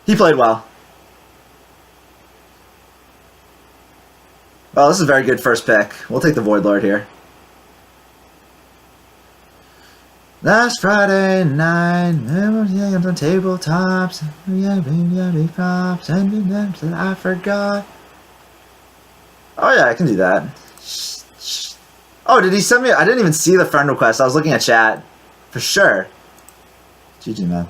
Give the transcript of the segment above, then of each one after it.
He played well. Well, this is a very good first pick. We'll take the Voidlord here. Last Friday night, games on tabletops, props, and I forgot. Oh yeah, I can do that. Oh, did he send me? I didn't even see the friend request. I was looking at chat. For sure. GG, man.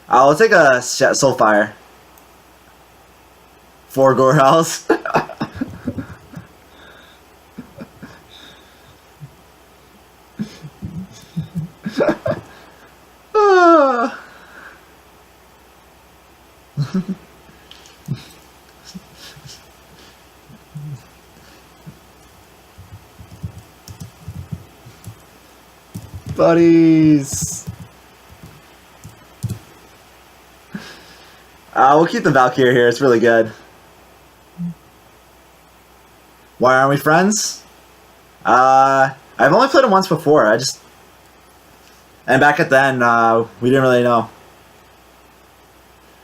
I'll take a Soulfire. 4 Gorehals. Buddies. We'll keep the Valkyrie here. It's really good. Why aren't we friends? I've only played him once before. And back at then, we didn't really know.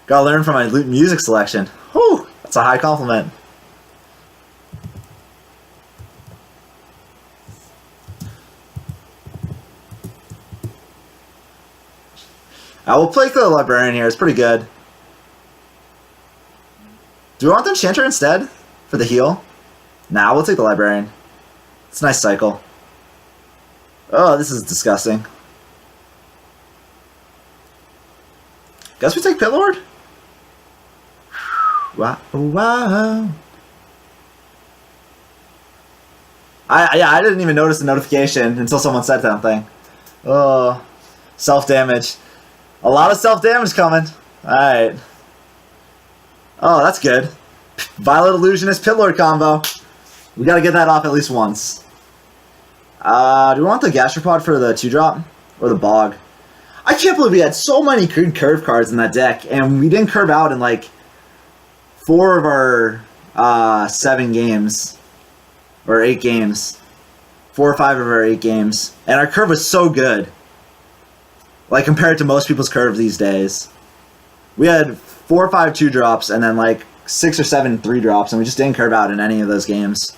Gotta learn from my music selection. Whew, that's a high compliment. I will play the Librarian here. It's pretty good. Do we want the Enchanter instead? For the heal? Nah, we'll take the Librarian. It's a nice cycle. Oh, this is disgusting. Guess we take Pitlord? Wow. Wow. I didn't even notice the notification until someone said something. Oh, self-damage. A lot of self-damage coming. Alright. Oh, that's good. Violet Illusionist Pitlord combo. We gotta get that off at least once. Do we want the Gastropod for the 2-drop? Or the Bog? I can't believe we had so many good curve cards in that deck, and we didn't curve out in like 4 of our 7 games. Or 8 games. 4 or 5 of our 8 games. And our curve was so good. Like, compared to most people's curve these days. We had 4 or 5 2-drops, and then like 6 or 7 3-drops, and we just didn't curve out in any of those games.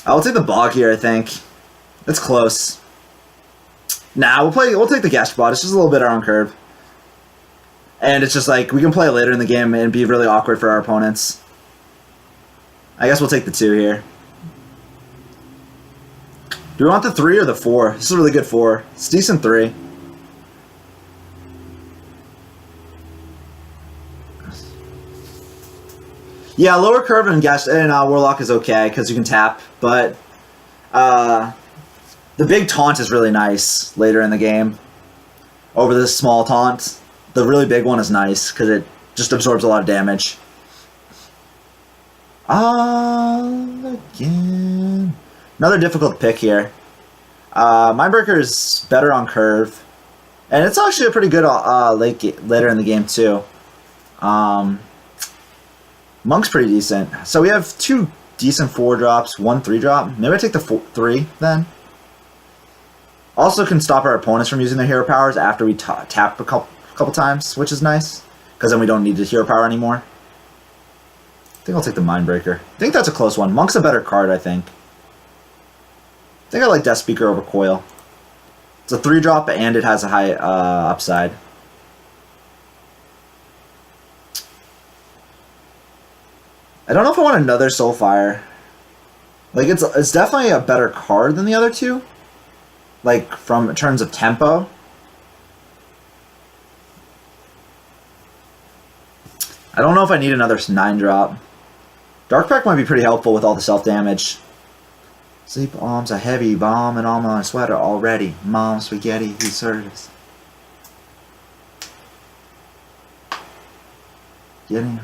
I'll take the Bog here, I think. It's close. Nah, we'll take the Gastropod. It's just a little bit our own curve. And it's just like, we can play it later in the game and be really awkward for our opponents. I guess we'll take the 2 here. Do we want the 3 or the 4? This is a really good 4. It's a decent 3. Yeah, lower curve and Warlock is okay because you can tap, but the big taunt is really nice later in the game. Over this small taunt, the really big one is nice because it just absorbs a lot of damage. Again. Another difficult pick here. Mindbreaker is better on curve, and it's actually a pretty good later in the game too. Monk's pretty decent. So we have 2 decent 4-drops, 1 3-drop. Maybe I take the 3 then. Also can stop our opponents from using their hero powers after we tap a couple times, which is nice. Because then we don't need the hero power anymore. I think I'll take the Mindbreaker. I think that's a close one. Monk's a better card, I think. I think I like Death Speaker over Coil. It's a 3-drop and it has a high upside. I don't know if I want another Soulfire. Like, it's definitely a better card than the other 2. Like, from in terms of tempo. I don't know if I need another 9-drop. Dark Pack might be pretty helpful with all the self-damage. Sleep bombs, a heavy bomb, and I'm on a sweater already. Mom, spaghetti, who service? Getting...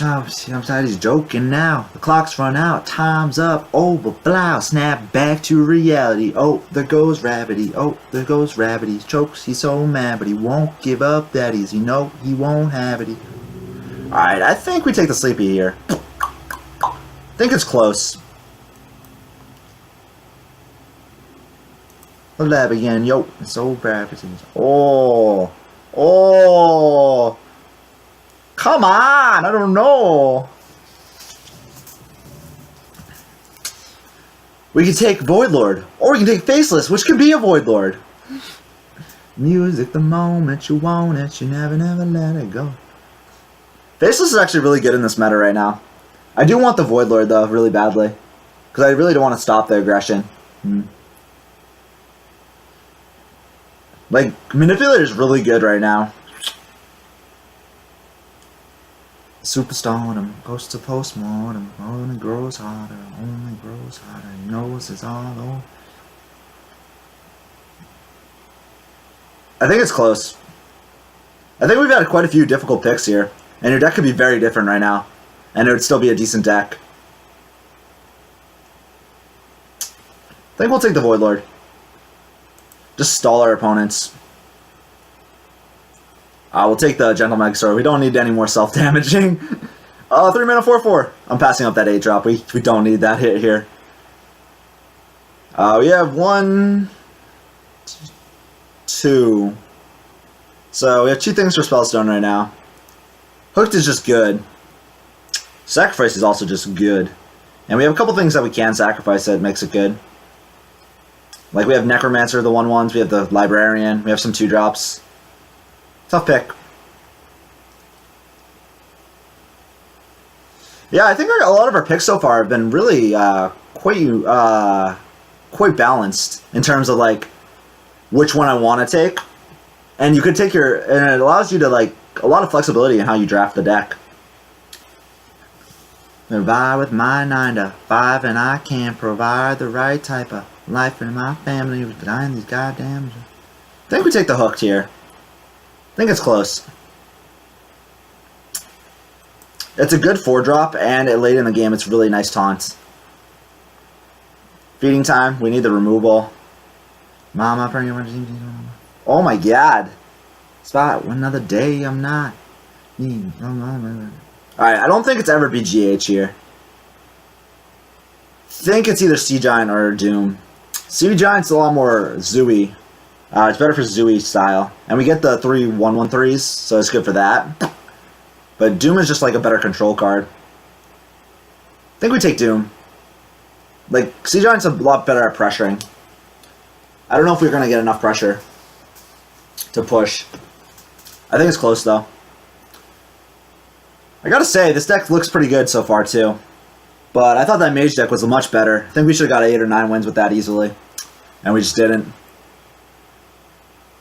Oh, I'm tired, he's joking now. The clock's run out, time's up, over blow. Snap back to reality. Oh, there goes Rabbity. Oh, there goes Rabbity. Chokes, he's so mad, but he won't give up that easy. No, he won't have it. Alright, I think we take the sleepy here. I think it's close. The lab again, yo. It's so bad. Oh. Oh. Come on, I don't know. We can take Voidlord, or we can take Faceless, which could be a Voidlord. Music the moment you want it, you never let it go. Faceless is actually really good in this meta right now. I do want the Voidlord though, really badly. Because I really don't want to stop the aggression. Like, Manipulator is really good right now. Superstardom goes to postmortem. Only grows harder, only grows harder. Knows it's all over. I think it's close. I think we've had quite a few difficult picks here. And your deck could be very different right now. And it would still be a decent deck. I think we'll take the Voidlord. Just stall our opponents. We'll take the Gentle Megastore. We don't need any more self-damaging. 3 mana 4/4. I'm passing up that 8-drop. We don't need that hit here. We have 1, 2. So we have 2 things for Spellstone right now. Hooked is just good. Sacrifice is also just good. And we have a couple things that we can sacrifice that makes it good. Like we have Necromancer, the 1/1s. We have the Librarian. We have some 2-drops. Tough pick. Yeah, I think a lot of our picks so far have been really quite balanced in terms of like which one I want to take. And you could take and it allows you to like a lot of flexibility in how you draft the deck. Survive with my 9 to 5 and I can provide the right type of life for my family behind these goddamn. I think we take the Hooked here. I think it's close. It's a good 4-drop, and late in the game, it's really nice taunts. Feeding time, we need the removal. Mama, oh my god. Spot, another day, I'm not. Alright, I don't think it's ever BGH here. I think it's either Sea Giant or Doom. Sea Giant's a lot more Zooey. It's better for Zooey style. And we get the 3 1/1/3s, so it's good for that. But Doom is just like a better control card. I think we take Doom. Like, Sea Giant's a lot better at pressuring. I don't know if we're going to get enough pressure to push. I think it's close, though. I gotta say, this deck looks pretty good so far, too. But I thought that Mage deck was much better. I think we should have got 8 or 9 wins with that easily. And we just didn't.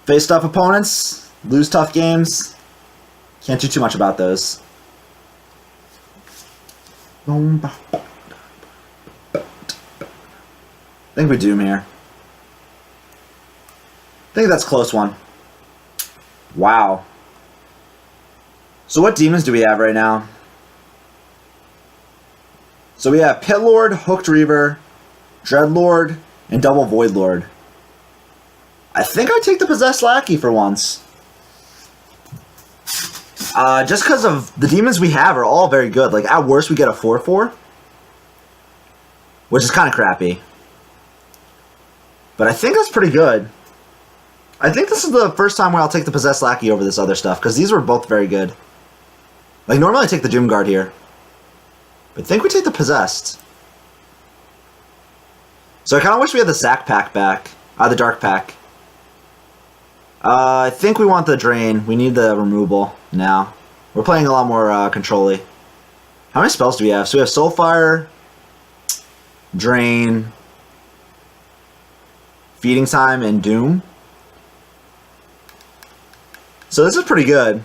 Face tough opponents, lose tough games. Can't do too much about those. I think we Doom here. I think that's a close one. Wow. So what demons do we have right now? So we have Pitlord, Hooked Reaver, Dreadlord, and Double Voidlord. I think I take the Possessed Lackey for once. Just because of the demons we have are all very good. Like, at worst, we get a 4/4. Which is kind of crappy. But I think that's pretty good. I think this is the first time where I'll take the Possessed Lackey over this other stuff. Because these were both very good. Like, normally I take the Doomguard here. But I think we take the Possessed. So I kind of wish we had the Sack Pack back. The Dark Pack. I think we want the Drain. We need the removal now. We're playing a lot more control-y. How many spells do we have? So we have Soulfire, Drain, Feeding Time, and Doom. So this is pretty good.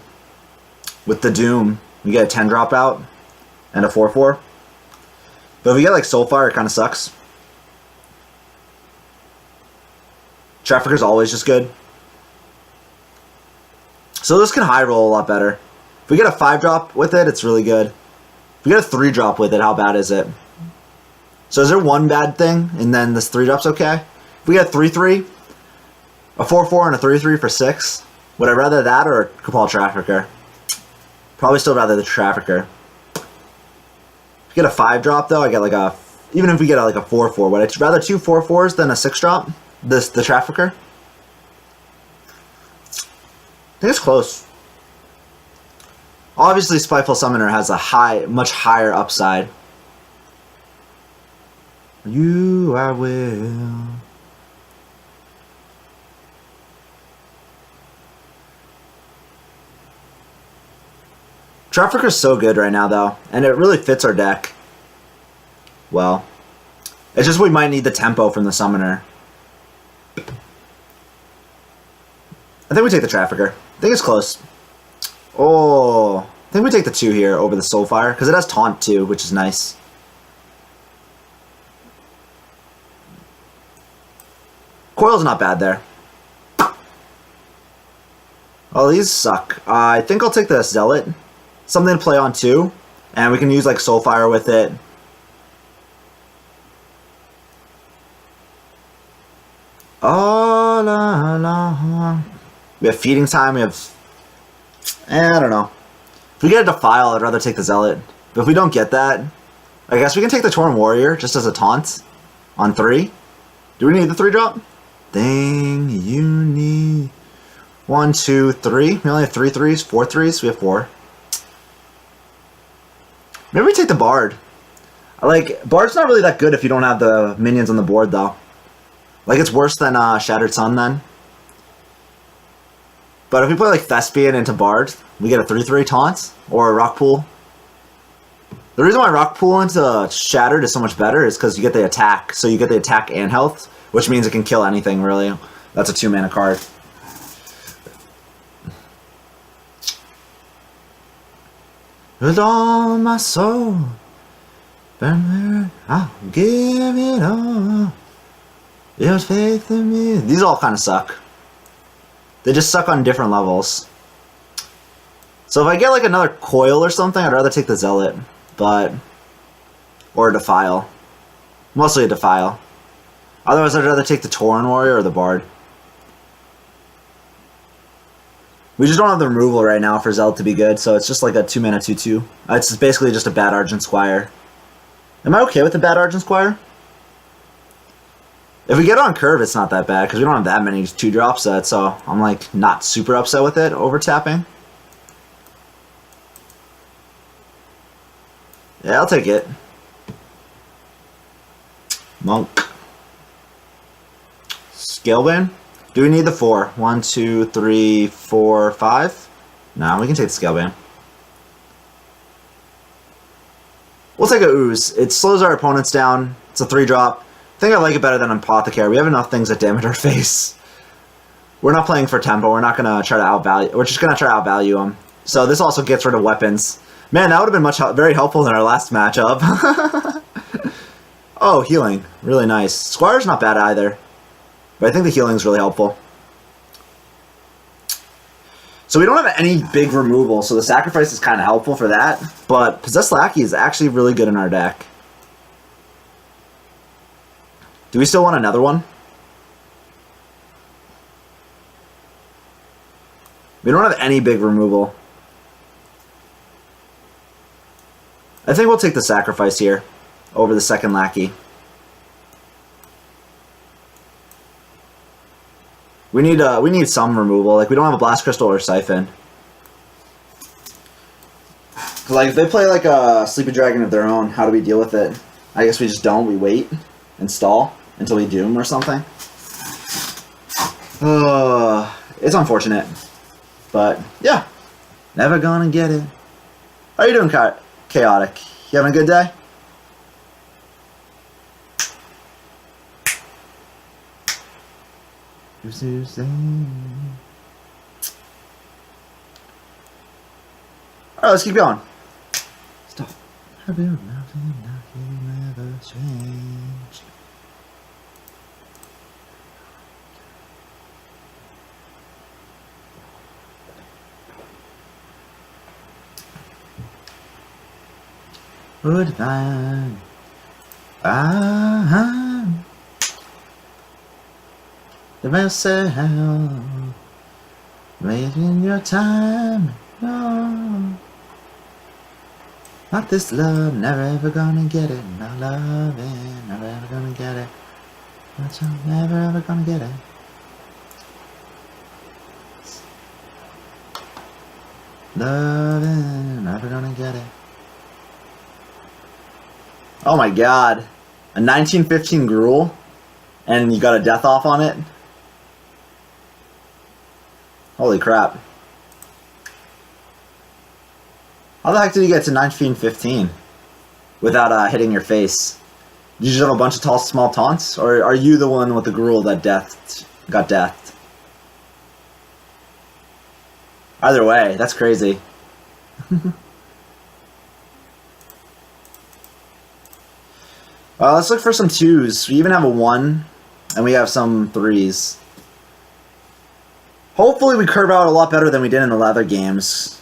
With the Doom, we get a 10 drop out and a 4/4. But if we get like Soulfire, it kind of sucks. Trafficker's always just good. So this can high roll a lot better. If we get a 5-drop with it, it's really good. If we get a 3-drop with it, how bad is it? So is there one bad thing, and then this 3-drop's okay? If we get a 3-3, a 4-4, and a 3-3 for 6, would I rather that or a Cabal Trafficker? Probably still rather the Trafficker. If we get a 5-drop, though, I get like a... Even if we get like a 4-4, would I rather 2 4-4s than a 6-drop? The Trafficker? I think it's close. Obviously, Spiteful Summoner has a much higher upside. You, I will. Trafficker's so good right now, though, and it really fits our deck. Well, it's just we might need the tempo from the Summoner. I think we take the Trafficker. I think it's close. Oh, I think we take the 2 here over the Soulfire, because it has Taunt too, which is nice. Coil's not bad there. Oh, these suck. I think I'll take the Zealot. Something to play on too. And we can use like Soulfire with it. Oh, la, la. We have Feeding Time. We have... I don't know. If we get a Defile, I'd rather take the Zealot. But if we don't get that, I guess we can take the Torn Warrior just as a taunt on 3. Do we need the 3-drop? Thing you need. 1, 2, 3. We only have 3 3s, 4 3s. We have 4. Maybe we take the Bard. Bard's not really that good if you don't have the minions on the board, though. Like, it's worse than Shattered Sun, then. But if we play, like, Thespian into Bard, we get a 3-3 taunt, or a Rock Pool. The reason why Rock Pool into Shattered is so much better is because you get the attack. So you get the attack and health, which means it can kill anything, really. That's a 2-mana card. With all my soul, I'll give it all. You have faith in me. These all kind of suck. They just suck on different levels. So if I get like another Coil or something, I'd rather take the Zealot. Or a Defile. Mostly a Defile. Otherwise, I'd rather take the Tauren Warrior or the Bard. We just don't have the removal right now for Zealot to be good, so it's just like a 2-mana 2-2. It's basically just a bad Argent Squire. Am I okay with the bad Argent Squire? If we get on curve, it's not that bad, because we don't have that many 2-drop sets, so I'm like not super upset with it over tapping. Yeah, I'll take it. Monk. Scalebane? Do we need the 4? 1, 2, 3, 4, 5? No, we can take the Scalebane. We'll take a Ooze. It slows our opponents down. It's a 3-drop. I think I like it better than Apothecary. We have enough things that damage our face. We're not playing for tempo. We're not going to try to outvalue. We're just going to try to outvalue them. So this also gets rid of weapons. Man, that would have been very helpful in our last matchup. Oh, healing. Really nice. Squire's not bad either. But I think the healing's really helpful. So we don't have any big removal, so the sacrifice is kind of helpful for that. But Possessed Lackey is actually really good in our deck. Do we still want another one? We don't have any big removal. I think we'll take the sacrifice here over the second Lackey. We need some removal. Like, we don't have a Blast Crystal or Siphon. Like, if they play like a Sleepy Dragon of their own, how do we deal with it? I guess we just don't. We wait and stall until we doom or something. It's unfortunate. But, yeah. Never gonna get it. How are you doing, Chaotic? You having a good day? Alright, let's keep going. Stop. Never change. Goodbye. The best sound. Waiting your time. Oh. Not this love, never ever gonna get it. Not loving, never ever gonna get it. Never ever gonna get it. Loving, never gonna get it. Oh my god. A 1915 Gruul? And you got a death off on it? Holy crap. How the heck did you get to 1915 without hitting your face? Did you just have a bunch of tall, small taunts? Or are you the one with the Gruul that got deathed? Either way, that's crazy. Let's look for some 2s. We even have a 1, and we have some 3s. Hopefully we curve out a lot better than we did in the other games.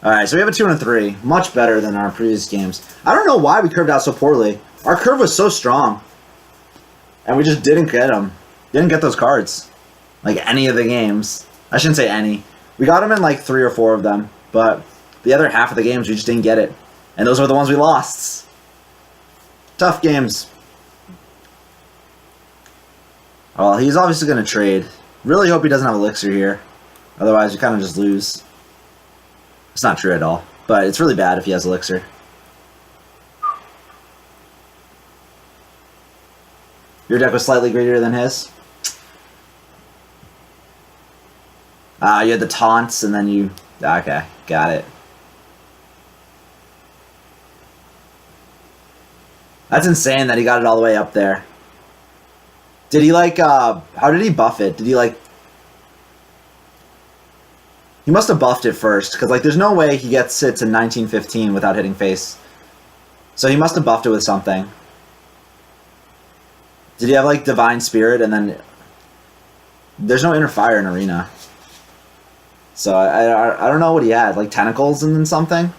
Alright, so we have a 2 and a 3. Much better than our previous games. I don't know why we curved out so poorly. Our curve was so strong. And we just didn't get them. Didn't get those cards. Like any of the games. I shouldn't say any. We got them in like 3 or 4 of them. But the other half of the games, we just didn't get it. And those were the ones we lost. Tough games. Well, he's obviously going to trade. Really hope he doesn't have Elixir here. Otherwise, you kind of just lose. It's not true at all. But it's really bad if he has Elixir. Your deck was slightly greedier than his. You had the taunts, and then you... Okay, got it. That's insane that he got it all the way up there. Did he, like, how did he buff it? Did he, like... He must have buffed it first, because, like, there's no way he gets it to 1915 without hitting face. So he must have buffed it with something. Did he have, like, Divine Spirit, and then... There's no Inner Fire in Arena. So, I don't know what he had. Like, Tentacles and then something?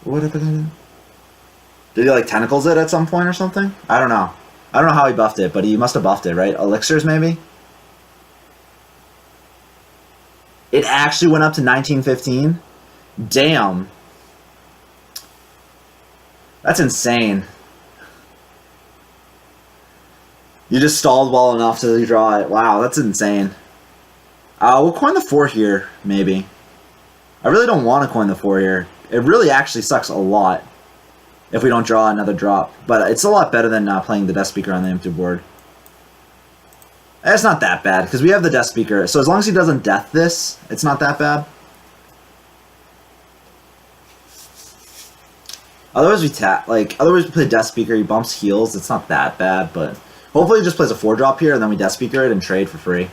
What happened? Did he, like, Tentacles it at some point or something? I don't know. I don't know how he buffed it, but he must have buffed it, right? Elixirs, maybe? It actually went up to 1915? Damn. That's insane. You just stalled well enough to draw it. Wow, that's insane. We'll coin the 4 here, maybe. I really don't want to coin the 4 here. It really actually sucks a lot if we don't draw another drop. But it's a lot better than playing the Death Speaker on the empty board. It's not that bad, because we have the Death Speaker. So as long as he doesn't death this, it's not that bad. Otherwise we play Death Speaker, he bumps heals, it's not that bad, but hopefully he just plays a 4-drop here, and then we Death Speaker it and trade for free.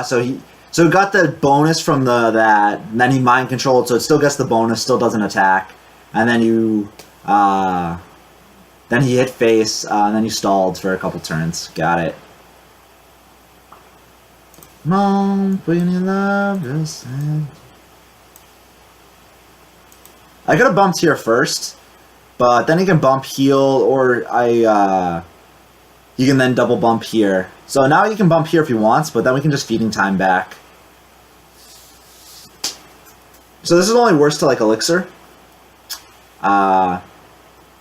So he got the bonus from that, and then he mind controlled, so it still gets the bonus, still doesn't attack, and then you then he hit face, and then you stalled for a couple turns. Got it. Mom, when you love yourself. I could have bumped here first, but then he can bump heal, or he can then double bump here. So now he can bump here if he wants, but then we can just Feeding Time back. So this is only worse to, like, Elixir.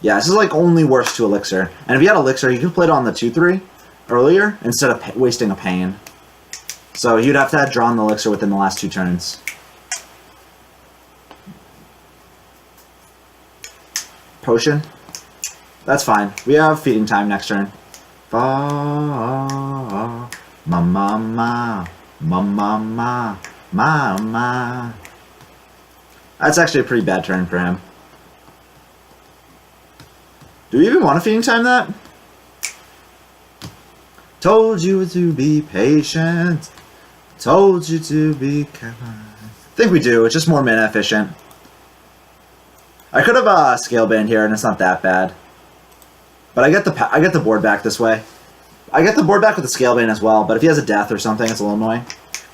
Yeah, this is, like, only worse to Elixir. And if he had Elixir, he could play it on the 2-3 earlier instead of wasting a pain. So you'd have to have drawn the Elixir within the last 2 turns. Potion. That's fine. We have Feeding Time next turn. Ma ma ma ma ma ma ma. That's actually a pretty bad turn for him. Do we even want to Feeding Time that? Told you to be patient. Told you to be kind. I think we do. It's just more mana efficient. I could have Scale Band here, and it's not that bad. But I get the board back this way. I get the board back with the Scale Band as well, but if he has a death or something, it's a little annoying.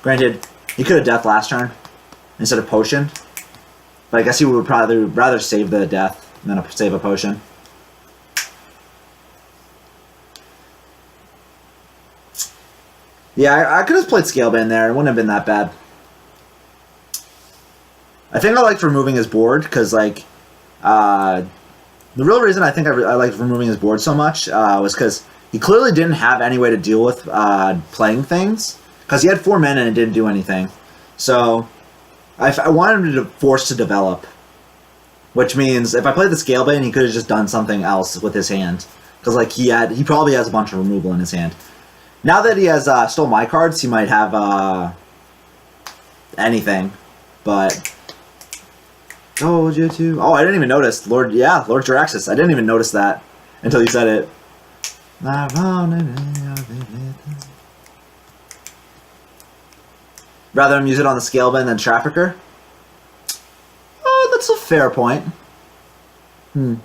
Granted, he could have death last turn instead of potion. But I guess he would probably rather save the death than save a potion. Yeah, I could have played Scalebane there. It wouldn't have been that bad. I think I liked removing his board because, like, the real reason I think I liked removing his board so much was because he clearly didn't have any way to deal with playing things because he had 4 mana and it didn't do anything. So I wanted him to force to develop, which means if I played the Scalebane, he could have just done something else with his hand because, like, he probably has a bunch of removal in his hand. Now that he has stole my cards, he might have anything, but told you to. Oh, I didn't even notice. Lord TTEXXX. I didn't even notice that until you said it. Rather than use it on the Scalebane than Trafficker? Oh, that's a fair point. Maybe.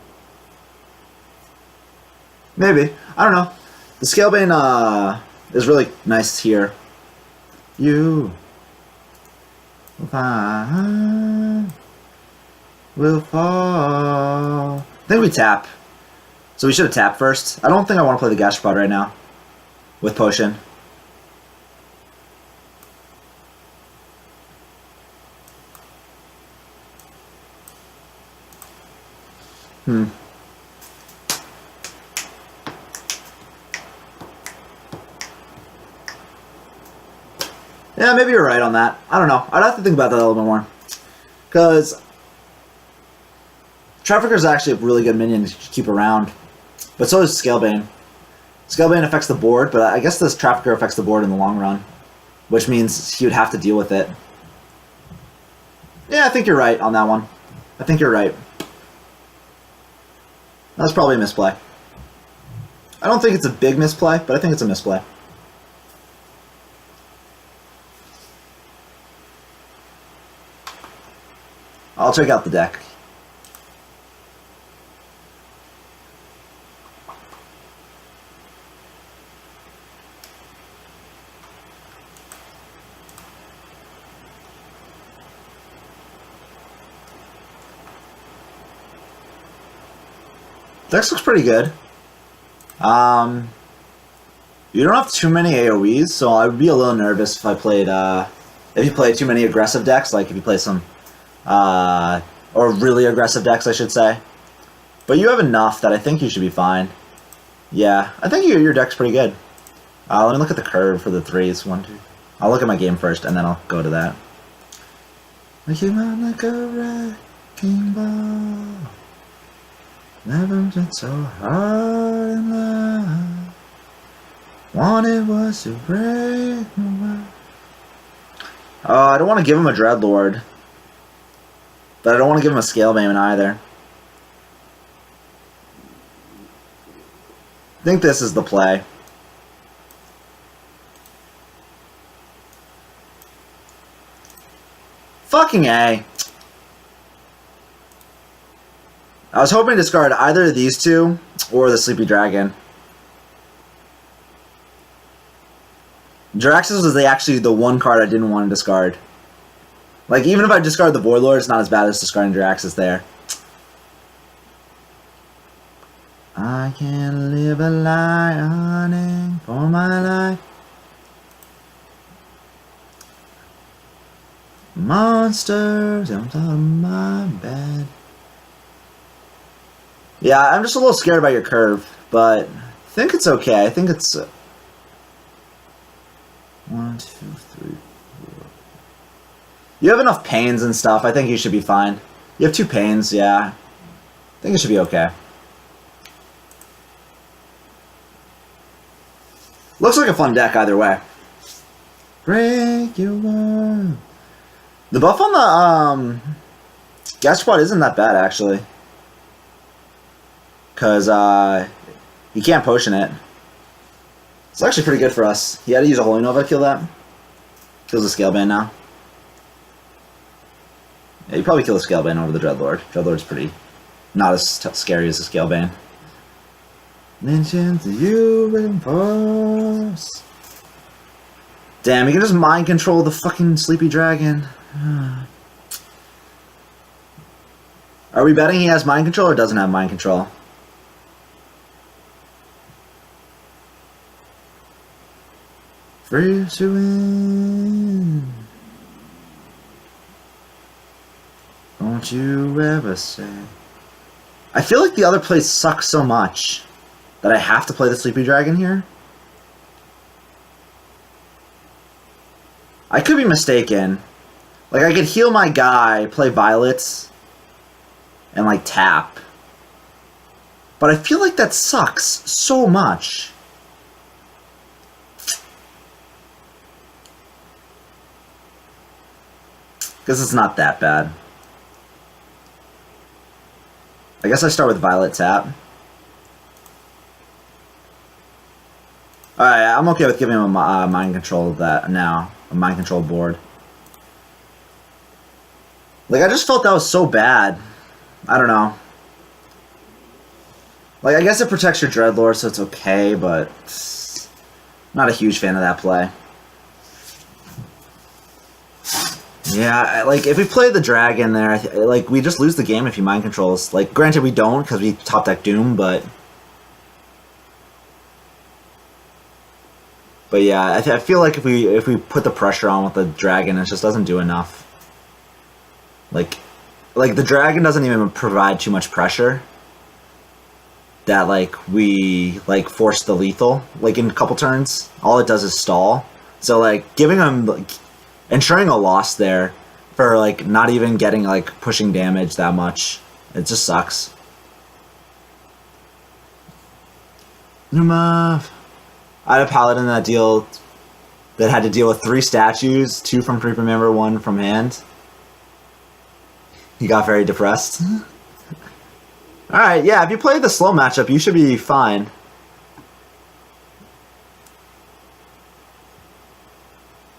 I don't know. The Scalebane is really nice here. You will find will fall. I think we tap. So we should have tapped first. I don't think I want to play the Gastropod right now with Potion. Yeah, maybe you're right on that. I don't know. I'd have to think about that a little bit more. Because Trafficker is actually a really good minion to keep around. But so is Scalebane. Scalebane affects the board, but I guess this Trafficker affects the board in the long run. Which means he would have to deal with it. Yeah, I think you're right on that one. I think you're right. That was probably a misplay. I don't think it's a big misplay, but I think it's a misplay. I'll check out the deck. Deck looks pretty good. You don't have too many AoEs, so I'd be a little nervous if I played, if you play too many aggressive decks, like if you play some, or really aggressive decks, I should say. But you have enough that I think you should be fine. Yeah, I think your deck's pretty good. Let me look at the curve for the threes. 1, 2. I'll look at my game first, and then I'll go to that. Like you run like a wrecking ball. Never been so hard in love. Wanted was to break my world. I don't want to give him a Dreadlord. But I don't want to give him a Scalebane either. I think this is the play. Fucking A. I was hoping to discard either of these two or the Sleepy Dragon. Jiraxis was actually the one card I didn't want to discard. Like, even if I discard the Voidlord, it's not as bad as discarding Jiraxis there. I can't live a lie for my life. Monsters on top of my bed. Yeah, I'm just a little scared about your curve, but I think it's okay. I think it's 1, 2, 3, 4. You have enough pains and stuff. I think you should be fine. You have 2 pains, yeah. I think it should be okay. Looks like a fun deck either way. Break your world. The buff on the Gastropod isn't that bad actually. Because you can't potion it. It's actually pretty good for us. He had to use a Holy Nova to kill that. Kills the Scalebane now. Yeah, you probably kill the Scalebane over the Dreadlord. Dreadlord's pretty not as scary as the Scalebane. Mention to you in force. Damn, you can just mind control the fucking sleepy dragon. Are we betting he has mind control or doesn't have mind control? Free to win. Don't you ever say. I feel like the other plays suck so much that I have to play the sleepy dragon here. I could be mistaken. Like, I could heal my guy, play violets, and, like, tap. But I feel like that sucks so much. Because it's not that bad. I guess I start with violet tap. Alright, I'm okay with giving him a mind control of that now. A mind control board. Like, I just felt that was so bad. I don't know. Like, I guess it protects your Dreadlord, so it's okay, but... not a huge fan of that play. Yeah, like, if we play the dragon there, like, we just lose the game if he mind controls. Like, granted we don't, because we top deck Doom, but... But yeah, I feel like if we put the pressure on with the dragon, it just doesn't do enough. Like the dragon doesn't even provide too much pressure. That like we like force the lethal like in a couple turns. All it does is stall. So like giving him like ensuring a loss there for like not even getting like pushing damage that much. It just sucks. Numa. I had a paladin that had to deal with 3 statues, 2 from pre-remember, 1 from hand. He got very depressed. Alright, yeah, if you play the slow matchup, you should be fine.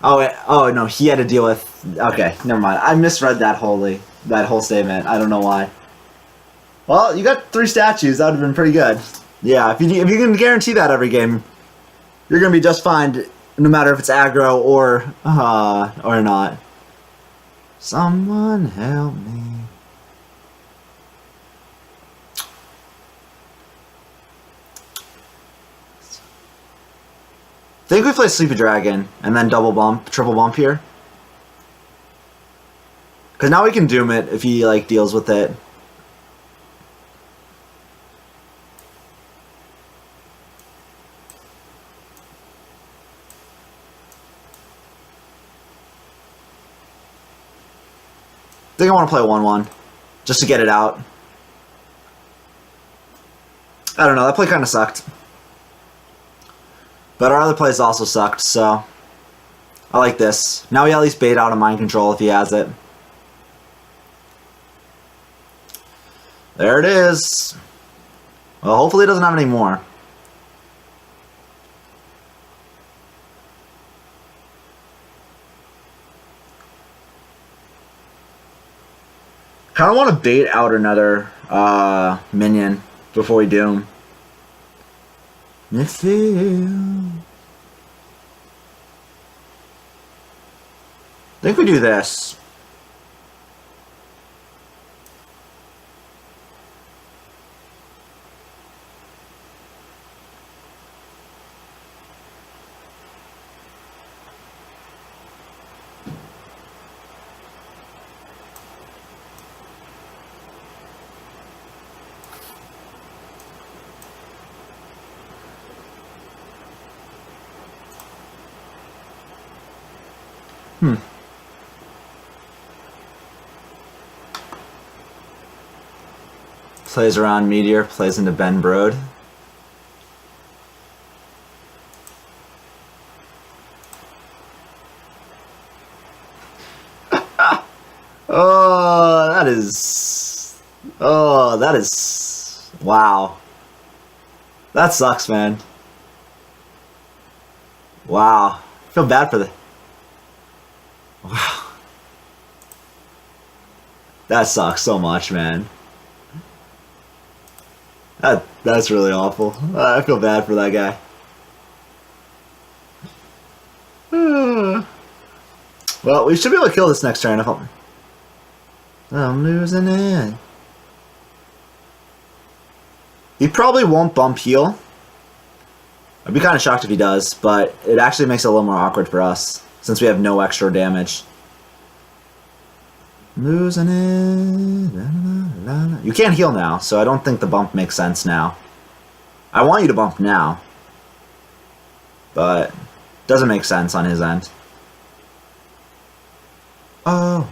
Oh no, he had to deal with... Okay, never mind. I misread that whole statement. I don't know why. Well, you got 3 statues. That would have been pretty good. Yeah, if you can guarantee that every game, you're going to be just fine, no matter if it's aggro or not. Someone help me. I think we play Sleepy Dragon and then triple bump here. Because now we can Doom it if he like deals with it. I think I want to play 1-1 just to get it out. I don't know, that play kind of sucked. But our other plays also sucked, so I like this. Now we at least bait out a mind control if he has it. There it is. Well, hopefully he doesn't have any more. Kind of want to bait out another minion before we Doom. I think we do this. Plays around Meteor, plays into Ben Brode. That is... Wow. That sucks, man. Wow. I feel bad for the... Wow. That sucks so much, man. That's really awful. I feel bad for that guy. Well, we should be able to kill this next turn if I'm losing it. He probably won't bump heal. I'd be kind of shocked if he does, but it actually makes it a little more awkward for us since we have no extra damage. Losing it. La, la, la, la. You can't heal now, so I don't think the bump makes sense now. I want you to bump now, but it doesn't make sense on his end. Oh.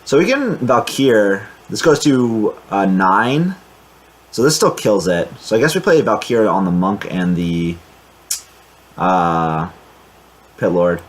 So we can Valkyrie. This goes to 9. So this still kills it. So I guess we play Valkyrie on the Monk and the Pit Lord.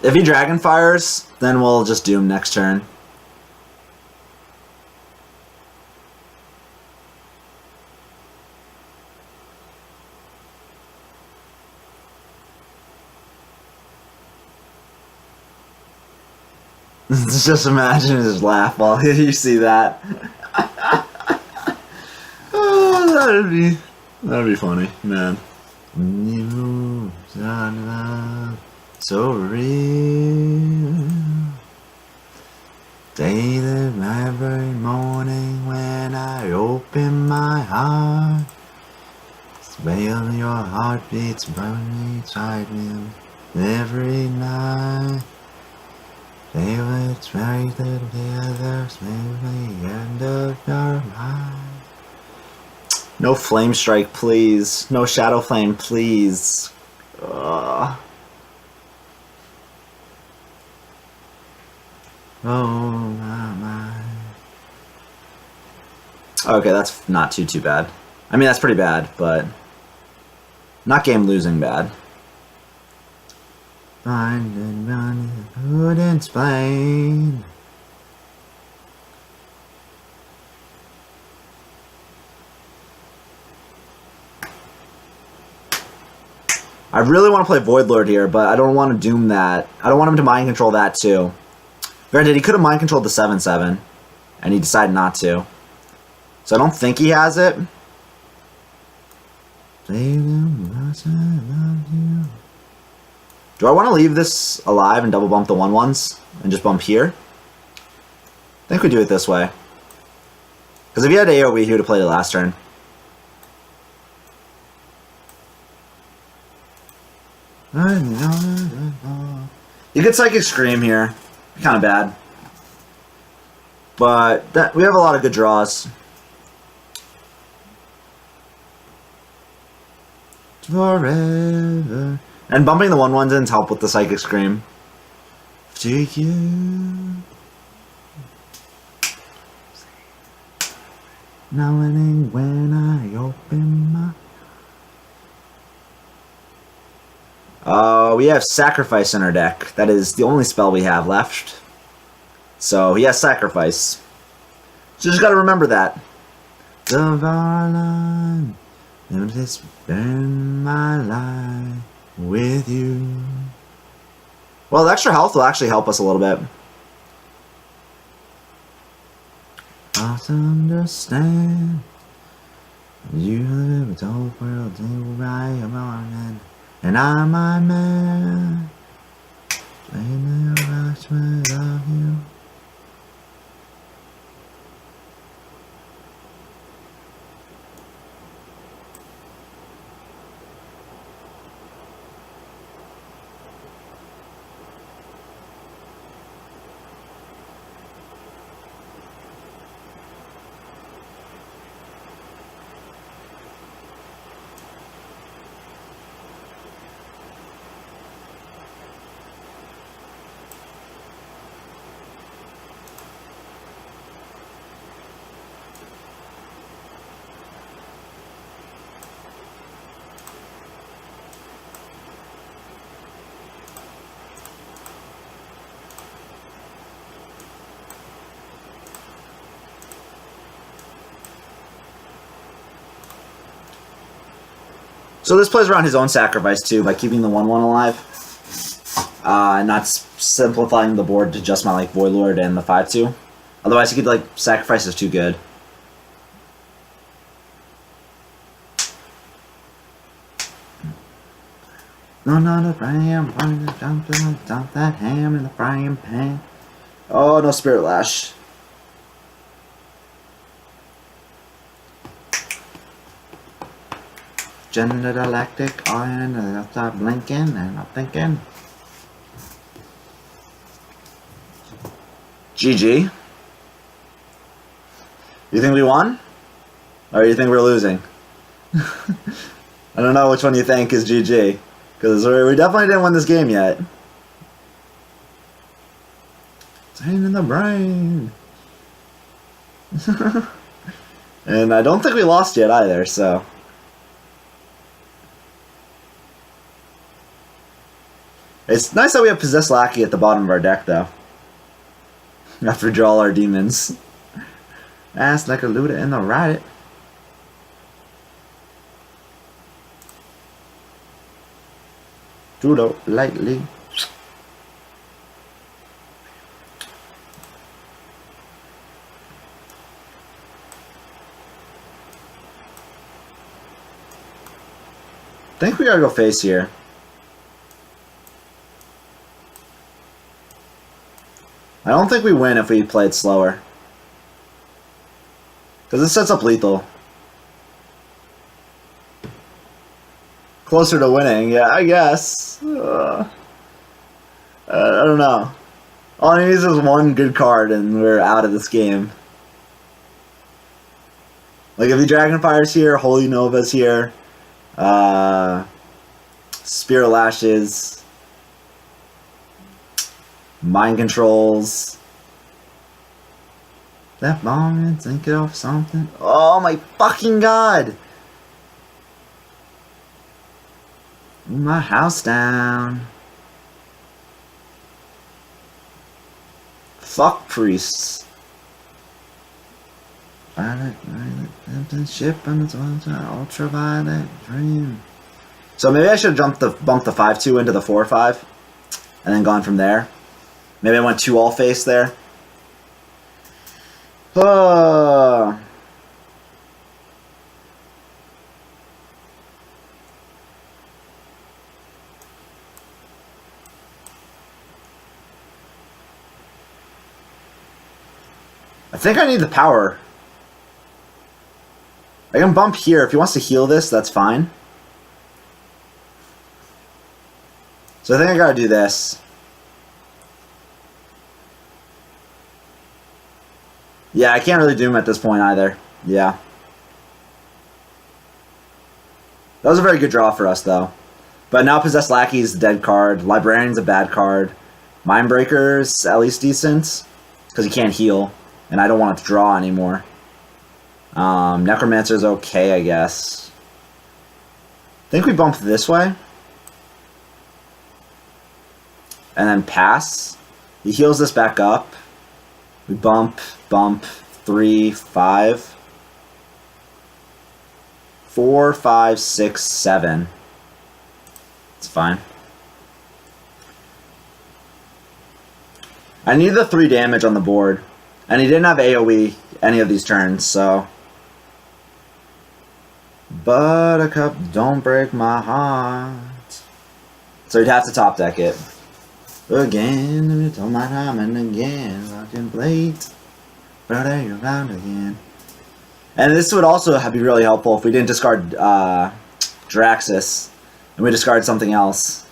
If he Dragon Fires, then we'll just Doom next turn. Just imagine his laugh while you see that. Oh, that'd be funny, man. So real. Daily, every morning when I open my heart, feel your heartbeats burning inside me every night. Feel it's right together, smoothly end of your mind. No flame strike, please. No shadow flame, please. Ugh. Oh my. Okay, that's not too bad. I mean, that's pretty bad, but not game losing bad. Find and run, couldn't explain. I really want to play Voidlord here, but I don't want to Doom that. I don't want him to mind control that too. Granted, he could have mind controlled the 7/7, and he decided not to. So I don't think he has it. Do I want to leave this alive and double bump the 1/1s and just bump here? I think we do it this way. Because if he had AoE, he would have played it last turn. You could Psychic Scream here. Kind of bad. But we have a lot of good draws. Forever. And bumping the 1/1 didn't help with the Psychic Scream. To you. Now and when I open my... we have Sacrifice in our deck. That is the only spell we have left. So he has Sacrifice. So just gotta remember that. The Varlon, never to spend my life with you. Well, the extra health will actually help us a little bit. I understand. You live a whole world to right morning. And I'm my man. Playing the rushment of you. So this plays around his own sacrifice too by keeping the 1/1 alive. And not simplifying the board to just my like Voidlord and the 5/2. Otherwise, he could like sacrifice is too good. No, not a ram. Dump that ham in the frying pan. Oh, no Spirit Lash. Gender galactic iron, and I'll start blinking and I'm thinking. GG. You think we won? Or you think we're losing? I don't know which one you think is GG. Because we definitely didn't win this game yet. Pain in the brain. And I don't think we lost yet either, so. It's nice that we have Possessed Lackey at the bottom of our deck, though. After we draw all our demons. Ass like a looter in the riot. Judo lightly. I think we gotta go face here. I don't think we win if we played slower. Because this sets up lethal. Closer to winning, yeah, I guess. I don't know. All I need is one good card and we're out of this game. Like if the Dragonfire's here, Holy Nova's here, Spirit Lashes, Mind Controls. That bomb and think it off something. Oh my fucking god! My house down. Fuck priests. Violet, ship on its ultraviolet dream. So maybe I should have bumped the 5/2 into the 4/5 and then gone from there. Maybe I went 2 all face there. I think I need the power. I can bump here. If he wants to heal this, that's fine. So I think I gotta do this. Yeah, I can't really do him at this point either. Yeah. That was a very good draw for us, though. But now Possessed Lackey is a dead card. Librarian's a bad card. Mindbreaker's at least decent. Because he can't heal. And I don't want it to draw anymore. Necromancer's okay, I guess. I think we bump this way. And then pass. He heals this back up. We bump, 3, 5. 4, 5, 6, 7. It's fine. I need the 3 damage on the board. And he didn't have AoE any of these turns, so. Buttercup, don't break my heart. So he'd have to top deck it. Again, it's all my time and again, fucking plate. Brother, you're around again. And this would also be really helpful if we didn't discard Draxus and we discard something else.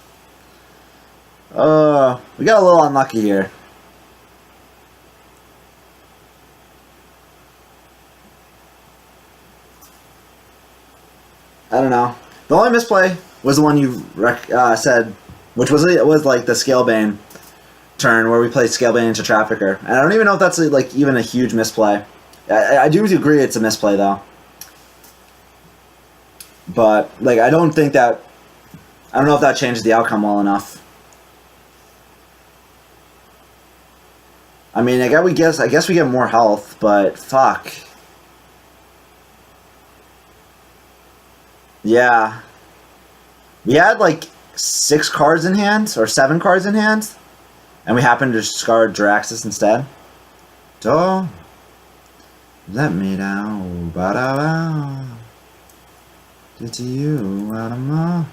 We got a little unlucky here. I don't know. The only misplay was the one you said, which was like the Scalebane turn where we played Scalebane into Trafficker. And I don't even know if that's like even a huge misplay. I do agree it's a misplay though. But like I don't know if that changes the outcome well enough. I mean, I guess we get more health, but fuck. Yeah. We had like 6 cards in hand, or 7 cards in hand, and we happened to discard Jiraxis instead. Don't let me down, ba-da-ba. Did to you, out of my.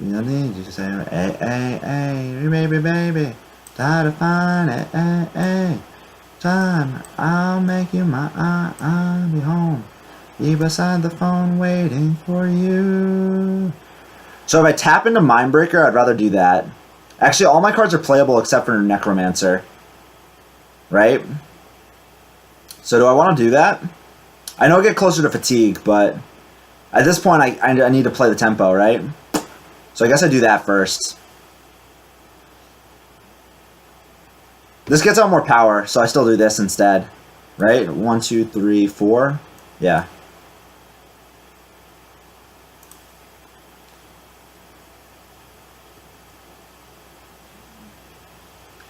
I need you to say, hey, hey, hey, baby, baby, try to find it, hey, hey. Time, I'll make you my I'll be home. Be beside the phone waiting for you. So if I tap into Mindbreaker, I'd rather do that. Actually, all my cards are playable except for Necromancer. Right? So do I want to do that? I know I get closer to Fatigue, but at this point I need to play the tempo, right? So I guess I do that first. This gets out more power, so I still do this instead. Right? 1, 2, 3, 4. Yeah.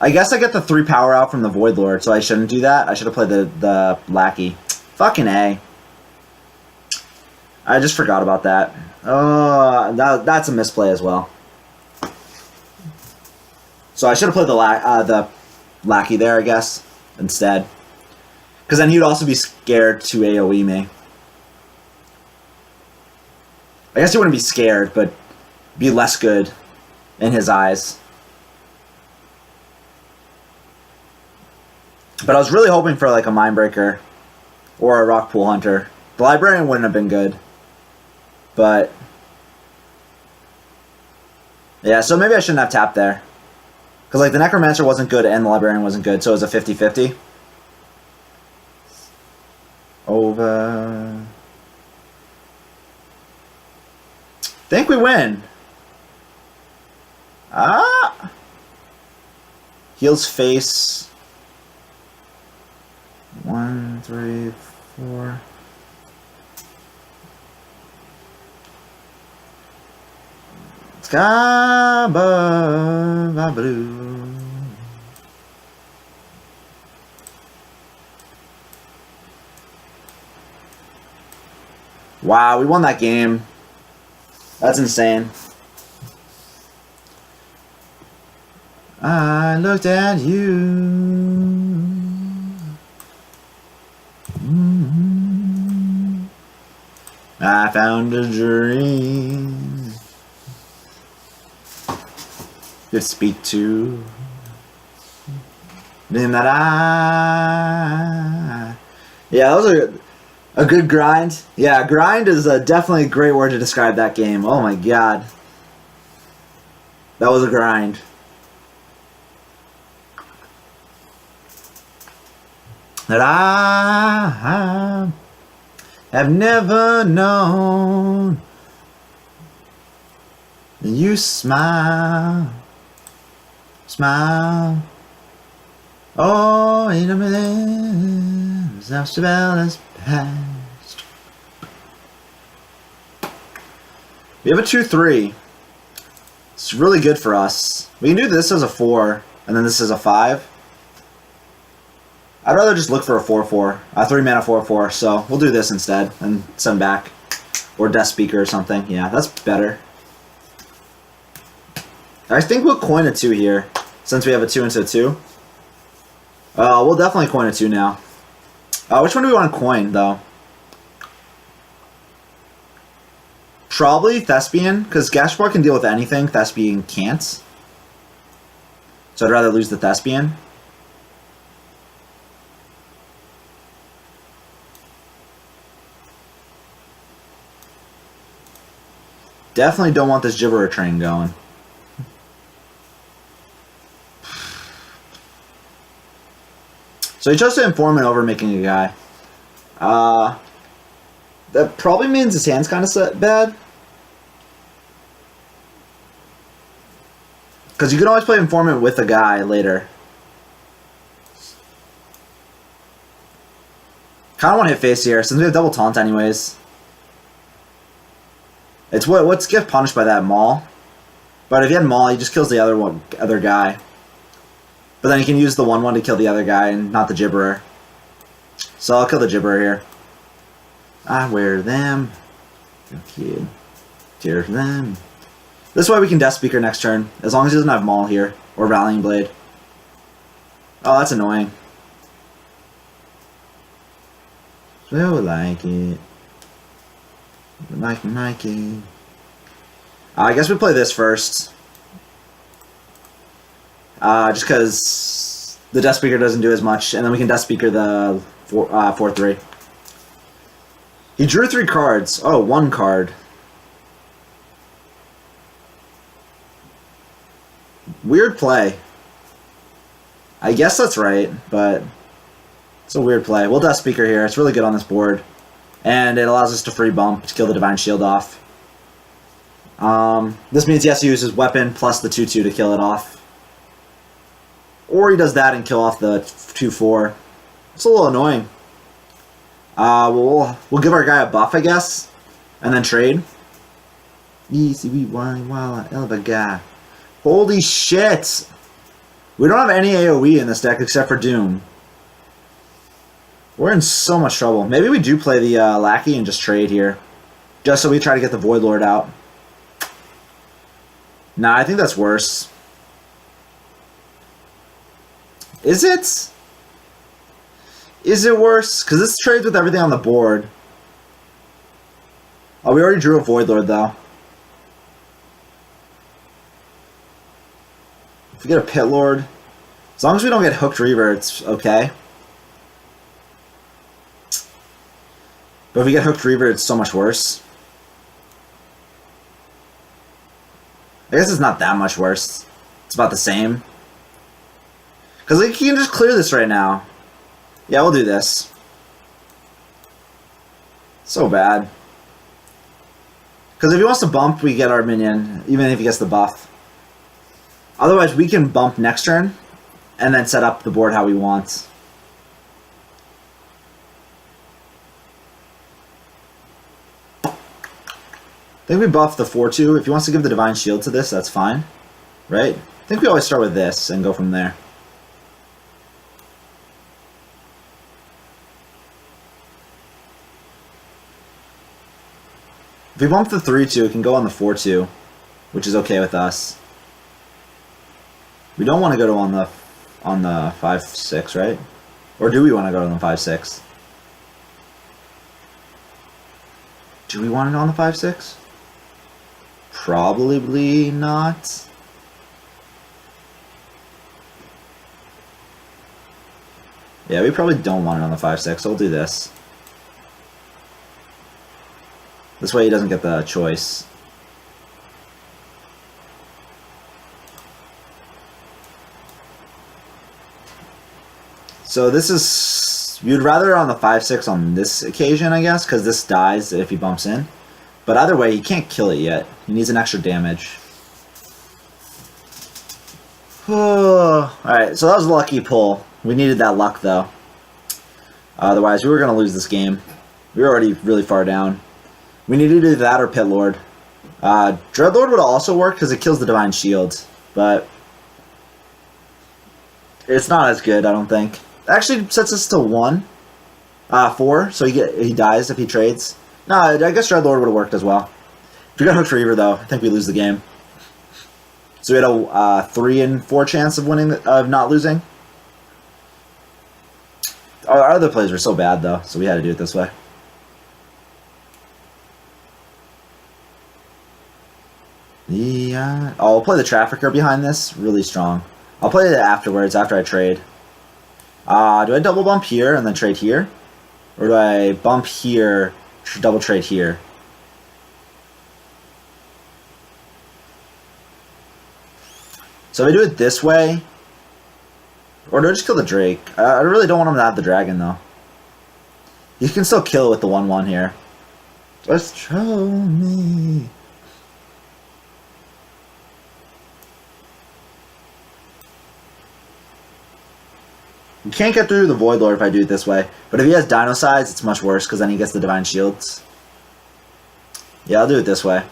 I guess I get the 3 power out from the Voidlord, so I shouldn't do that. I should have played the Lackey. Fucking A. I just forgot about that. That's a misplay as well. So I should have played the Lackey there, I guess, instead. Because then he'd also be scared to AoE me. I guess he wouldn't be scared, but be less good in his eyes. But I was really hoping for like a Mindbreaker or a Rockpool Hunter. The Librarian wouldn't have been good. But yeah, so maybe I shouldn't have tapped there. Because like the Necromancer wasn't good and the Librarian wasn't good, so it was a 50-50. Over. Think we win. Ah. Heals face. 1, 3, 4. Sky above blue. Wow, we won that game. That's insane. I looked at you. I found a dream to speak to. Then that yeah, that was a good grind. Yeah, grind is definitely a great word to describe that game. Oh my god, that was a grind. That I have never known. You smile, smile. Oh, in a minute, our spell has passed. We have a 2-3. It's really good for us. We can do this as a 4, and then this as a 5. I'd rather just look for a 4-4, a 3-mana 4-4, so we'll do this instead and send back. Or Death Speaker or something. Yeah, that's better. I think we'll coin a 2 here, since we have a 2 into a 2. We'll definitely coin a 2 now. Which one do we want to coin, though? Probably Thespian, because Gashboy can deal with anything, Thespian can't. So I'd rather lose the Thespian. Definitely don't want this Gibberer train going. So he chose to Informant over making a guy. That probably means his hand's kind of bad. Because you can always play Informant with a guy later. Kind of want to hit face here, since we have double taunt anyways. It's what's get punished by that Maul. But if he had Maul, he just kills the other guy. But then he can use the 1/1 to kill the other guy and not the Gibberer. So I'll kill the Gibberer here. I wear them. Good kid. Tear them. This way we can Death Speaker next turn, as long as he doesn't have Maul here, or Rallying Blade. Oh, that's annoying. So like it. Like it. I guess we play this first. Just because the Death Speaker doesn't do as much, and then we can Death Speaker the 4/3. He drew 3 cards. Oh, 1 card. Weird play. I guess that's right, but it's a weird play. We'll Death Speaker here. It's really good on this board. And it allows us to free bump to kill the Divine Shield off. This means he has to use his weapon plus the 2/2 to kill it off. Or he does that and kill off the 2/4. It's a little annoying. We'll give our guy a buff, I guess, and then trade. Holy shit! We don't have any AoE in this deck except for Doom. We're in so much trouble. Maybe we do play the Lackey and just trade here. Just so we try to get the Voidlord out. Nah, I think that's worse. Is it? Is it worse? Because this trades with everything on the board. Oh, we already drew a Voidlord, though. If we get a Pit Lord, as long as we don't get Hooked Reaver, it's okay. But if we get Hooked Reaver, it's so much worse. I guess it's not that much worse. It's about the same. Because like, he can just clear this right now. Yeah, we'll do this. So bad. Because if he wants to bump, we get our minion, even if he gets the buff. Otherwise, we can bump next turn, and then set up the board how we want. I think we buff the 4/2. If he wants to give the Divine Shield to this, that's fine. Right? I think we always start with this and go from there. If we bump the 3/2, it can go on the 4/2, which is okay with us. We don't want to go to on the 5/6, right? Or do we want to go to the 5/6? Do we want it on the 5/6? Probably not. Yeah, we probably don't want it on the 5/6, so we'll do this. This way he doesn't get the choice. So this is... You'd rather on the 5/6 on this occasion, I guess, because this dies if he bumps in. But either way, he can't kill it yet. He needs an extra damage. Alright, so that was a lucky pull. We needed that luck, though. Otherwise, we were going to lose this game. We were already really far down. We needed to do that or Pit Lord. Dreadlord would also work because it kills the Divine Shield. But it's not as good, I don't think. It actually sets us to 4, so he dies if he trades. No, I guess Dreadlord would have worked as well. If we got Hooked Reaver, though, I think we lose the game. So we had a 3 in 4 chance of winning, of not losing. Our other plays were so bad, though, so we had to do it this way. Yeah. Oh, I'll play the Trafficker behind this. Really strong. I'll play it afterwards, after I trade. Do I double bump here and then trade here? Or do I bump here, double trade here? So if I do it this way, or do I just kill the Drake? I really don't want him to have the dragon, though. You can still kill with the 1/1 here. Just show me. You can't get through the Voidlord if I do it this way. But if he has Dino Size, it's much worse, because then he gets the Divine Shields. Yeah, I'll do it this way.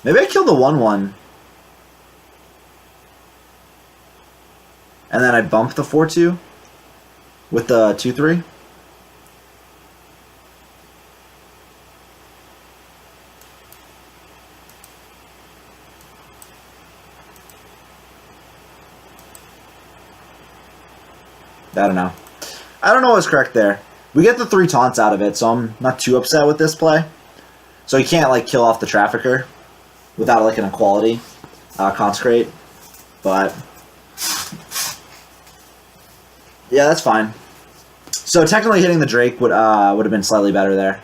Maybe I kill the 1/1. And then I bump the 4/2 with the 2/3. I don't know. I don't know what's correct there. We get the 3 taunts out of it, so I'm not too upset with this play. So he can't, like, kill off the Trafficker without, like, an equality consecrate. But yeah, that's fine. So technically hitting the Drake would have been slightly better there.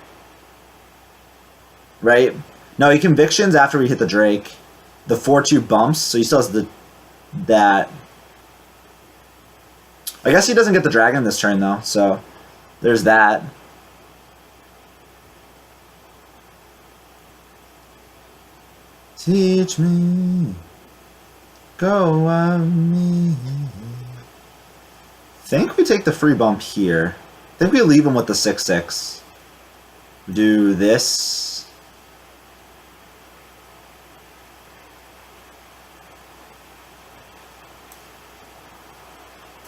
Right? No, he convictions after we hit the Drake. The 4-2 bumps, so he still has that. I guess he doesn't get the dragon this turn though, so there's that. Teach me, go on me. I think we take the free bump here. I think we leave him with the 6/6. Do this.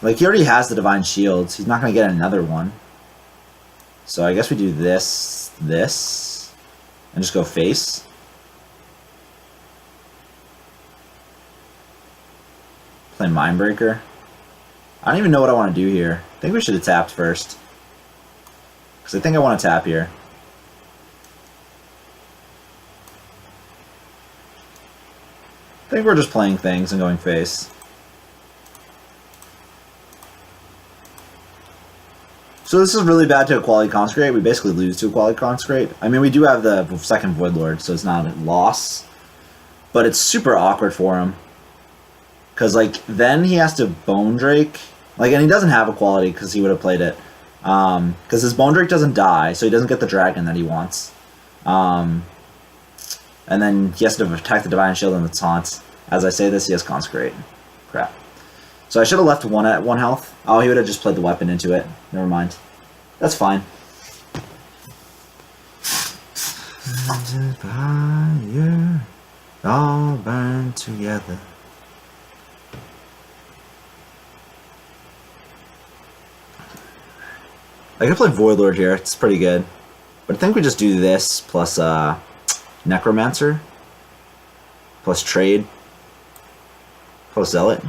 Like, he already has the Divine Shields. He's not going to get another one. So I guess we do this, and just go face. Play Mindbreaker. I don't even know what I want to do here. I think we should have tapped first. Because I think I want to tap here. I think we're just playing things and going face. So this is really bad to Equality Consecrate. We basically lose to Equality Consecrate. I mean, we do have the second Voidlord, so it's not a loss. But it's super awkward for him. Because, like, then he has to Bone Drake. Like, and he doesn't have Equality because he would have played it. Because his Bone Drake doesn't die, so he doesn't get the dragon that he wants. And then he has to attack the Divine Shield and the Taunt. As I say this, he has Consecrate. Crap. So I should have left one at 1 health. Oh, he would have just played the weapon into it. Never mind. That's fine. Fire, all burn together. I could play Voidlord here. It's pretty good. But I think we just do this plus Necromancer. Plus Trade. Plus Zealot.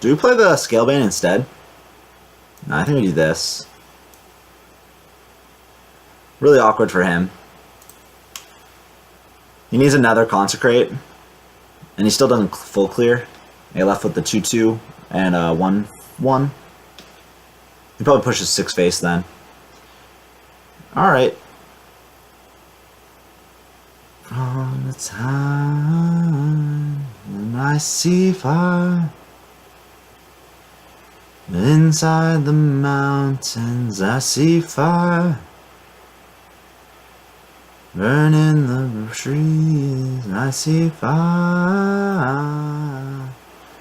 Do we play the Scalebane instead? No, I think we do this. Really awkward for him. He needs another Consecrate. And he still doesn't full clear. He left with the 2/2 and 1/1. He probably pushes 6 face then. Alright. From the time when I see fire inside the mountains, I see fire burning the trees. I see fire.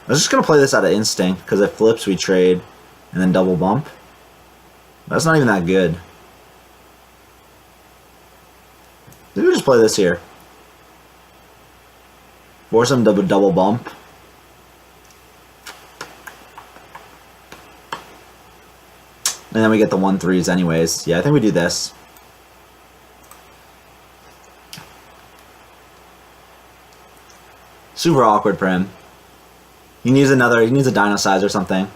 I was just gonna play this out of instinct because it flips, we trade, and then double bump. That's not even that good. Maybe we just play this here. Force him to double bump. And then we get the 1/3s anyways. Yeah, I think we do this. Super awkward for him. He needs a Dino Size or something.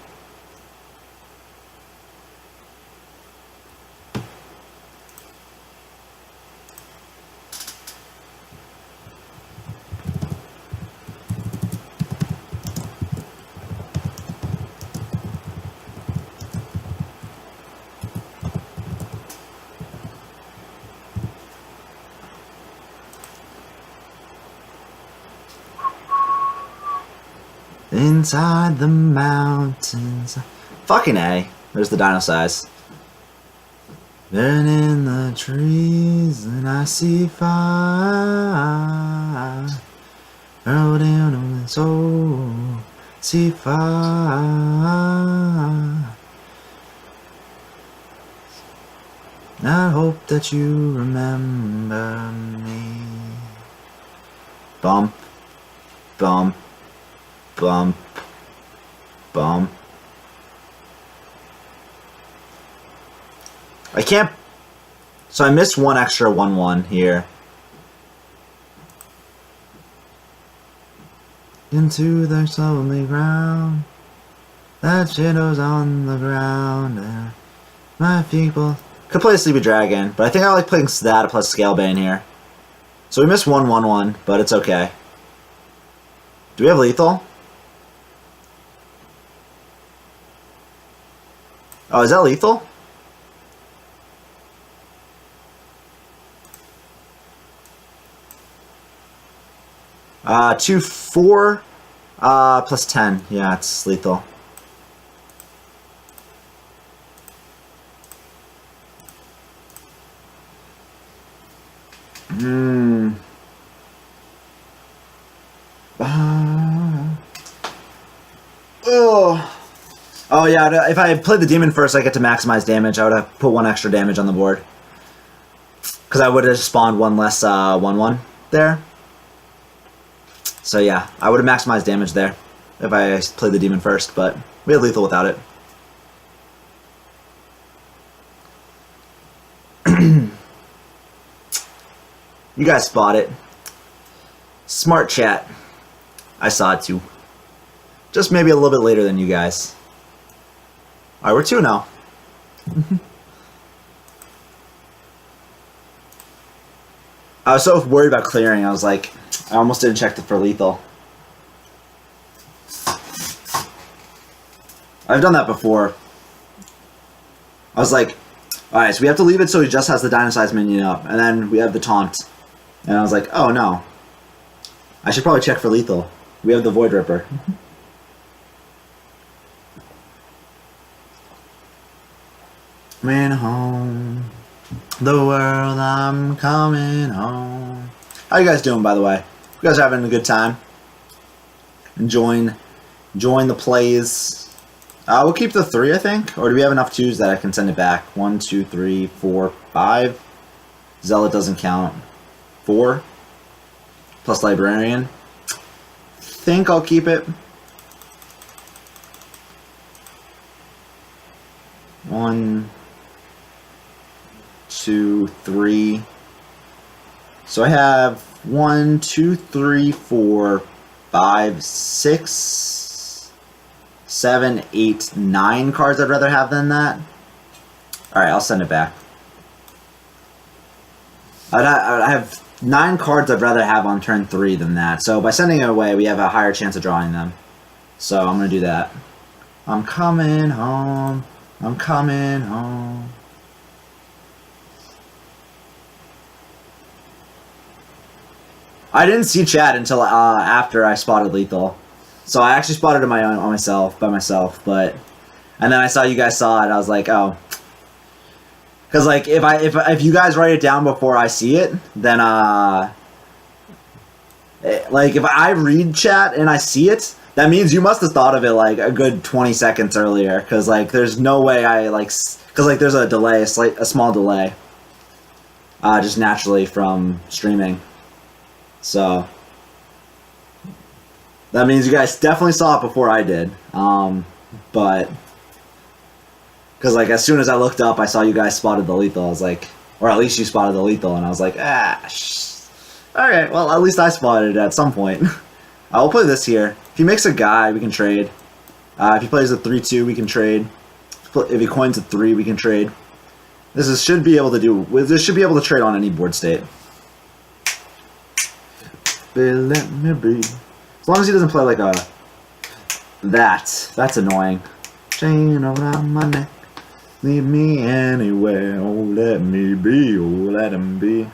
Inside the mountains. Fucking A. There's the Dino Size. Burning the trees and I see fire. Roll down on the soul. See fire. I hope that you remember me. Bump. Bump. Bump. Bump. I can't So I missed one extra 1/1 here. Into the lonely ground, that shadow's on the ground. My people could play a Sleepy Dragon, but I think I like playing that plus Scalebane here. So we missed 1/1/1, but it's okay. Do we have lethal? Oh, is that lethal? Two, 4, plus 10. Yeah, it's lethal. Oh yeah, if I played the demon first, I get to maximize damage. I would have put 1 extra damage on the board. Because I would have spawned 1 less 1/1 there. So yeah, I would have maximized damage there if I played the demon first, but we had lethal without it. You guys spot it. Smart chat. I saw it too. Just maybe a little bit later than you guys. Alright, we're 2 now. I was so worried about clearing, I was like, I almost didn't check for lethal. I've done that before. I was like, alright, so we have to leave it so he just has the Dino-Size minion up, and then we have the taunt. And I was like, oh no. I should probably check for lethal. We have the Void Ripper. Coming home, the world, I'm coming home. How you guys doing, by the way? You guys are having a good time? Enjoying the plays. We'll keep the 3, I think. Or do we have enough 2s that I can send it back? 1, 2, 3, 4, 5. Zealot doesn't count. 4. Plus Librarian. Think I'll keep it. 1, 2, 3. So I have 1, 2, 3, 4, 5, 6, 7, 8, 9 cards I'd rather have than that. Alright, I'll send it back. I have 9 cards I'd rather have on turn 3 than that. So by sending it away, we have a higher chance of drawing them. So I'm going to do that. I'm coming home. I'm coming home. I didn't see chat until after I spotted lethal. So I actually spotted it by myself, but and then I saw you guys saw it. I was like, oh, because like if you guys write it down before I see it, then like if I read chat and I see it, that means you must have thought of it like a good 20 seconds earlier. Because like there's no way I like because like there's a delay, a small delay, just naturally from streaming. So that means you guys definitely saw it before I did. But because like as soon as I looked up, I saw you guys spotted the lethal. I was like, or at least you spotted the lethal, and I was like, all right. Well, at least I spotted it at some point. I'll play this here. If he makes a guy, we can trade. If he plays a 3/2, we can trade. If he coins a 3, we can trade. This should be able to trade on any board state. Let me be. As long as he doesn't play like a that's annoying. Chain around my neck, leave me anywhere. Oh, let me be. Oh, let him be.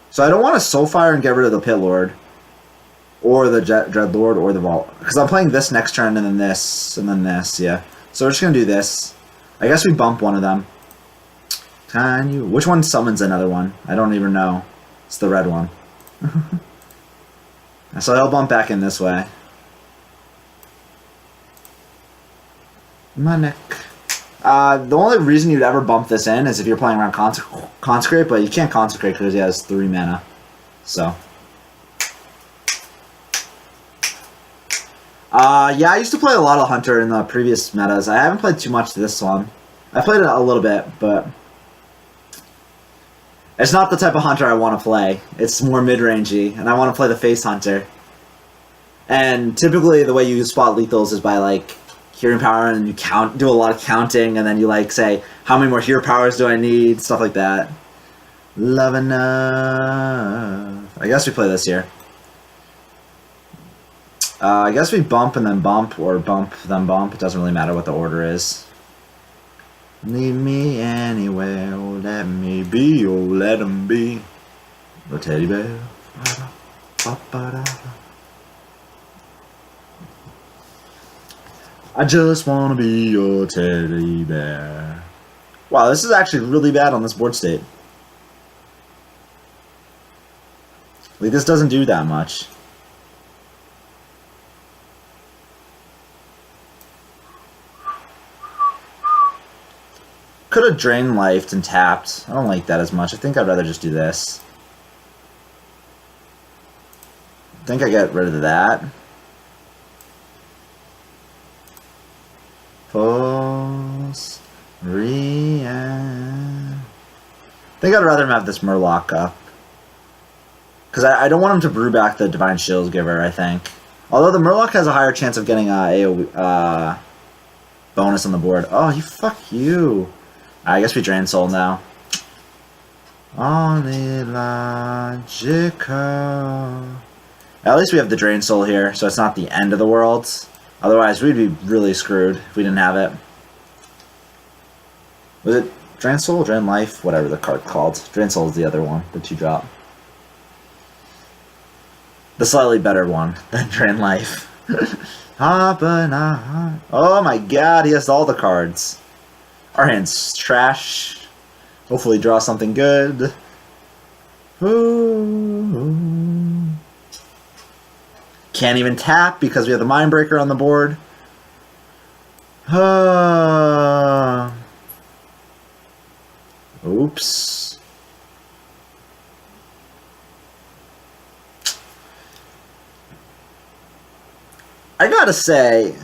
So I don't want to Soulfire and get rid of the Pit Lord, or the Dreadlord, or the Vault, because I'm playing this next turn and then this and then this. Yeah. So we're just gonna do this. I guess we bump one of them. Which one summons another one? I don't even know. It's the red one. So I'll bump back in this way. My neck. The only reason you'd ever bump this in is if you're playing around Consecrate, but you can't Consecrate because he has 3 mana. So. Yeah, I used to play a lot of Hunter in the previous metas. I haven't played too much this one. I played it a little bit, but It's not the type of hunter I want to play. It's more mid-rangey, and I want to play the face hunter. And typically the way you spot lethals is by like hearing power, and you do a lot of counting, and then you like say, how many more hero powers do I need? Stuff like that. Love enough. I guess we play this here. I guess we bump and then bump, or bump then bump. It doesn't really matter what the order is. Leave me anywhere, oh let me be, oh let 'em be. The teddy bear. I just wanna be your teddy bear. Wow, this is actually really bad on this board state. Like, this doesn't do that much. Could have drained lifed and tapped. I don't like that as much. I think I'd rather just do this. I think I get rid of that. Pulse. I think I'd rather have this Murloc up. Because I don't want him to brew back the Divine Shield Giver, I think. Although the Murloc has a higher chance of getting a bonus on the board. Oh, fuck you. I guess we drain Soul now. Only logical. At least we have the Drain Soul here, so it's not the end of the world. Otherwise, we'd be really screwed if we didn't have it. Was it Drain Soul, Drain Life? Whatever the card called. Drain Soul is the other one, the 2-drop. The slightly better one than Drain Life. Oh my god, he has all the cards. Our hand's trash. Hopefully draw something good. Ooh. Can't even tap because we have the Mindbreaker on the board. Oops. I gotta say,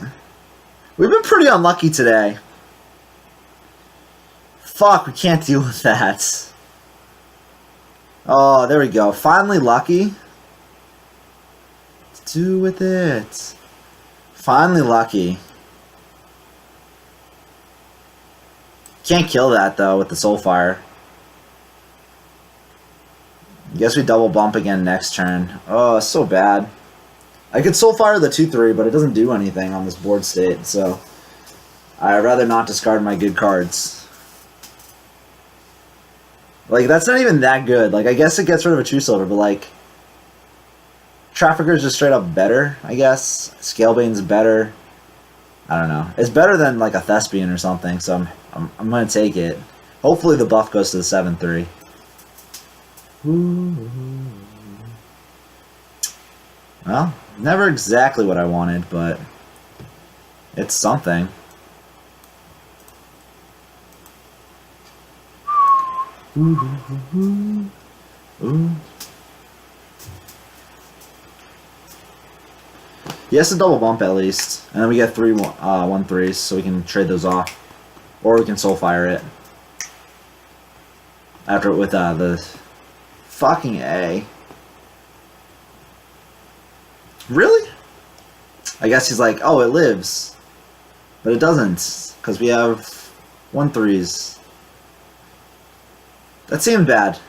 we've been pretty unlucky today. Fuck, we can't deal with that. Oh, there we go. Finally lucky. Let's do with it. Finally lucky. Can't kill that, though, with the Soulfire. I guess we double bump again next turn. Oh, it's so bad. I could Soulfire the 2-3, but it doesn't do anything on this board state, so I'd rather not discard my good cards. Like, that's not even that good. Like, I guess it gets rid of a True Silver, but, like, Trafficker's just straight up better, I guess. Scalebane's better. I don't know. It's better than, like, a Thespian or something, so I'm going to take it. Hopefully the buff goes to the 7-3. Well, never exactly what I wanted, but it's something. Ooh. He has to double bump at least, and then we get 3 1-3s, so we can trade those off, or we can Soulfire it after with the fucking A. Really? I guess he's like, oh, it lives, but it doesn't because we have 1-3s. That seemed bad.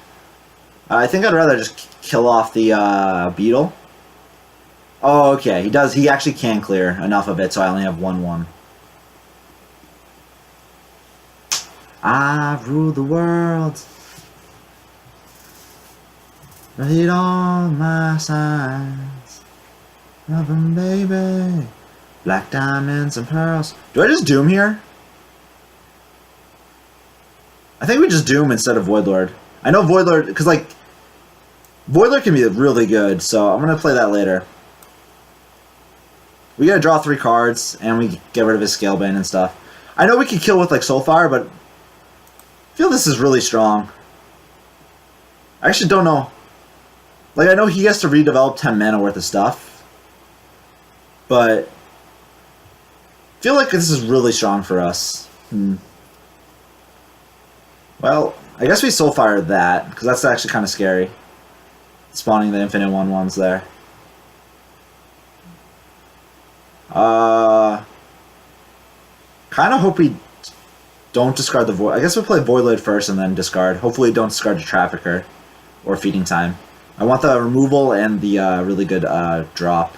I think I'd rather just kill off the beetle. Oh, okay. He does. He actually can clear enough of it, so I only have 1-1. I rule the world. Read all my signs. Love 'em, baby. Black diamonds and pearls. Do I just Doom here? I think we just Doom instead of Voidlord. I know Voidlord, because, like, Voidlord can be really good, so I'm going to play that later. We got to draw 3 cards, and we get rid of his Scalebane and stuff. I know we could kill with, like, Soulfire, but I feel this is really strong. I actually don't know. Like, I know he has to redevelop 10 mana worth of stuff, but I feel like this is really strong for us. Well, I guess we soulfire that, because that's actually kind of scary. Spawning the infinite 1/1s there. Kind of hope we don't discard the Void. I guess we'll play Voidlord first and then discard. Hopefully don't discard the Trafficker or Feeding Time. I want the removal and the really good drop.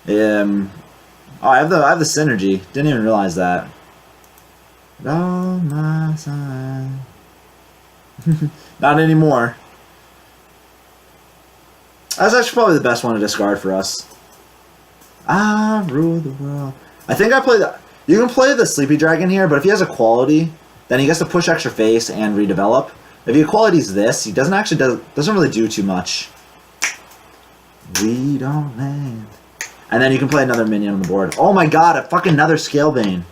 Oh, I have the synergy. Didn't even realize that. Oh my son. Not anymore. That's actually probably the best one to discard for us. I rule the world. I think I play the... You can play the Sleepy Dragon here, but if he has a quality, then he gets to push extra face and redevelop. If your quality is this, he doesn't actually doesn't really do too much. We don't land. And then you can play another minion on the board. Oh my god, a fucking another Scalebane.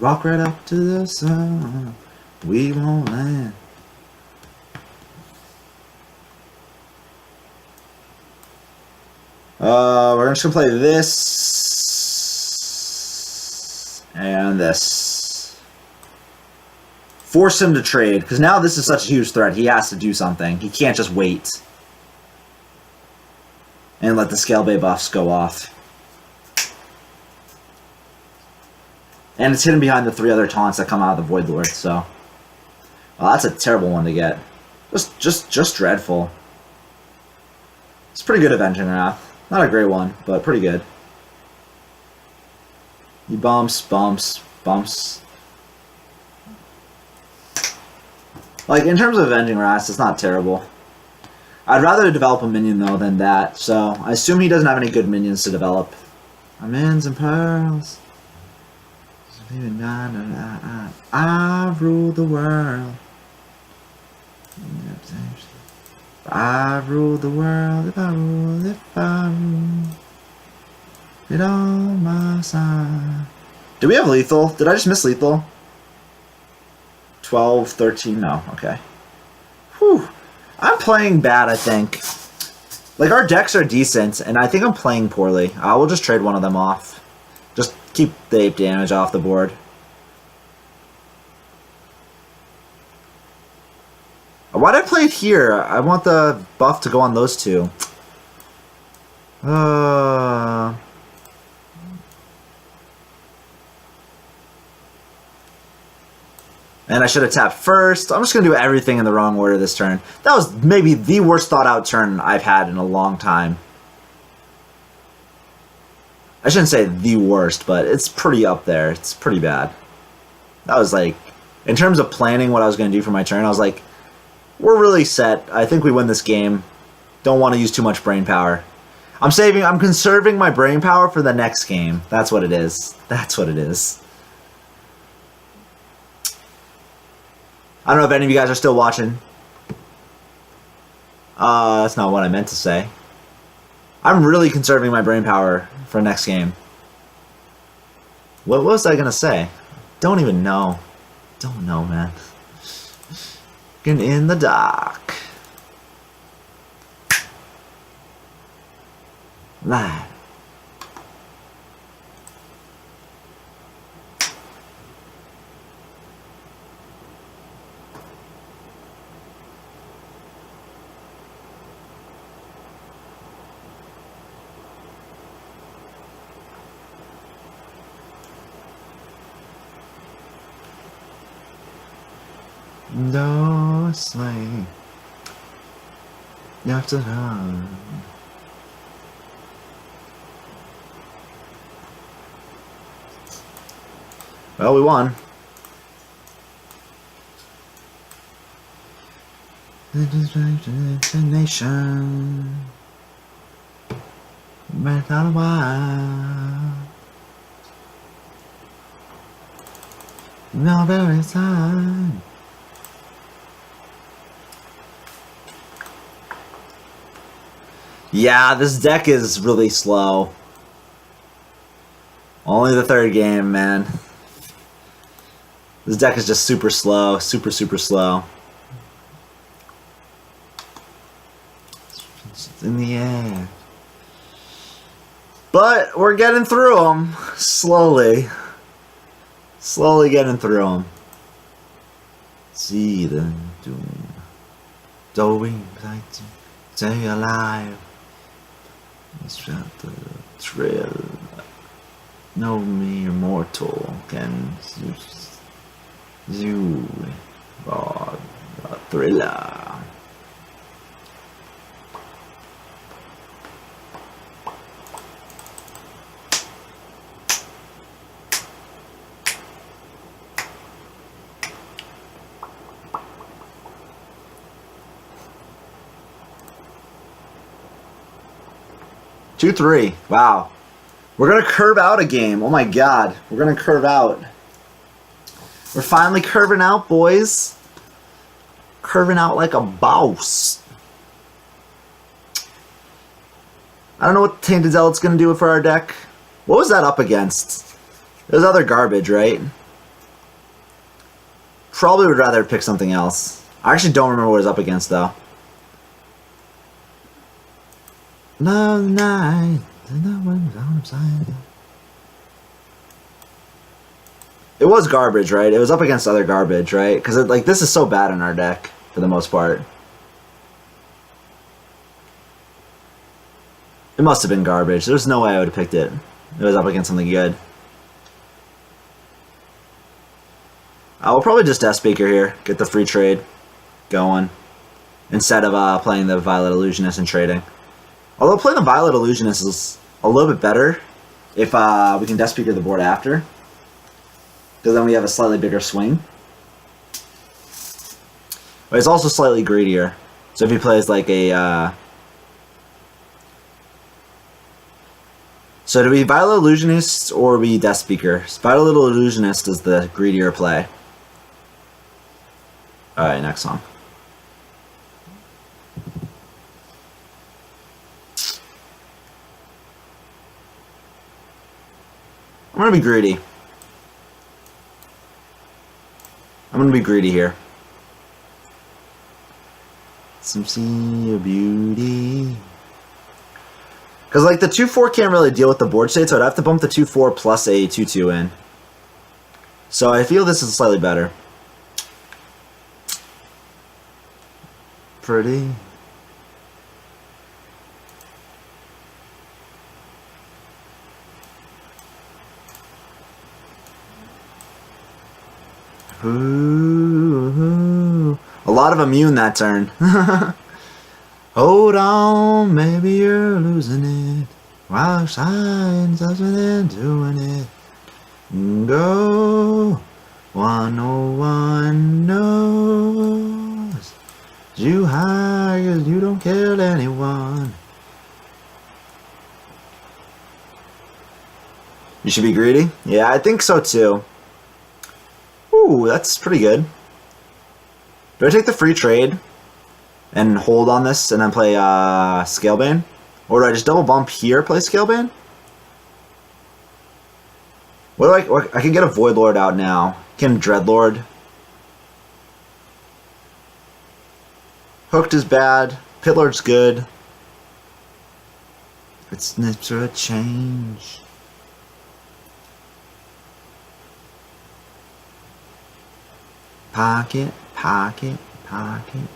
Walk right up to the sun. We won't land. We're just gonna play this and this. Force him to trade, because now this is such a huge threat. He has to do something. He can't just wait and let the Scalebane buffs go off. And it's hidden behind the 3 other taunts that come out of the Voidlord, so... Well, that's a terrible one to get. Just dreadful. It's pretty good Avenging Wrath. Not a great one, but pretty good. He bumps, bumps, bumps. Like, in terms of Avenging Wrath, it's not terrible. I'd rather develop a minion, though, than that, so I assume he doesn't have any good minions to develop. Diamonds and pearls. I rule the world. I rule the world. If I rule, it on my side. Do we have lethal? Did I just miss lethal? 12, 13, no, okay. Whew. I'm playing bad, I think. Like, our decks are decent, and I think I'm playing poorly. I will just trade one of them off. Just keep the ape damage off the board. Why'd I play it here? I want the buff to go on those two. And I should have tapped first. I'm just going to do everything in the wrong order this turn. That was maybe the worst thought out turn I've had in a long time. I shouldn't say the worst, but it's pretty up there. It's pretty bad. That was like, in terms of planning what I was going to do for my turn, I was like, we're really set. I think we win this game. Don't want to use too much brain power. I'm conserving my brain power for the next game. That's what it is. That's what it is. I don't know if any of you guys are still watching. That's not what I meant to say. I'm really conserving my brain power for next game. What was I going to say? Don't even know. Don't know, man. Getting in the dark. Live. No sleigh. After dawn. Well, we won. The nation. Went out a while. No very time. Yeah, this deck is really slow. Only the third game, man. This deck is just super slow. Super, super slow. It's in the air. But we're getting through them slowly. Slowly getting through them. See the doom. Doing like to stay alive. It's not the thrill. No mere mortal can you are a thriller. Two, 3. Wow. We're going to curve out a game. Oh my god. We're going to curve out. We're finally curving out, boys. Curving out like a boss. I don't know what Tainted Zealot's going to do for our deck. What was that up against? It was other garbage, right? Probably would rather pick something else. I actually don't remember what it was up against, though. Love the night, it was garbage, right? It was up against other garbage, right? Because like this is so bad in our deck for the most part. It must have been garbage. There's no way I would have picked it. It was up against something good. I will probably just Death Speaker here, get the free trade going instead of playing the Violet Illusionist and trading. Although playing the Violet Illusionist is a little bit better if we can Death Speaker the board after. Because then we have a slightly bigger swing. But it's also slightly greedier. So if he plays like a... So do we Violet Illusionist or we Death Speaker? Violet Illusionist is the greedier play. Alright, next song. I'm gonna be greedy. I'm gonna be greedy here. Some sea of beauty. Because like the 2/4 can't really deal with the board state, so I'd have to bump the 2/4 plus a 2/2 in. So I feel this is slightly better. Pretty. Ooh, a lot of immune that turn. Hold on, maybe you're losing it. While signs doesn't doing it. Go, 101 knows you high as you don't kill anyone. You should be greedy? Yeah, I think so too. Ooh, that's pretty good. Do I take the free trade and hold on this and then play Scalebane? Or do I just double bump here, play Scalebane? What I can get a Voidlord out now. Can Dreadlord. Hooked is bad. Pitlord's good. It's nips for a change. Pocket, pocket, pocket.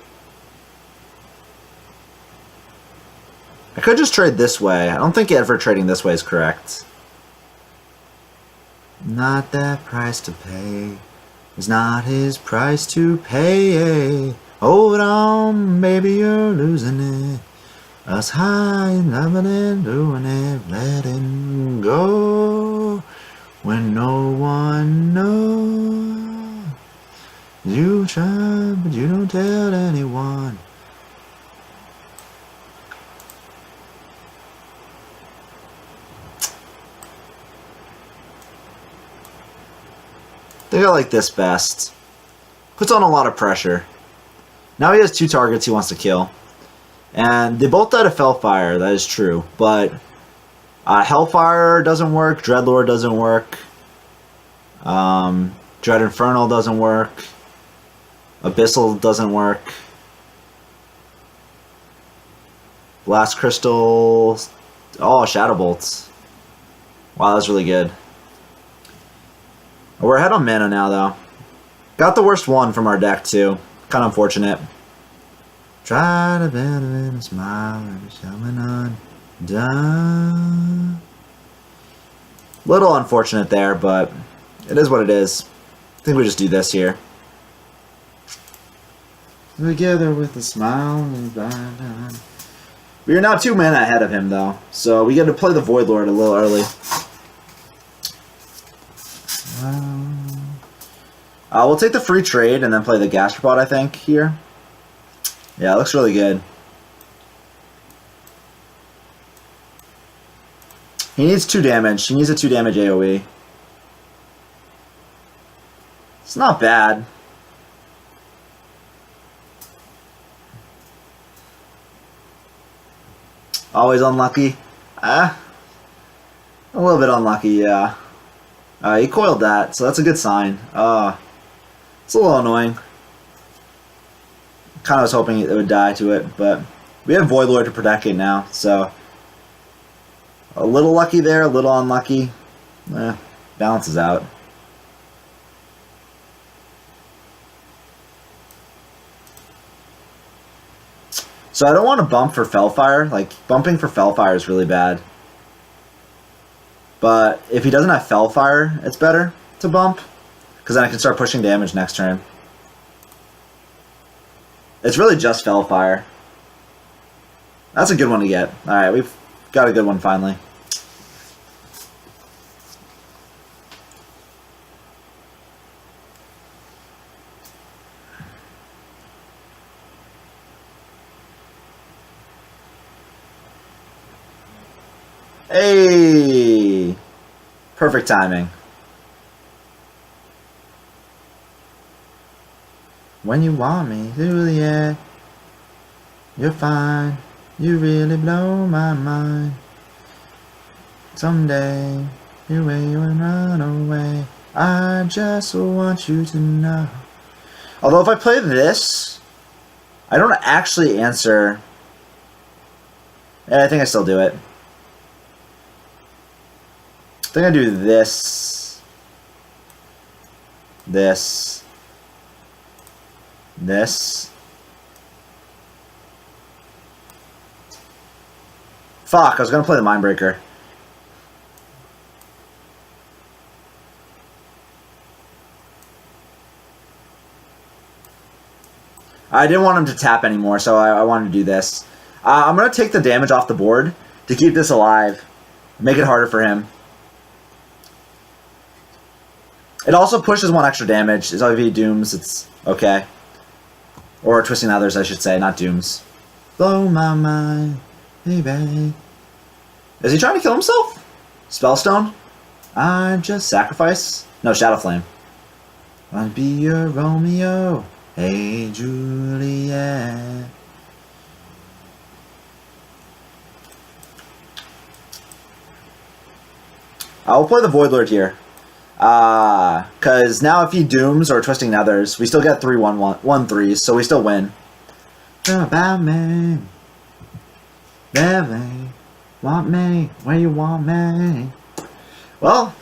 I could just trade this way. I don't think ever trading this way is correct. Not that price to pay. It's not his price to pay. Hold on, baby, you're losing it. Us high and loving it, doing it, letting go when no one knows. You try, but you don't tell anyone. I think I like this best. Puts on a lot of pressure. Now he has 2 targets he wants to kill. And they both died of Hellfire, that is true. But Hellfire doesn't work, Dreadlord doesn't work. Dread Infernal doesn't work. Abyssal doesn't work. Blast Crystal. Oh, Shadow Bolts. Wow, that's really good. We're ahead on mana now, though. Got the worst one from our deck, too. Kind of unfortunate. Try to bear a smile every coming undone. Little unfortunate there, but it is what it is. I think we just do this here. Together with a smile. We are now 2 mana ahead of him, though. So we get to play the Voidlord a little early. We'll take the free trade and then play the Gastropod, I think, here. Yeah, it looks really good. He needs 2 damage. He needs a 2 damage AoE. It's not bad. Always unlucky. A little bit unlucky, yeah. He coiled that, so that's a good sign. It's a little annoying. Kind of was hoping it would die to it, but we have Voidlord to protect it now, so a little lucky there, a little unlucky. Balances out. So I don't want to bump for Fellfire. Like, bumping for Fellfire is really bad. But if he doesn't have Fellfire, it's better to bump. Because then I can start pushing damage next turn. It's really just Fellfire. That's a good one to get. Alright, we've got a good one finally. Hey! Perfect timing. When you want me, Juliet, you're fine. You really blow my mind. Someday, you will run away. I just want you to know. Although if I play this, I don't actually answer. Yeah, I think I still do it. I think I do this. This. Fuck, I was gonna play the Mindbreaker. I didn't want him to tap anymore, so I wanted to do this. I'm gonna take the damage off the board to keep this alive. Make it harder for him. It also pushes 1 extra damage. It's if he dooms, it's okay. Or twisting others, I should say, not dooms. Blow my mind, baby. Is he trying to kill himself? Spellstone? I just sacrifice? No, Shadow Flame. I'll be your Romeo. Hey, Juliet. I'll play the Voidlord here. Because now if he dooms or twisting others, we still get 3/1/3s, so we still win. About me, baby, want me where you want me. Well,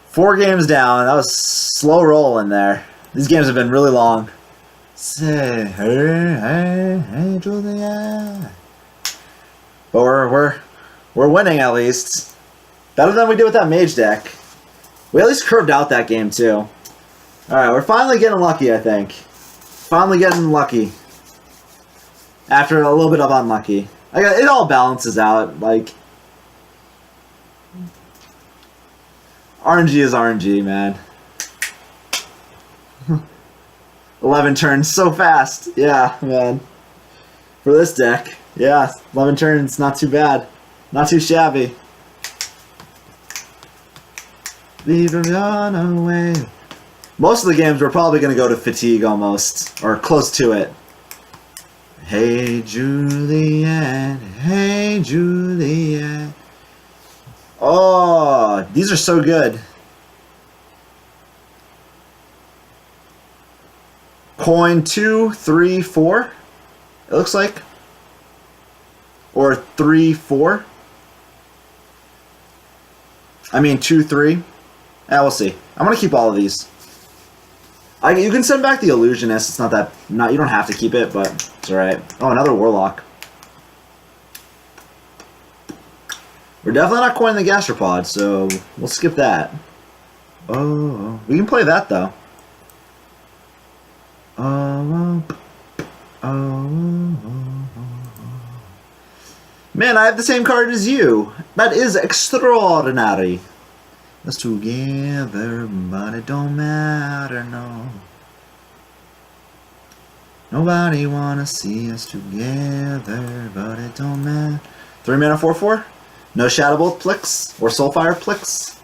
4 games down. That was slow roll in there. These games have been really long. Say hey, Julia. But we're winning at least. Better than we did with that mage deck. We at least curved out that game, too. Alright, we're finally getting lucky, I think. Finally getting lucky. After a little bit of unlucky. It all balances out. Like, RNG is RNG, man. 11 turns so fast. Yeah, man. For this deck. Yeah, 11 turns, not too bad. Not too shabby. Leave her run away. Most of the games we're probably going to go to fatigue almost. Or close to it. Hey Juliet. Hey Juliet. Oh, these are so good. Coin 2, 3, 4. It looks like. Or 3, 4. I mean 2, 3. Yeah, we'll see. I'm gonna keep all of these. You can send back the Illusionist. It's not that... you don't have to keep it, but it's alright. Oh, another Warlock. We're definitely not coining the Gastropod, so we'll skip that. Oh, we can play that, though. Man, I have the same card as you. That is extraordinary. Us together, but it don't matter, no. Nobody wanna see us together, but it don't matter. 3 mana 4/4? No Shadow Bolt Plix or Soulfire Plix.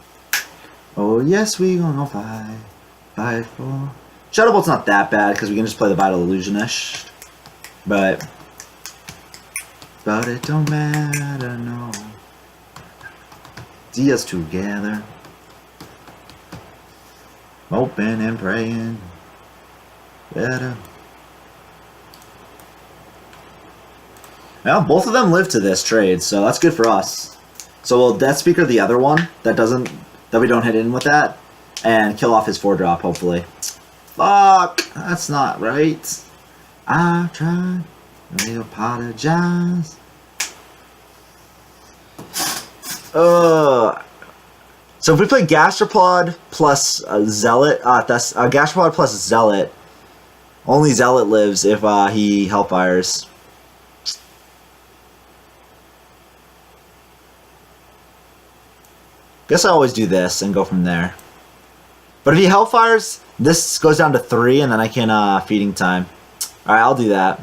Oh yes, we gonna fight for. Shadow Bolt's not that bad because we can just play the Vital Illusionist, but it don't matter, no. See us together. Hoping and praying better. Well, both of them live to this trade, so that's good for us. So we'll Death Speaker the other one that we don't hit in with that, and kill off his 4-drop, hopefully. Fuck! That's not right. I tried. I apologize. So if we play Gastropod plus Zealot, that's Gastropod plus Zealot. Only Zealot lives if he Hellfires. Guess I always do this and go from there. But if he Hellfires, this goes down to 3, and then I can Feeding Time. All right, I'll do that.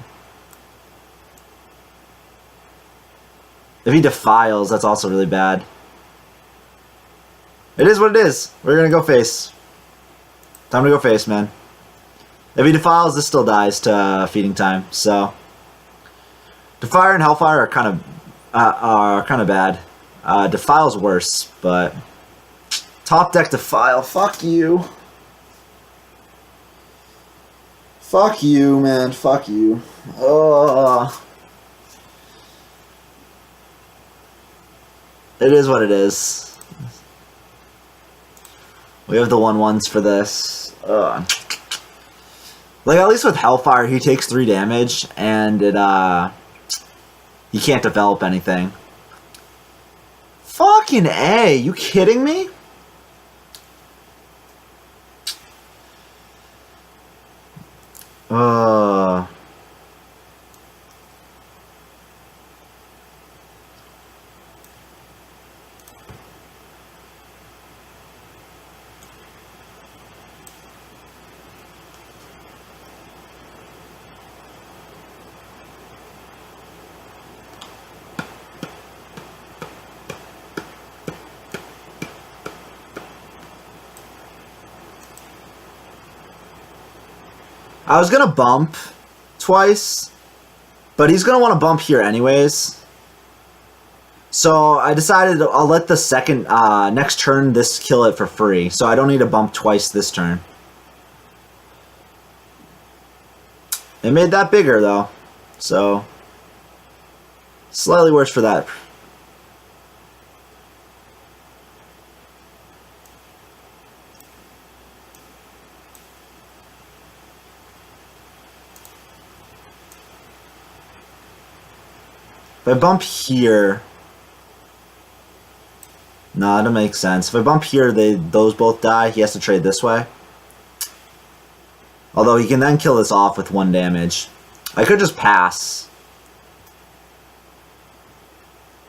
If he Defiles, that's also really bad. It is what it is. We're gonna go face. Time to go face, man. If he Defiles, this still dies to Feeding Time. So, Defire and Hellfire are kind of bad. Defile's worse, but top deck Defile. Fuck you. Fuck you, man. Fuck you. It is what it is. We have the 1/1s for this. Like, at least with Hellfire, he takes 3 damage, and he can't develop anything. Fucking A, you kidding me? I was gonna bump twice, but he's gonna want to bump here anyways. So I decided I'll let the second next turn this kill it for free, so I don't need to bump twice this turn. It made that bigger though, so slightly worse for that. If I bump here, nah, that doesn't make sense. If I bump here, those both die. He has to trade this way. Although he can then kill this off with 1 damage. I could just pass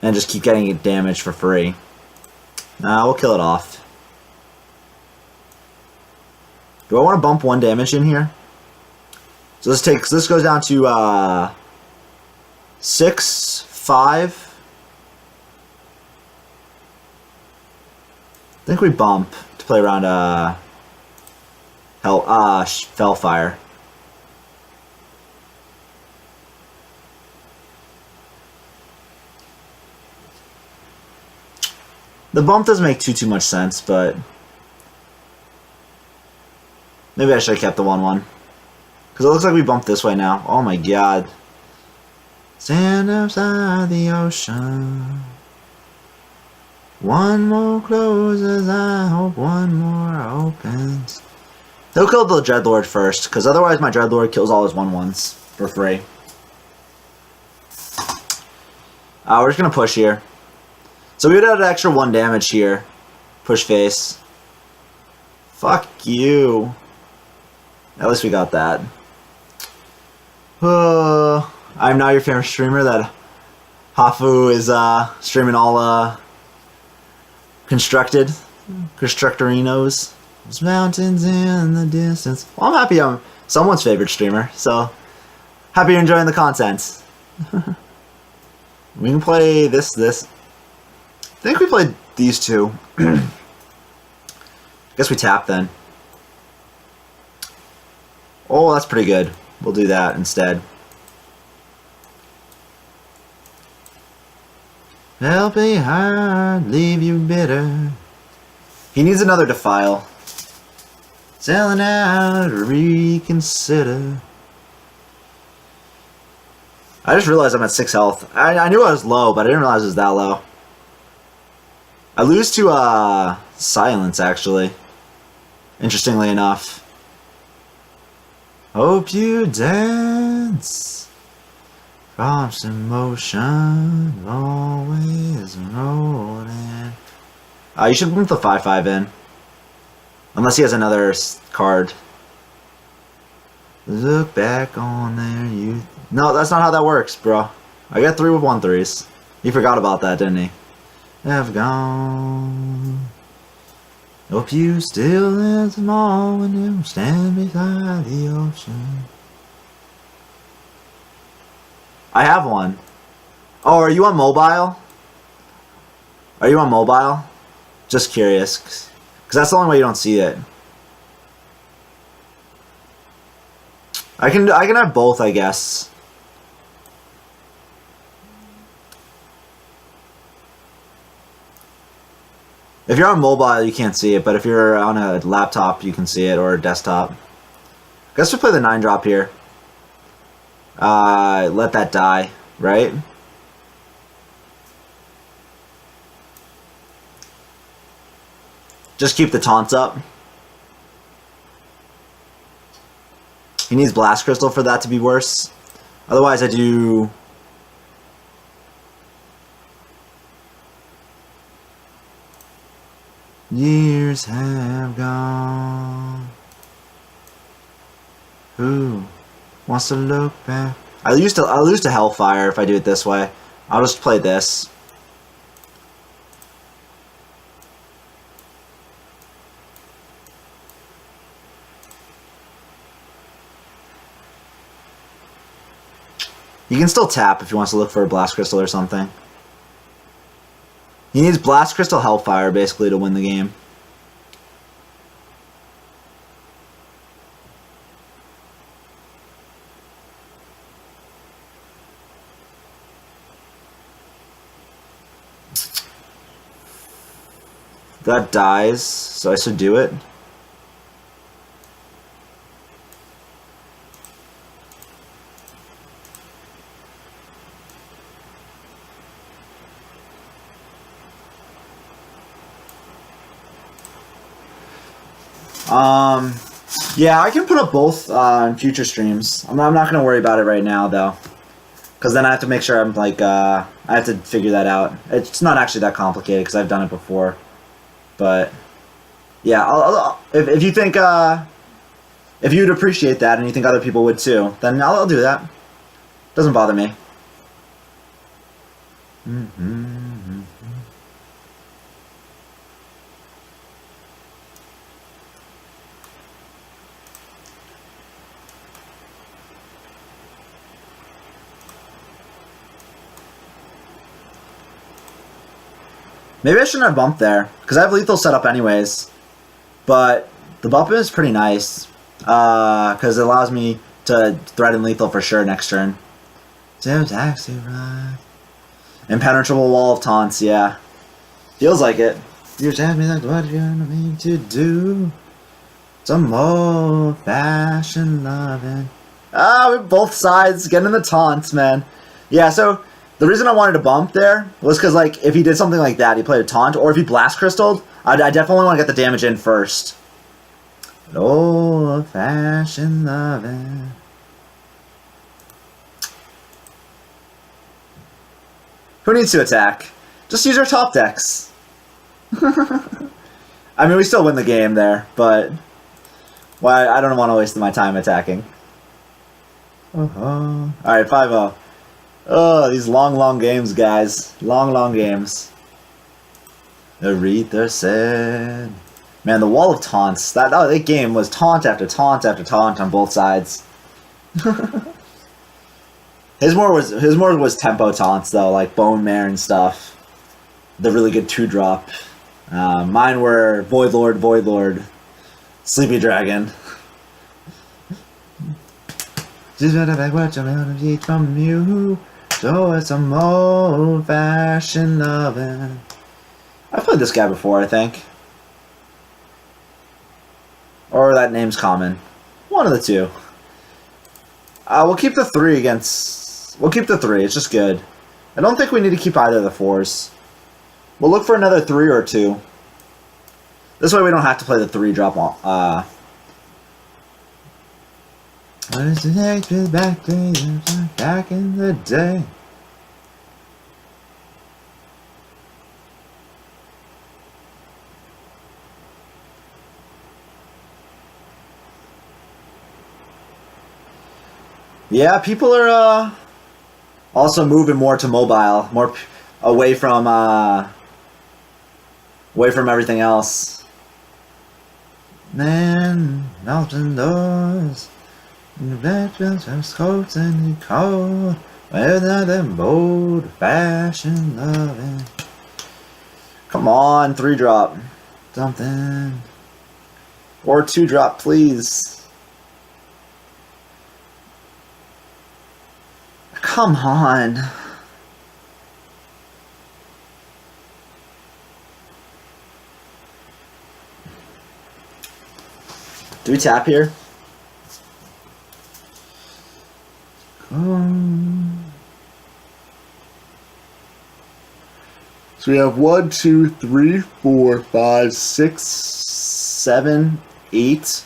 and just keep getting it damage for free. Nah, we'll kill it off. Do I want to bump 1 damage in here? So this goes down to 6, 5. I think we bump to play around Fellfire. The bump doesn't make too much sense, but maybe I should have kept the 1/1. Because it looks like we bumped this way now. Oh my god. Stand outside the ocean. One more closes, I hope one more opens. They'll kill the Dreadlord first, because otherwise my Dreadlord kills all his 1/1s for free. We're just going to push here. So we would have an extra 1 damage here. Push face. Fuck you. At least we got that. I'm now your favorite streamer. That Hafu is streaming all Constructorinos. There's mountains in the distance. Well, I'm happy I'm someone's favorite streamer, so happy you're enjoying the content. We can play this. I think we played these two. Guess we tap then. Oh, that's pretty good. We'll do that instead. Help me hard, leave you bitter. He needs another Defile. Selling out to reconsider. I just realized I'm at 6 health. I knew I was low, but I didn't realize it was that low. I lose to silence, actually. Interestingly enough. Hope you dance. Prompts emotion, always rolling. You should move the 5/5 in. Unless he has another card. Look back on their youth. No, that's not how that works, bro. I got 3 with 1/3s. He forgot about that, didn't he? Have gone. Hope you still live tomorrow when you stand beside the ocean. I have one. Oh, are you on mobile? Are you on mobile? Just curious. Because that's the only way you don't see it. I can have both, I guess. If you're on mobile, you can't see it, but if you're on a laptop, you can see it, or a desktop. I guess we play the 9-drop here. Let that die, right? Just keep the taunts up. He needs Blast Crystal for that to be worse. Otherwise, I do... Years have gone. Who wants to look back? I'll lose to Hellfire if I do it this way. I'll just play this. You can still tap if he wants to look for a Blast Crystal or something. He needs Blast Crystal Hellfire, basically, to win the game. That dies, so I should do it. Yeah, I can put up both in future streams. I'm not going to worry about it right now, though. Because then I have to make sure I'm, like, I have to figure that out. It's not actually that complicated, because I've done it before. But, yeah, if you think, if you'd appreciate that, and you think other people would too, then I'll do that. Doesn't bother me. Maybe I shouldn't have bumped there, because I have lethal set up anyways. But the bump is pretty nice, because it allows me to threaten lethal for sure next turn. Taxi ride. Impenetrable wall of taunts, yeah. Feels like it. You just ask me like, what you're gonna need to do? Some old fashioned loving. With both sides getting the taunts, man. Yeah, so The reason I wanted to bump there was because, like, if he did something like that, he played a taunt, or if he blast crystalled, I definitely want to get the damage in first. Old-fashioned loving. Who needs to attack? Just use our top decks. I mean, we still win the game there, but why? I don't want to waste my time attacking. Alright, 5-0. Oh, these long games, guys. Long games. Aretha said... Man, the wall of taunts. That game was taunt after taunt after taunt on both sides. His more was tempo taunts though, like Bone Mare and stuff. The really good 2-drop. Mine were Voidlord, Sleepy Dragon. Just better back what you need from you. Show us some old-fashioned loving. I've played this guy before, I think. Or that name's common. One of the two. We'll keep the 3 against... We'll keep the 3. It's just good. I don't think we need to keep either of the 4s. We'll look for another 3 or 2. This way we don't have to play the 3-drop on... What is the next back in the day? Yeah, people are also moving more to mobile, more away from everything else. Man, mountain doors, and the veterans have scopes and the cold, whether them old-fashioned loving. Come on, 3-drop something, or 2-drop, please. Come on. Do we tap here? So we have 1, 2, 3, 4, 5, 6, 7, 8,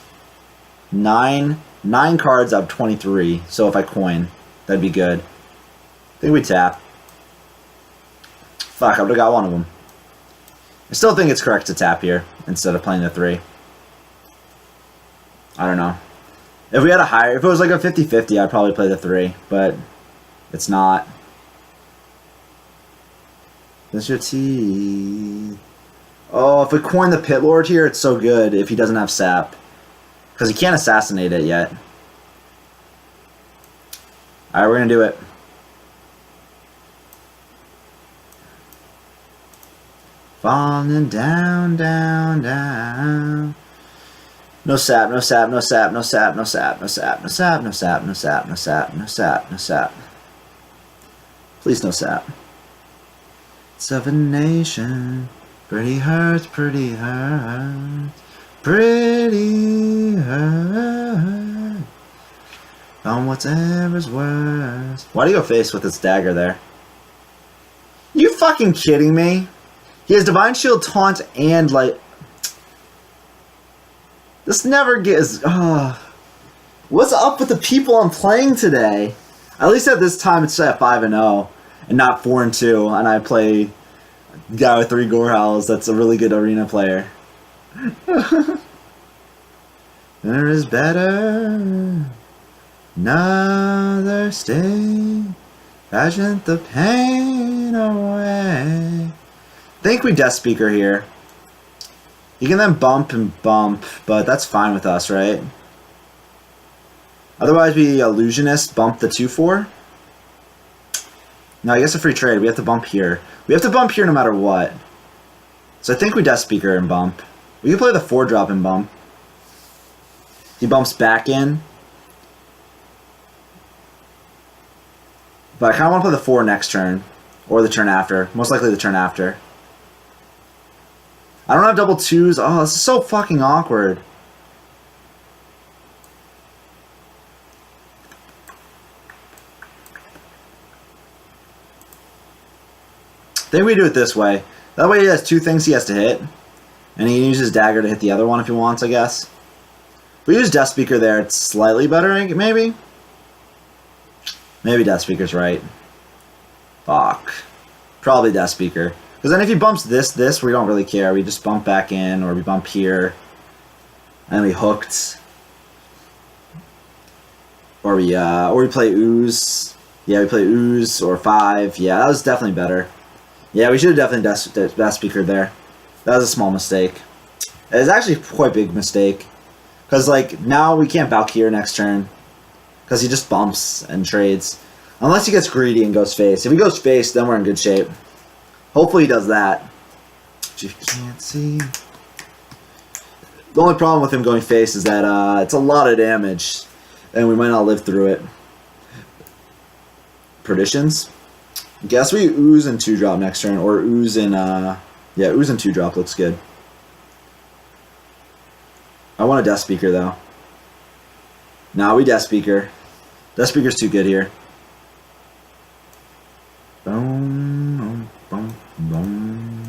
9. 9 cards out of 23. So if I coin, that'd be good. I think we tap. Fuck, I would've got one of them. I still think it's correct to tap here instead of playing the 3. I don't know. If we had a higher, if it was like a 50-50, I'd probably play the 3, but it's not. That's your teeth. Oh, if we coin the Pit Lord here, it's so good if he doesn't have sap. Because he can't assassinate it yet. Alright, we're gonna do it. Falling down, down, down. No sap, no sap, no sap, no sap, no sap, no sap, no sap, no sap, no sap, no sap, no sap, no sap. Please no sap. Seven Nation. Pretty hurts, pretty hurts. Pretty hurt. On whatever's worse. Why do you go face with this dagger there? You fucking kidding me? He has Divine Shield, Taunt, and like... This never gets... What's up with the people I'm playing today? At least at this time it's at 5-0 and not 4-2, and I play a guy with 3 Gore Howls that's a really good arena player. There is better. Another sting. Pageant the pain away. I think we Death Speaker here. You can then bump and bump, but that's fine with us, right? Otherwise, we Illusionist bump the 2-4. No, I guess a free trade. We have to bump here. We have to bump here no matter what. So I think we Death Speaker and bump. We can play the 4-drop and bump. He bumps back in. But I kind of want to play the 4 next turn. Or the turn after. Most likely the turn after. I don't have double 2s. Oh, this is so fucking awkward. think we do it this way. That way he has 2 things he has to hit. And he can use his dagger to hit the other one if he wants, I guess. If we use Death Speaker there, it's slightly better, maybe? Maybe Death Speaker's right. Fuck. Probably Death Speaker. Because then if he bumps this, we don't really care. We just bump back in, or we bump here. And we hooked. Or we play Ooze. Yeah, we play Ooze, or 5. Yeah, that was definitely better. Yeah, we should have definitely Death Speaker there. That was a small mistake. It was actually quite a big mistake. Because, like, now we can't Valkyrie next turn. Because he just bumps and trades. Unless he gets greedy and goes face. If he goes face, then we're in good shape. Hopefully he does that. But you can't see. The only problem with him going face is that it's a lot of damage. And we might not live through it. Perditions. Guess we Ooze and 2-drop next turn. Or Ooze and, yeah, Ooze and 2-drop looks good. I want a Death Speaker, though. Nah, we Death Speaker. Death Speaker's too good here. Boom, boom, boom.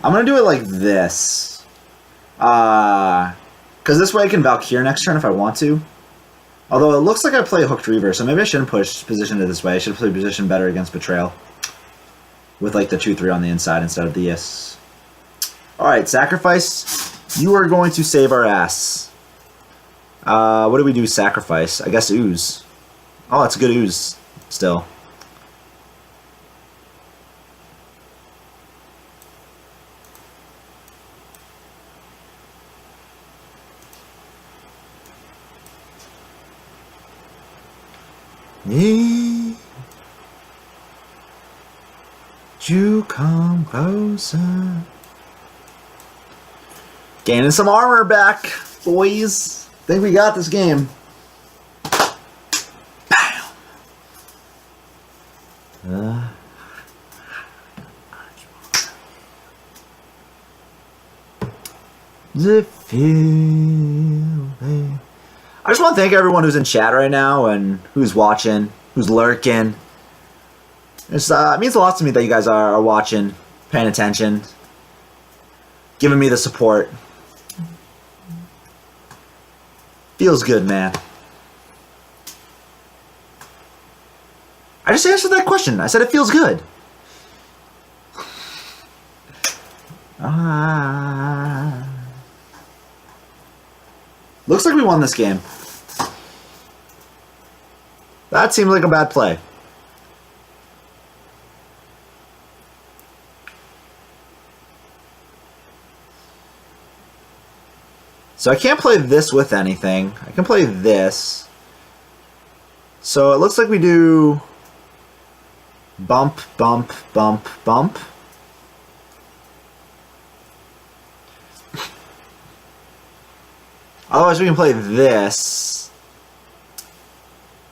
I'm gonna do it like this. Because this way I can Valkyrie next turn if I want to. Although it looks like I play Hooked Reaver, so maybe I shouldn't position it this way. I should play position better against Betrayal. With like the 2-3 on the inside instead of the S. Alright, Sacrifice. You are going to save our ass. What do we do, Sacrifice? I guess Ooze. Oh, that's a good Ooze still. Need you come closer. Gaining some armor back, boys. Think we got this game. Bam. The feeling. I just want to thank everyone who's in chat right now and who's watching, who's lurking. It means a lot to me that you guys are watching, paying attention, giving me the support. Feels good, man. I just answered that question. I said it feels good. Looks like we won this game. That seemed like a bad play. So I can't play this with anything. I can play this. So it looks like we do bump, bump, bump, bump. Otherwise we can play this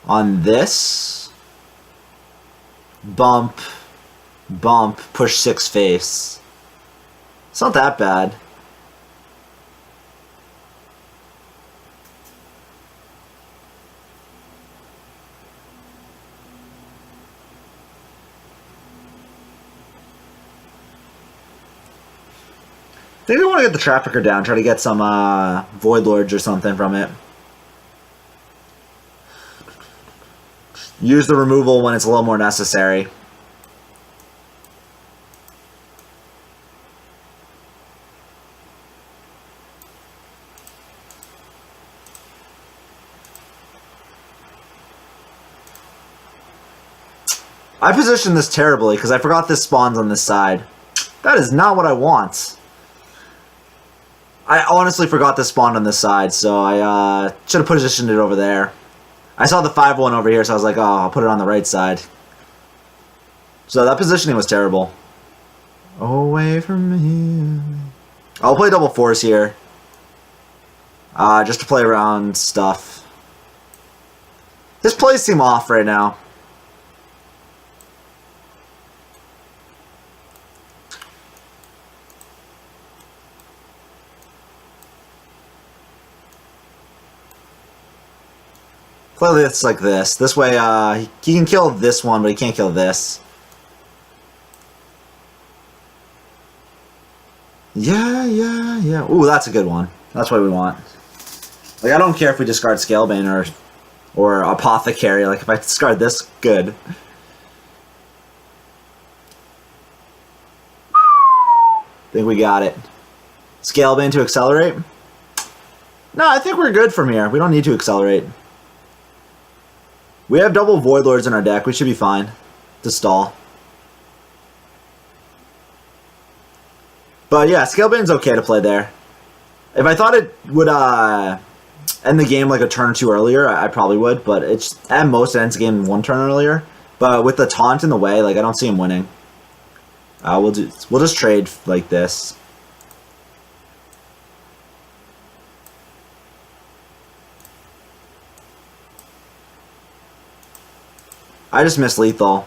on this. Bump, bump, push 6 face. It's not that bad. I think we want to get the Trafficker down, try to get some Voidlords or something from it. Use the removal when it's a little more necessary. I positioned this terribly because I forgot this spawns on this side. That is not what I want. I honestly forgot this spawned on this side, so I should have positioned it over there. I saw the 5-1 over here, so I was like, oh, I'll put it on the right side. So that positioning was terrible. Away from here. I'll play double force here. Just to play around stuff. His plays seem off right now. Play this like this. This way, he can kill this one, but he can't kill this. Yeah. Ooh, that's a good one. That's what we want. Like, I don't care if we discard Scalebane or Apothecary. Like, if I discard this, good. Think we got it. Scalebane to accelerate? No, I think we're good from here. We don't need to accelerate. We have double Voidlords in our deck. We should be fine to stall. But yeah, Scalebane's okay to play there. If I thought it would end the game like a turn or two earlier, I probably would. But it's at most it ends the game one turn earlier. But with the taunt in the way, like I don't see him winning. We'll just trade like this. I just missed lethal.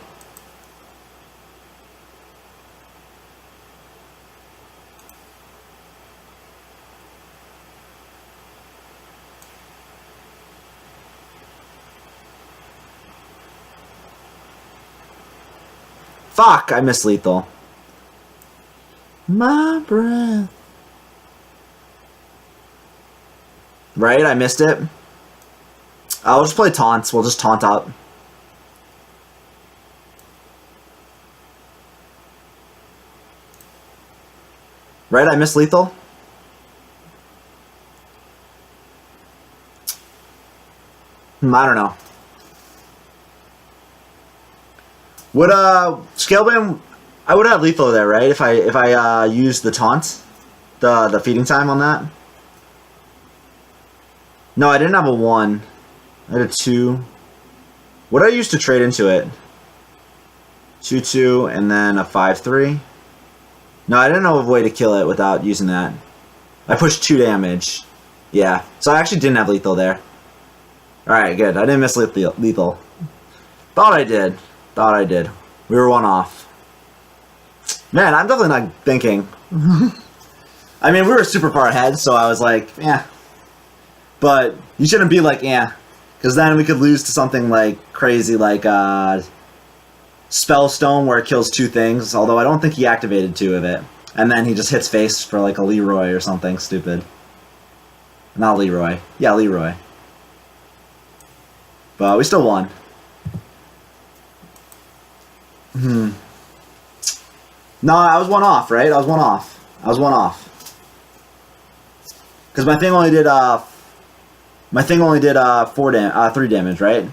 Fuck, I missed lethal. My breath. Right, I missed it. I'll just play taunts. We'll just taunt up. Right, I missed lethal. I don't know. Would Scalebane? I would have lethal there, right? If I used the taunt, the feeding time on that. No, I didn't have a 1. I had a 2. What did I use to trade into it? 2/2 and then a 5/3. No, I didn't know of a way to kill it without using that. I pushed 2 damage. Yeah, so I actually didn't have lethal there. Alright, good. I didn't miss lethal. Thought I did. Thought I did. We were 1 off. Man, I'm definitely not thinking. I mean, we were super far ahead, so I was like, yeah. But you shouldn't be like, yeah. Because then we could lose to something like crazy like Spellstone where it kills 2 things, although I don't think he activated 2 of it. And then he just hits face for like a Leroy or something stupid. Not Leroy. Yeah, Leroy. But we still won. No, I was 1 off, right? I was 1 off. Because my thing only did 3 damage, right?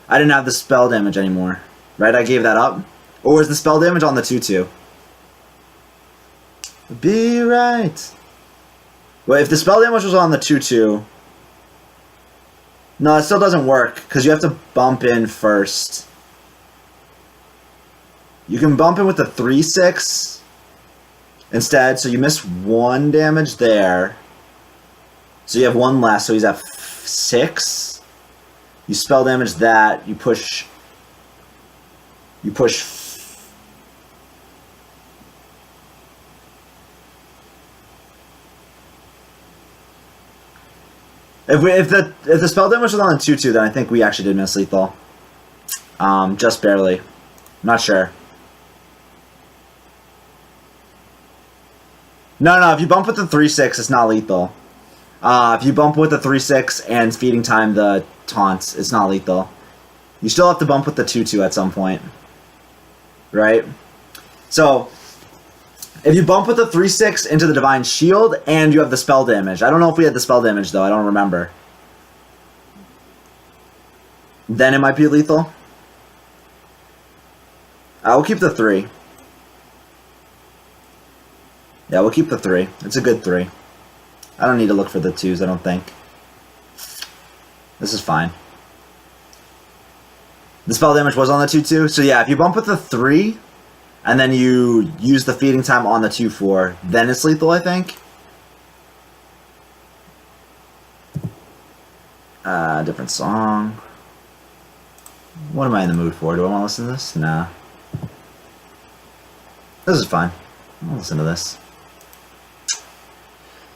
I didn't have the spell damage anymore. Right, I gave that up. Or was the spell damage on the 2/2? Be right. Well, if the spell damage was on the 2/2, no, it still doesn't work because you have to bump in first. You can bump in with the 3/6 instead, so you miss 1 damage there. So you have 1 less, so he's at 6. You spell damage that. You push. If the spell damage was on the 2/2, then I think we actually did miss lethal. Just barely. I'm not sure. No. If you bump with the 3/6, it's not lethal. If you bump with the 3/6 and feeding time the taunts, it's not lethal. You still have to bump with the 2/2 at some point. Right? So, if you bump with the 3/6 into the Divine Shield, and you have the spell damage. I don't know if we had the spell damage, though. I don't remember. Then it might be lethal. I will keep the 3. Yeah, we'll keep the 3. It's a good 3. I don't need to look for the 2s, I don't think. This is fine. The spell damage was on the 2/2. So yeah, if you bump with the 3, and then you use the feeding time on the 2/4, then it's lethal, I think. Different song. What am I in the mood for? Do I want to listen to this? Nah. This is fine. I'll listen to this.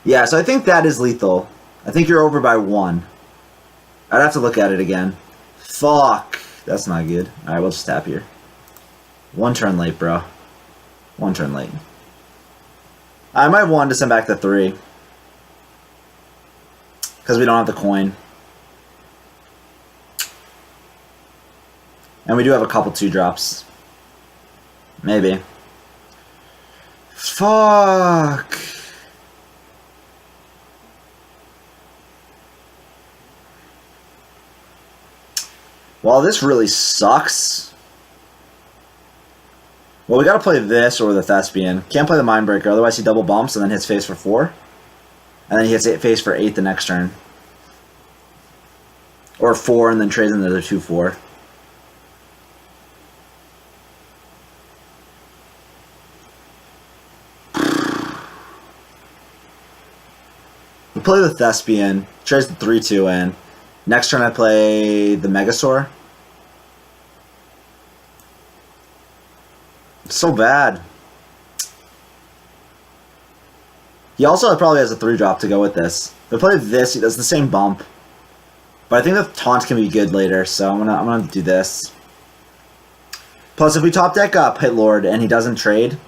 Yeah, so I think that is lethal. I think you're over by 1. I'd have to look at it again. Fuck. That's not good. Alright, we'll just tap here. 1 turn late, bro. 1 turn late. I might have wanted to send back the 3. Because we don't have the coin. And we do have a couple 2-drops. Maybe. Fuck. Well, this really sucks. Well, we gotta play this or the Thespian. Can't play the Mindbreaker, otherwise he double bumps and then hits face for 4. And then he hits face for 8 the next turn. Or 4 and then trades another 2-4. We play the Thespian, trades the 3-2 in. Next turn I play the Megasaur. It's so bad. He also probably has a 3-drop to go with this. If I play this, he does the same bump. But I think the taunt can be good later, so I'm gonna do this. Plus, if we top deck up Voidlord and he doesn't trade,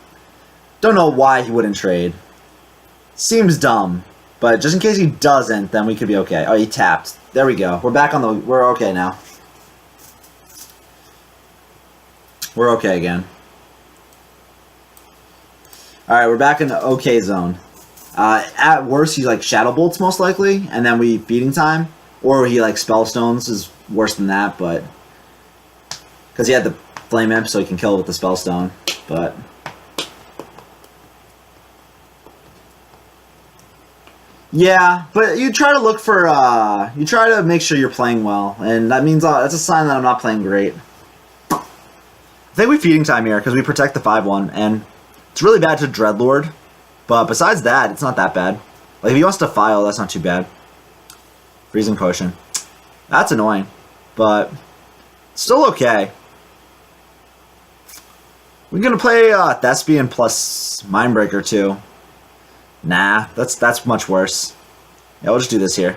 don't know why he wouldn't trade. Seems dumb, but just in case he doesn't, then we could be okay. Oh, he tapped. There we go. We're back on the. We're okay now. We're okay again. All right, we're back in the okay zone. At worst, he like Shadow Bolts most likely, and then we Feeding Time. Or he like Spellstones is worse than that, but because he had the Flame Imp, so he can kill it with the Spellstone. But yeah, but you try to look for you try to make sure you're playing well, and that means that's a sign that I'm not playing great. I think we Feeding Time here because we protect the 5/1, and it's really bad to Dreadlord. But besides that, it's not that bad. Like if he wants to file, that's not too bad. Freezing Potion. That's annoying, but still okay. We're gonna play Thespian plus Mindbreaker too. Nah, that's much worse. Yeah, we'll just do this here.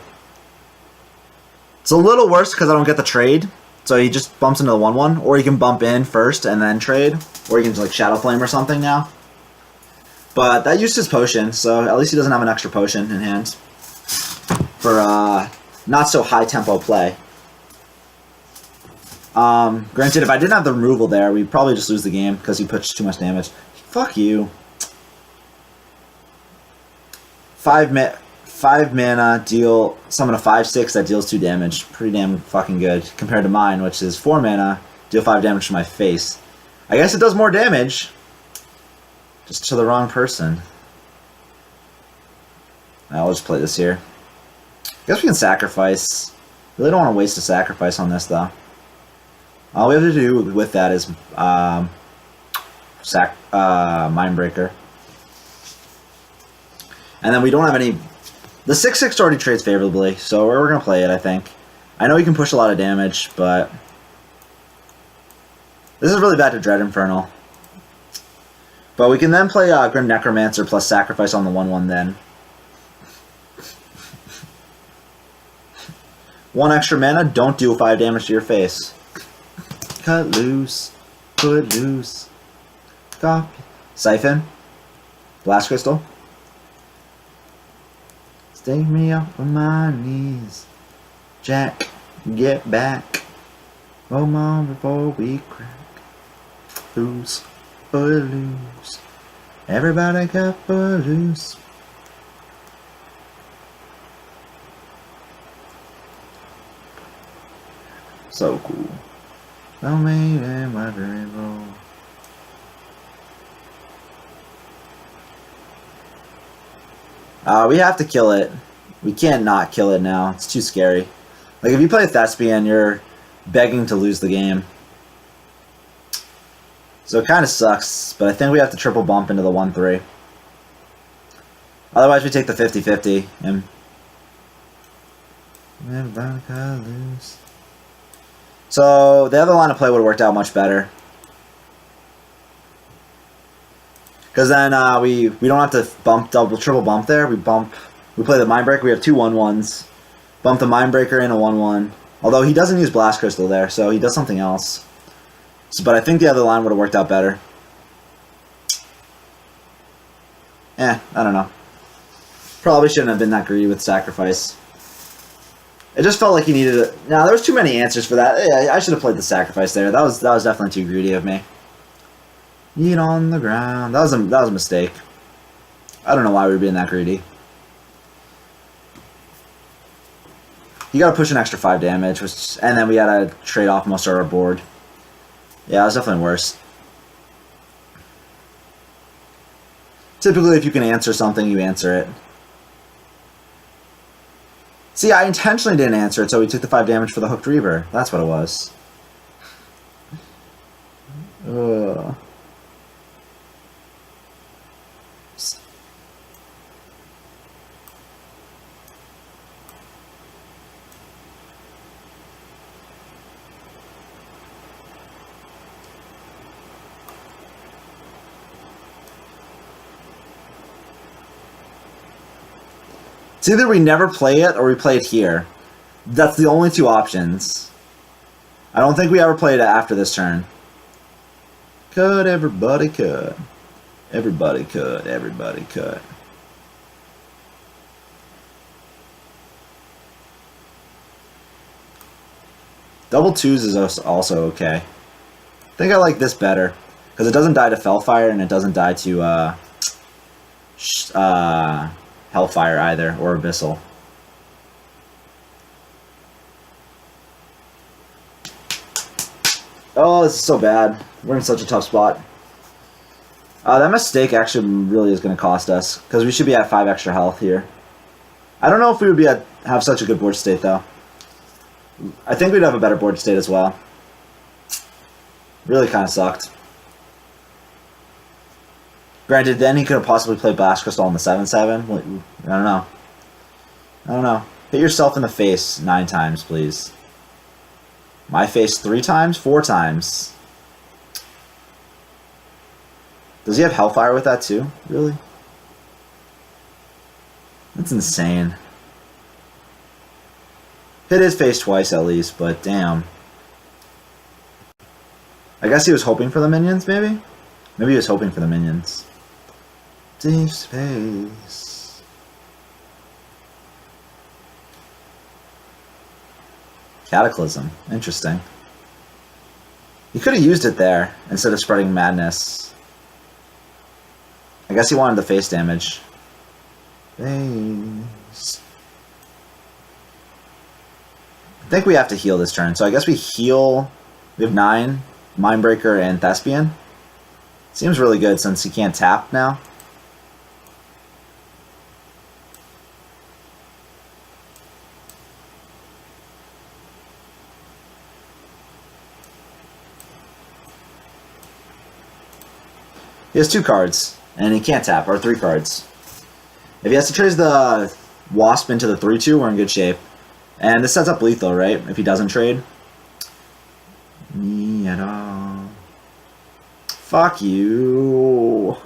It's a little worse because I don't get the trade, so he just bumps into the 1/1, or he can bump in first and then trade, or he can like Shadow Flame or something now. But that used his potion, so at least he doesn't have an extra potion in hand for not so high tempo play. Granted, if I didn't have the removal there, we'd probably just lose the game because he puts too much damage. Fuck you. 5 mana, deal summon a 5/6 that deals 2 damage. Pretty damn fucking good compared to mine, which is 4 mana, deal 5 damage to my face. I guess it does more damage. Just to the wrong person. I'll just play this here. I guess we can sacrifice. Really don't want to waste a sacrifice on this though. All we have to do with that is Mindbreaker. And then we don't have any. The 6/6 already trades favorably, so we're gonna play it, I think. I know he can push a lot of damage, but this is really bad to Dread Infernal. But we can then play Grim Necromancer plus sacrifice on the 1/1 then. 1 extra mana, don't do 5 damage to your face. Cut loose, put loose. Copy. Siphon. Blast Crystal. Stake me up on my knees. Jack, get back. Come on before we crack. Loose, put loose. Everybody got put loose. So cool. Don't make it my dream roll. We have to kill it. We can't not kill it now. It's too scary. Like if you play Thespian, you're begging to lose the game. So it kind of sucks, but I think we have to triple bump into the 1/3. Otherwise we take the 50-50 and everybody got loose. So the other line of play would have worked out much better. Because then we don't have to bump triple bump there. We play the Mindbreaker. We have 2 1/1s. Bump the Mindbreaker in a 1/1. Although he doesn't use Blast Crystal there, so he does something else. So, but I think the other line would have worked out better. I don't know. Probably shouldn't have been that greedy with Sacrifice. It just felt like he needed it. Nah, there was too many answers for that. Yeah, I should have played the Sacrifice there. That was definitely too greedy of me. Eat on the ground. That was a mistake. I don't know why we were being that greedy. You gotta push an extra 5 damage, and then we gotta trade off most of our board. Yeah, it was definitely worse. Typically, if you can answer something, you answer it. See, I intentionally didn't answer it, so we took the 5 damage for the Hooked Reaver. That's what it was. Ugh. It's either we never play it or we play it here. That's the only two options. I don't think we ever played it after this turn. Could, everybody could. Everybody could, everybody could. Double 2s is also okay. I think I like this better. Because it doesn't die to Fellfire and it doesn't die to Hellfire either, or Abyssal. Oh, this is so bad. We're in such a tough spot. That mistake actually really is going to cost us, because we should be at 5 extra health here. I don't know if we would have such a good board state, though. I think we'd have a better board state as well. Really kind of sucked. Granted, then he could have possibly played Blast Crystal on the 7/7. I don't know. I don't know. Hit yourself in the face 9 times, please. My face 3 times? 4 times. Does he have Hellfire with that too? Really? That's insane. Hit his face twice at least, but damn. I guess he was hoping for the minions, maybe? Maybe he was hoping for the minions. Deep space. Cataclysm. Interesting. He could have used it there instead of spreading madness. I guess he wanted the face damage. Face. I think we have to heal this turn, so I guess we heal. We have 9, Mindbreaker, and Thespian. Seems really good since he can't tap now. He has 2 cards, and he can't tap, or 3 cards. If he has to trade the Wasp into the 3/2, we're in good shape. And this sets up lethal, right? If he doesn't trade. Me at all. Fuck you.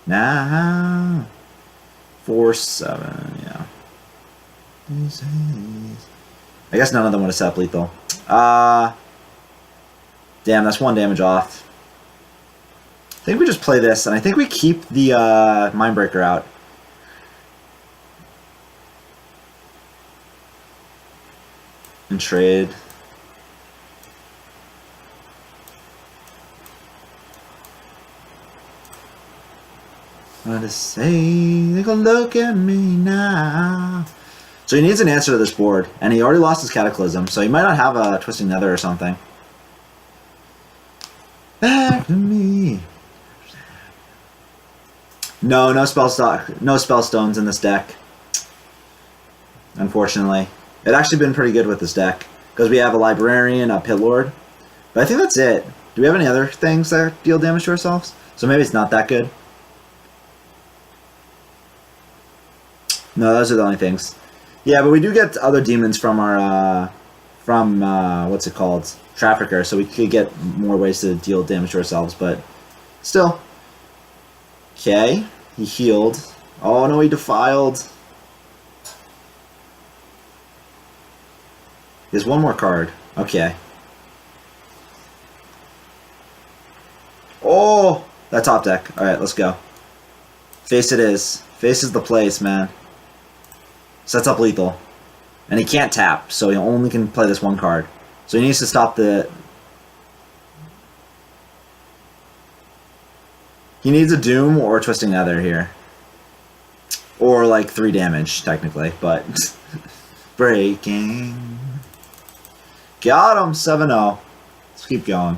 Nah. 4/7, yeah. I guess none of them would have set up lethal. Damn, that's 1 damage off. I think we just play this, and I think we keep the Mindbreaker out. And trade. What to say? They go look at me now. So he needs an answer to this board, and he already lost his Cataclysm, so he might not have a Twisting Nether or something. Back to me. No spell stones in this deck. Unfortunately. It's actually been pretty good with this deck. Because we have a Librarian, a Pit Lord. But I think that's it. Do we have any other things that deal damage to ourselves? So maybe it's not that good. No, those are the only things. Yeah, but we do get other demons from our, what's it called? Trafficker. So we could get more ways to deal damage to ourselves, but still. Okay, he healed. Oh no, he defiled. He has one more card. Okay. Oh, that top deck. Alright, let's go. Face it is. Face is the place, man. Sets up lethal. And he can't tap, so he only can play this one card. So he needs to stop the... He needs a Doom or a Twisting Nether here. Or like 3 damage, technically, but... Breaking. Got him, 7-0. Let's keep going.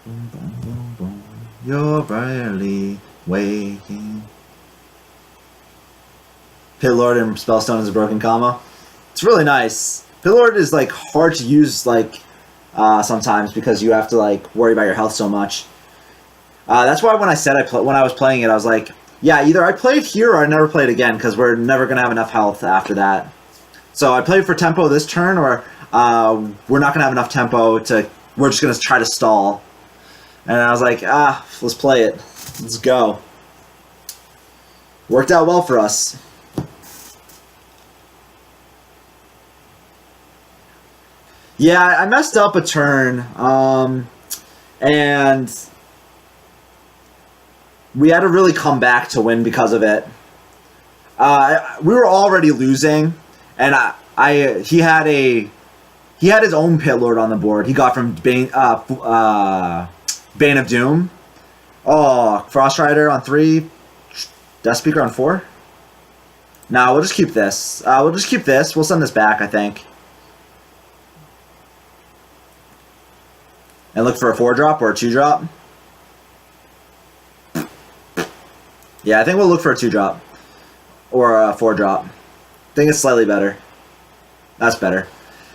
Boom, boom, boom, boom. You're barely waking. Pitlord and Spellstone is a broken combo. It's really nice. Pitlord is like hard to use like sometimes because you have to like worry about your health so much. That's why when I said when I was playing it, I was like, yeah, either I play it here or I never play it again because we're never gonna have enough health after that. So I played for tempo this turn, or we're not gonna have enough tempo to. We're just gonna try to stall. And I was like, let's play it. Let's go. Worked out well for us. Yeah, I messed up a turn, and we had to really come back to win because of it. We were already losing, and he had his own Pitlord on the board. He got from Bane of Doom. Oh, Frost Rider on 3, Death Speaker on 4. No, we'll just keep this. We'll send this back, I think. And look for a 4-drop or a 2-drop. Yeah, I think we'll look for a 2-drop. Or a 4-drop. I think it's slightly better. That's better.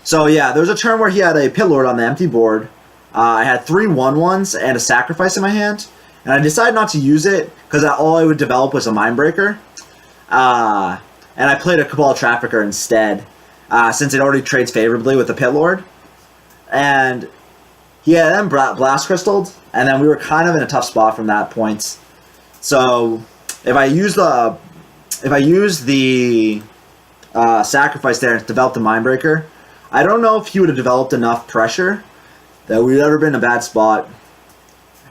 So yeah, there was a turn where he had a Pitlord on the empty board. I had 3 1/1s and a Sacrifice in my hand. And I decided not to use it because all I would develop was a Mindbreaker. And I played a Cabal Trafficker instead. Since it already trades favorably with the Pitlord. And... yeah, then Blast Crystalled, and then we were kind of in a tough spot from that point. So if I use the Sacrifice there and develop the Mindbreaker, I don't know if he would have developed enough pressure that we'd ever been in a bad spot.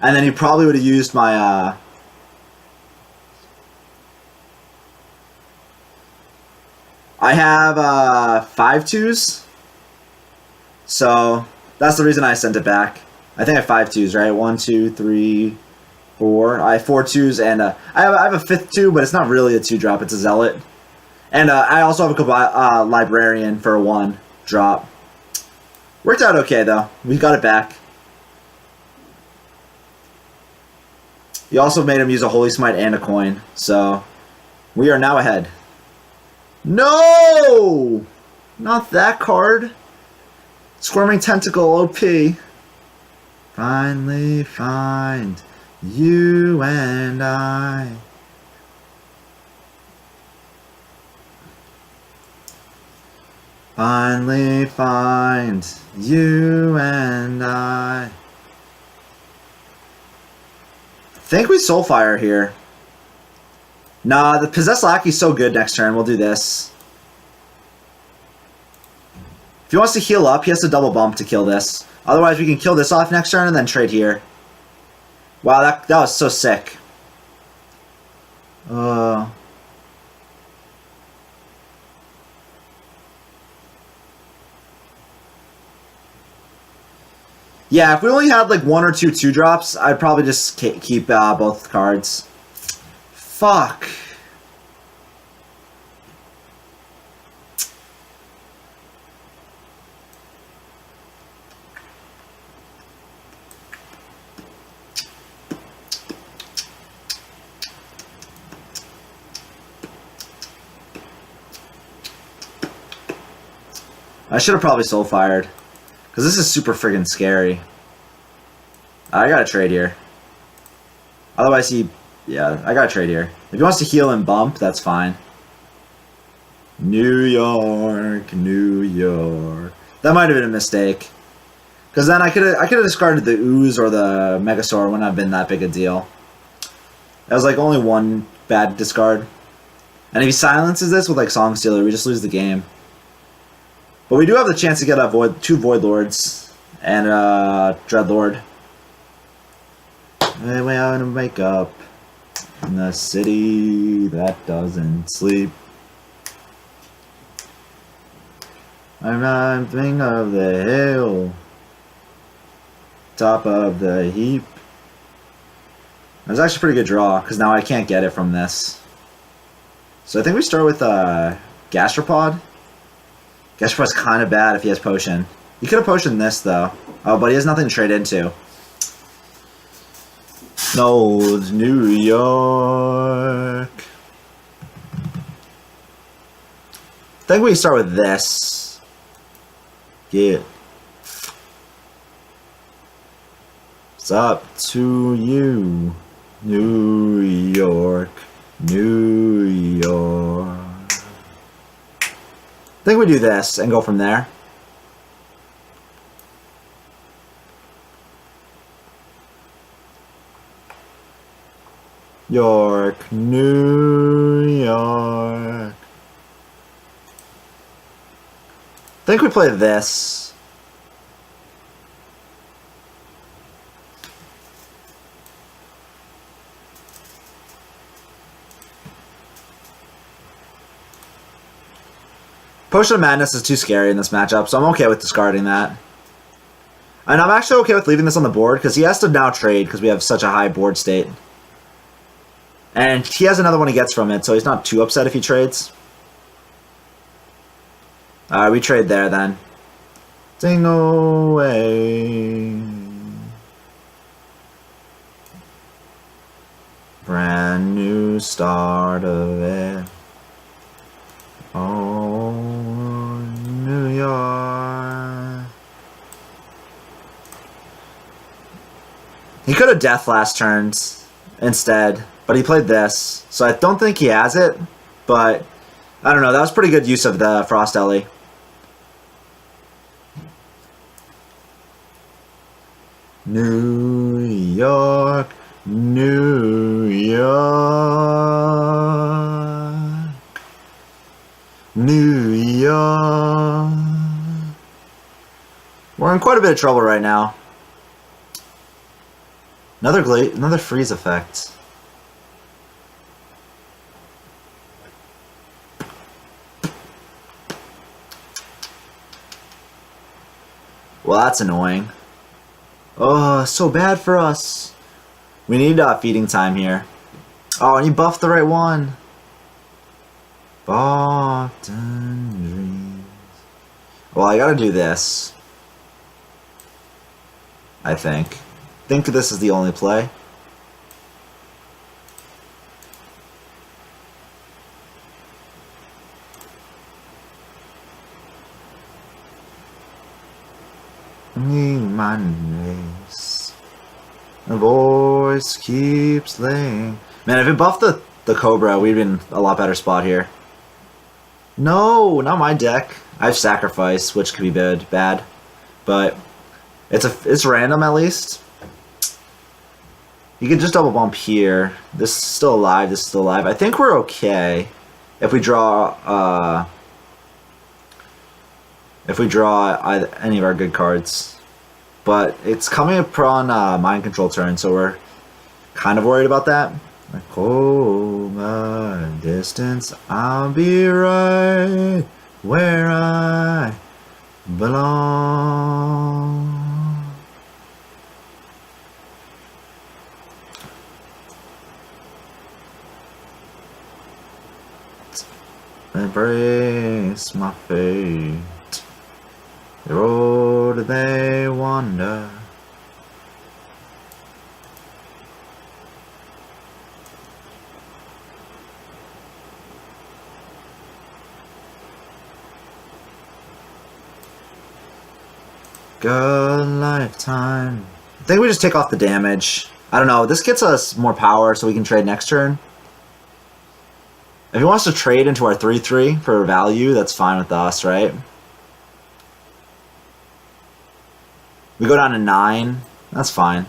And then he probably would have used my I have 5/2s, so that's the reason I sent it back. I think I have 5/2s, right? 1, 2, 3, 4. I have 4 2s, and I have a 5th 2, but it's not really a 2-drop. It's a Zealot. And I also have a Librarian for a 1-drop. Worked out okay, though. We got it back. You also made him use a Holy Smite and a coin, so we are now ahead. No! Not that card. Squirming Tentacle OP. Finally find you and I. Finally find you and I. Think we Soulfire here. Nah, the Possessed Lackey's so good next turn. We'll do this. If he wants to heal up, he has to double bump to kill this. Otherwise, we can kill this off next turn and then trade here. Wow, that was so sick. Yeah, if we only had like 1 or 2 2-drops, I'd probably just keep both cards. Fuck. I should have probably Soulfired. Because this is super friggin' scary. I gotta trade here. Otherwise yeah, I gotta trade here. If he wants to heal and bump, that's fine. New York, New York. That might have been a mistake. Because then I could have discarded the Ooze or the Megasaur. It wouldn't have been that big a deal. That was like only 1 bad discard. And if he silences this with like Song Stealer, we just lose the game. But we do have the chance to get a two Voidlords and a Dreadlord. And we have to wake up in the city that doesn't sleep. I'm not thinking of the hill, top of the heap. It was actually a pretty good draw, because now I can't get it from this. So I think we start with Gastropod. Gastropod's kind of bad if he has Potion. He could have Potioned this, though. Oh, but he has nothing to trade into. No, it's New York. I think we start with this. Yeah. It's up to you, New York, New York. I think we do this and go from there. York, New York. I think we play this. Potion of Madness is too scary in this matchup, so I'm okay with discarding that. And I'm actually okay with leaving this on the board, because he has to now trade, because we have such a high board state. And he has another one he gets from it, so he's not too upset if he trades. Alright, we trade there then. Ding away. Brand new start of it. Oh, New York. He could have Death last turns instead, but he played this. So I don't think he has it, but I don't know. That was pretty good use of the Frost Ellie. New York, New York, New York. We're in quite a bit of trouble right now. Another freeze effect. Well, that's annoying. Oh, so bad for us. We need feeding time here. Oh, and you buffed the right one. Boston Dreams. Well, I gotta do this. I think this is the only play. My race. The voice keeps laying. Man, if we buffed the Cobra, we'd been in a lot better spot here. No, not my deck. I have Sacrifice, which could be bad, but it's random at least. You can just double bump here. This is still alive. This is still alive. I think we're okay if we draw any of our good cards. But it's coming upon mind control turn, so we're kind of worried about that. Like, oh my distance, I'll be right where I belong. Embrace my fate. The road they wander. Good lifetime. I think we just take off the damage. I don't know. This gets us more power so we can trade next turn. If he wants to trade into our 3/3 for value, that's fine with us, right? We go down to 9. That's fine.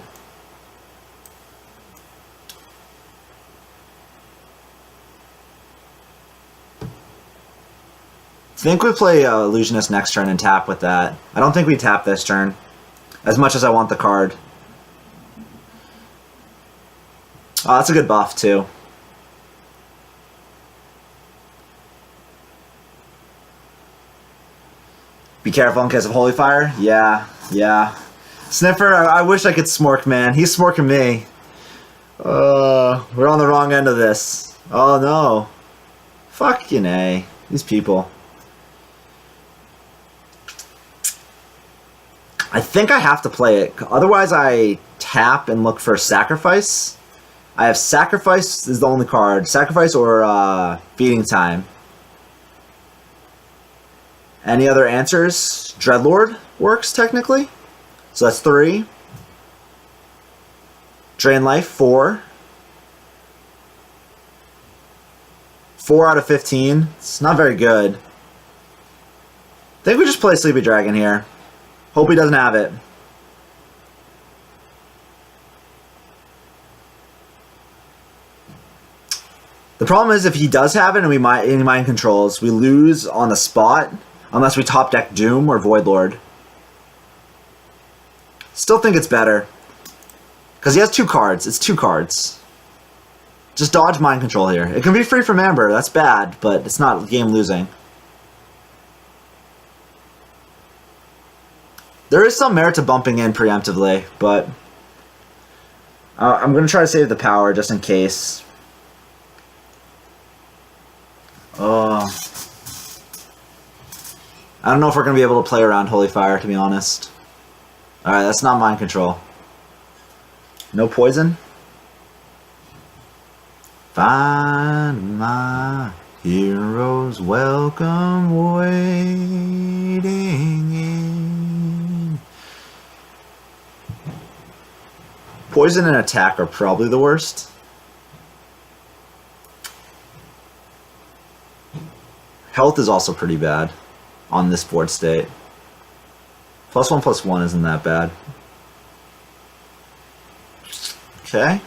think we play Illusionist next turn and tap with that. I don't think we tap this turn, as much as I want the card. Oh, that's a good buff, too. Be careful in case of Holy Fire. Yeah, yeah. Sniffer, I wish I could smork, man. He's smorking me. We're on the wrong end of this. Oh, no. Fucking A. These people. I think I have to play it. Otherwise, I tap and look for Sacrifice. I have Sacrifice is the only card. Sacrifice or Feeding Time. Any other answers? Dreadlord works, technically. So that's 3. Drain Life, 4. 4 out of 15. It's not very good. I think we just play Sleepy Dragon here. Hope he doesn't have it. The problem is if he does have it and he mind controls, we lose on the spot unless we top deck Doom or Voidlord. Still think it's better. Because he has 2 cards. It's 2 cards. Just dodge mind control here. It can be free from Amber. That's bad, but it's not game losing. There is some merit to bumping in preemptively, but I'm going to try to save the power just in case. I don't know if we're going to be able to play around Holy Fire, to be honest. Alright, that's not mind control. No poison? Find my heroes welcome waiting in. Poison and attack are probably the worst. Health is also pretty bad on this board state. +1/+1 isn't that bad. Okay.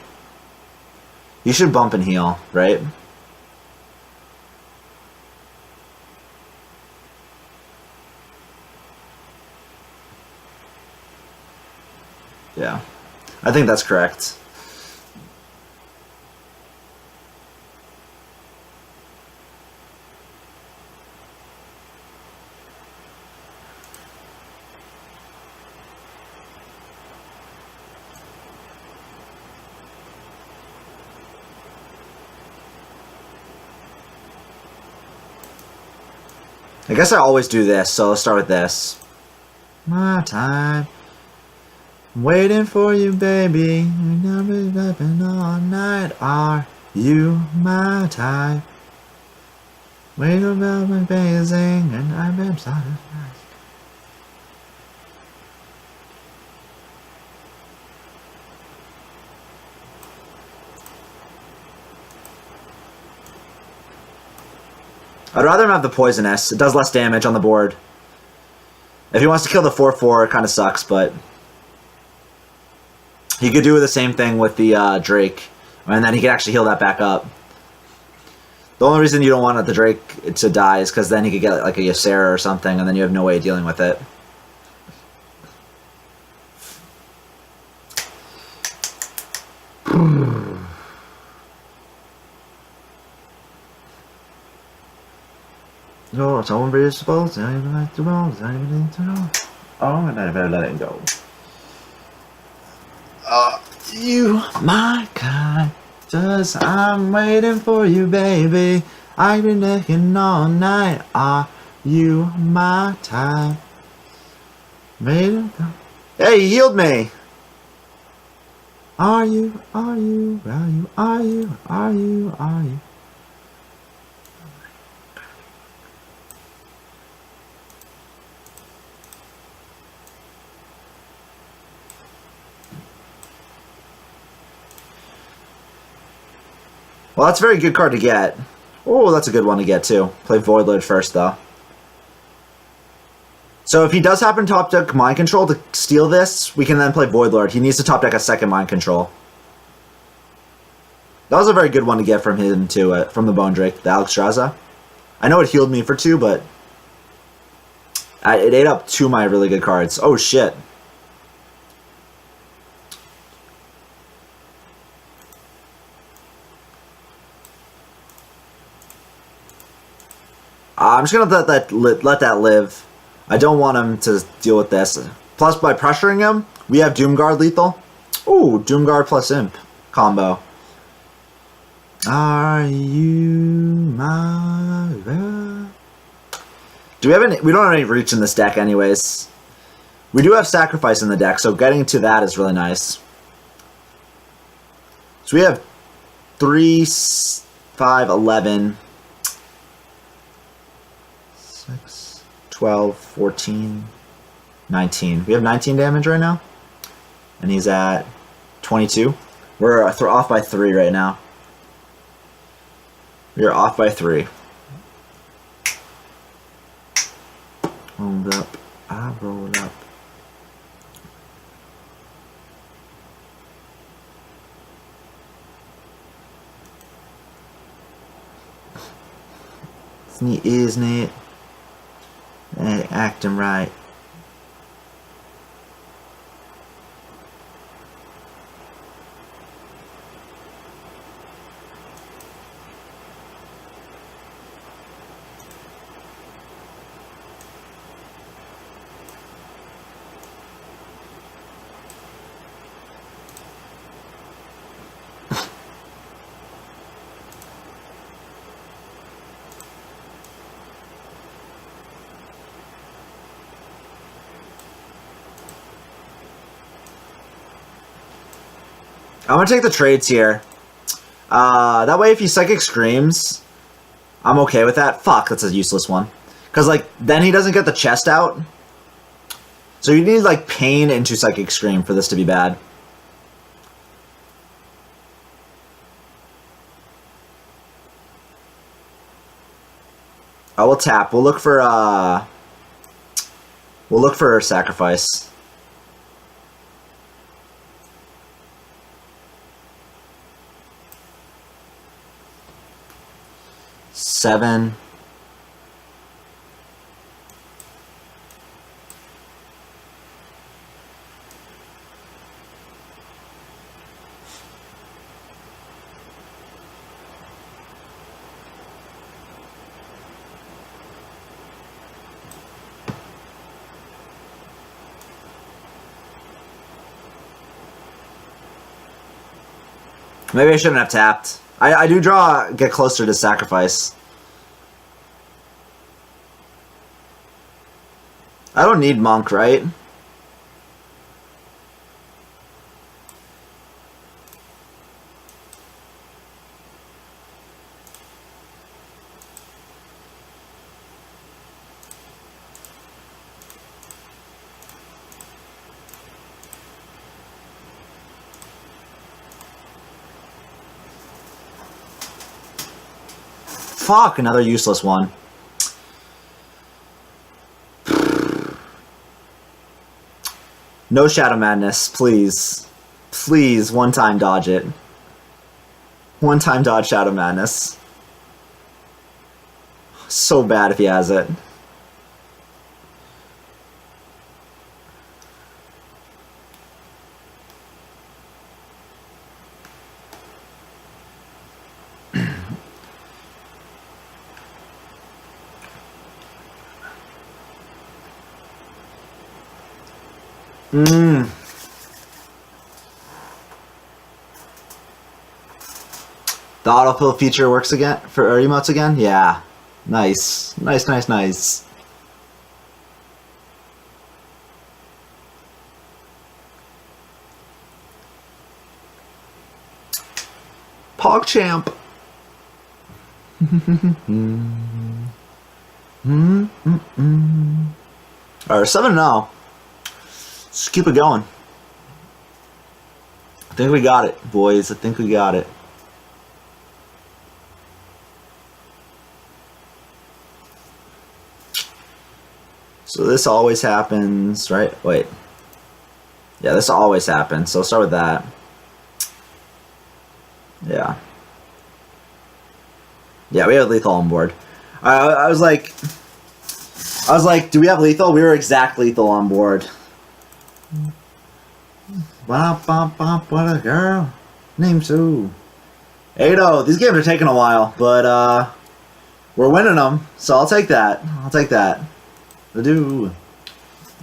You should bump and heal, right? Yeah. I think that's correct. I guess I always do this, so let's start with this. My time. I'm waiting for you, baby. We've never been all night. Are you my type? Wait about my amazing, and I've been started. I'd rather him have the Poisonous. It does less damage on the board. If he wants to kill the 4/4, it kind of sucks, but he could do the same thing with the Drake, and then he could actually heal that back up. The only reason you don't want the Drake to die is because then he could get like a Ysera or something, and then you have no way of dealing with it. No, it's all invisible. It's not even like to roll. It's not even to roll. Oh, and I better let it go. You, my kind, just I'm waiting for you, baby. I've been looking all night. Are you my type? Hey, he healed me. Are you? Are you? Are you? Are you? Are you? Are you? Well, that's a very good card to get. Oh, that's a good one to get, too. Play Voidlord first, though. So if he does happen to top deck Mind Control to steal this, we can then play Voidlord. He needs to top deck a second Mind Control. That was a very good one to get from him, too, from the Bone Drake, the Alexstrasza. I know it healed me for 2, but It ate up 2 of my really good cards. Oh, shit. I'm just going to let that live. I don't want him to deal with this. Plus, by pressuring him, we have Doomguard lethal. Ooh, Doomguard plus Imp combo. Are you my love? Do we have any? We don't have any reach in this deck, anyways. We do have Sacrifice in the deck, so getting to that is really nice. So we have 3, 5, 11, 6, 12, 14, 19. We have 19 damage right now, and he's at 22. We're off by 3 right now. We are off by 3. Rolled up. I rolled up. It's neat, isn't it? Acting right. I'm gonna take the trades here. That way if he Psychic Screams, I'm okay with that. Fuck, that's a useless one. Because, like, then he doesn't get the chest out. So you need, like, Pain into Psychic Scream for this to be bad. I will tap. We'll look for Sacrifice. Seven. Maybe I shouldn't have tapped. I do get closer to Sacrifice. I don't need Monk, right? Fuck, another useless one. No Shadow Madness, please. Please, one-time dodge it. One-time dodge Shadow Madness. So bad if he has it. The autofill feature works again for our emotes again? Yeah. Nice. Nice, nice, nice. PogChamp. Alright, 7-0. Let's keep it going. I think we got it, boys. I think we got it. So this always happens, right? Wait. Yeah, this always happens. So I'll start with that. Yeah. Yeah, we have lethal on board. I was like, I was like, do we have lethal? We were exact lethal on board. Bop, bop, bop, what a girl named Sue. 8-0. These games are taking a while, but we're winning them, so I'll take that. I'll take that. Do.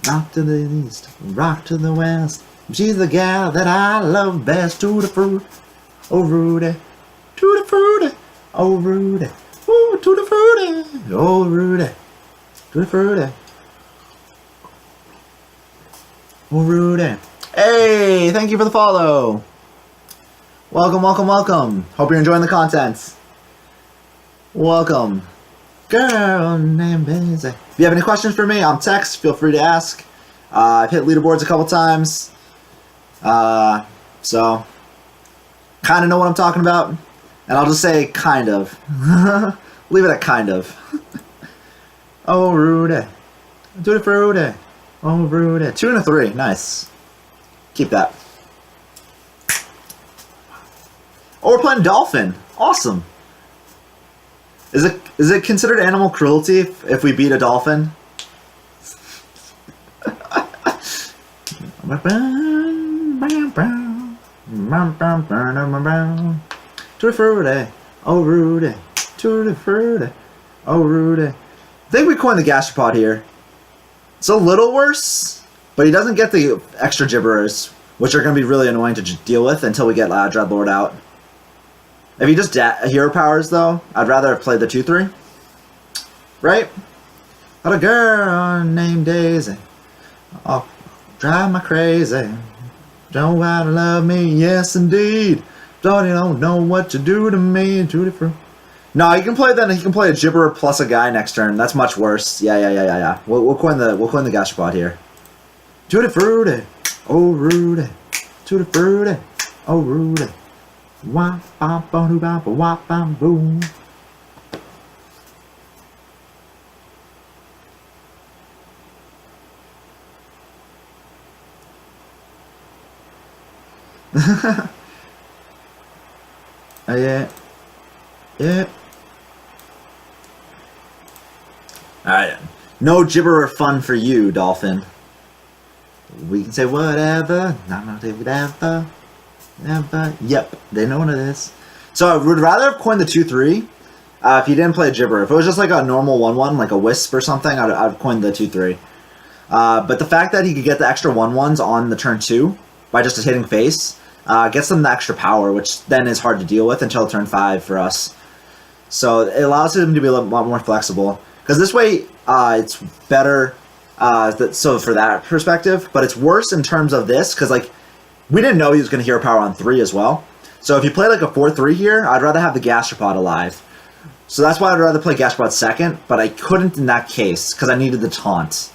Rock to the east, rock to the west. She's the gal that I love best. To the fruit, oh Rudy. To the fruity, oh Rudy. Ooh, to the fruity, oh Rudy. To the fruity, oh Rudy. Hey, thank you for the follow. Welcome, welcome, welcome. Hope you're enjoying the content. Welcome. Girl named Busy. If you have any questions for me on text, feel free to ask. I've hit leaderboards a couple times. So, kind of know what I'm talking about. And I'll just say kind of. Leave it at kind of. Oh, Rudy. Do it for Rudy. Oh, Rudy. 2 and a 3. Nice. Keep that. Oh, we're playing Dolphin. Awesome. Is it considered animal cruelty if we beat a dolphin? Tutti frutti, oh Rudy, tutti frutti, oh Rudy. I think we coined the gastropod here. It's a little worse, but he doesn't get the extra gibberers, which are going to be really annoying to deal with until we get Dreadlord out. If he just hero powers, though, I'd rather have played the 2-3. Right? Got a girl named Daisy. Oh, drive me crazy. Don't want to love me, yes indeed. Don't you don't know what you do to me, Tutti Frutti. No, he can play then. He can play a gibberer plus a guy next turn. That's much worse. Yeah. We'll coin the gastropod here. Tutti Frutti, oh Rudy. Tutti Frutti, oh Rudy. Wop bop boo bop wop bop boom. Yeah. Alright. No gibberer fun for you, Dolphin. We can say whatever. Not gonna say whatever. Yep, they know what it is. So I would rather have coined the 2-3 if he didn't play a gibber. If it was just like a normal 1-1, like a wisp or something, I'd coin the 2-3. But the fact that he could get the extra 1-1s on the turn 2 by just hitting face gets them the extra power, which then is hard to deal with until turn 5 for us. So it allows him to be a lot more flexible. Because this way, it's better so for that perspective, but it's worse in terms of this, because like, we didn't know he was going to hero power on 3 as well. So if you play like a 4-3 here, I'd rather have the gastropod alive. So that's why I'd rather play gastropod second, but I couldn't in that case, because I needed the taunt.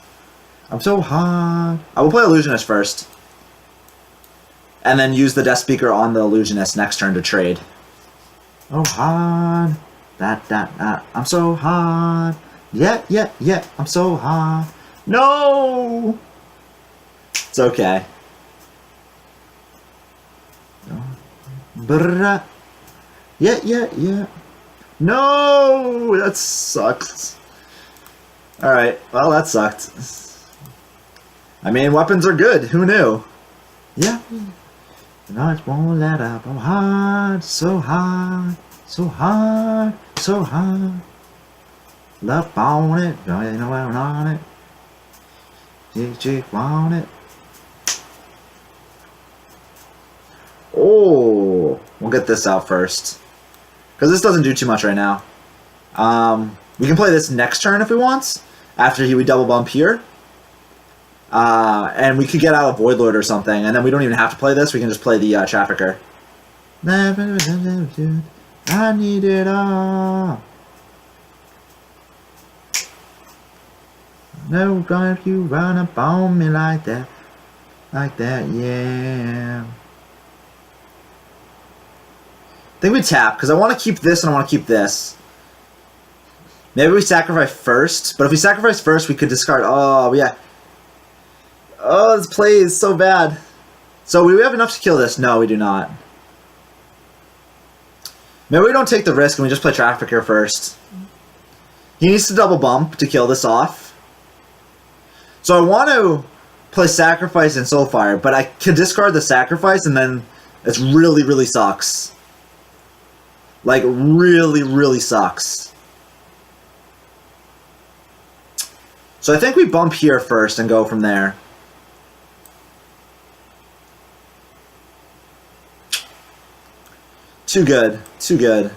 I'm so hot. I will play illusionist first. And then use the death speaker on the illusionist next turn to trade. Oh hot. That. I'm so hot. Yeah. I'm so hot. No! It's okay. Brrrr. Yeah. No! That sucks. Alright, well that sucked. I mean, weapons are good. Who knew? Yeah. And I just won't let up. I'm hot, so hot, so hot, so hot. Love on it, you know I'm on it. Chick want it. Oh, we'll get this out first. Because this doesn't do too much right now. We can play this next turn if we want. After we double bump here. And we could get out a Voidlord or something. And then we don't even have to play this. We can just play the Trafficker. I need it all. No, if you run up on me like that. Like that, yeah. I think we tap, because I want to keep this and I want to keep this. Maybe we sacrifice first, but if we sacrifice first, we could discard. Oh, yeah. Oh, this play is so bad. So, we have enough to kill this? No, we do not. Maybe we don't take the risk and we just play Trafficker first. He needs to double bump to kill this off. So I want to play Sacrifice and Soulfire, but I can discard the Sacrifice and then it's really, really sucks. Like, really, really sucks. So I think we bump here first and go from there. Too good. Too good.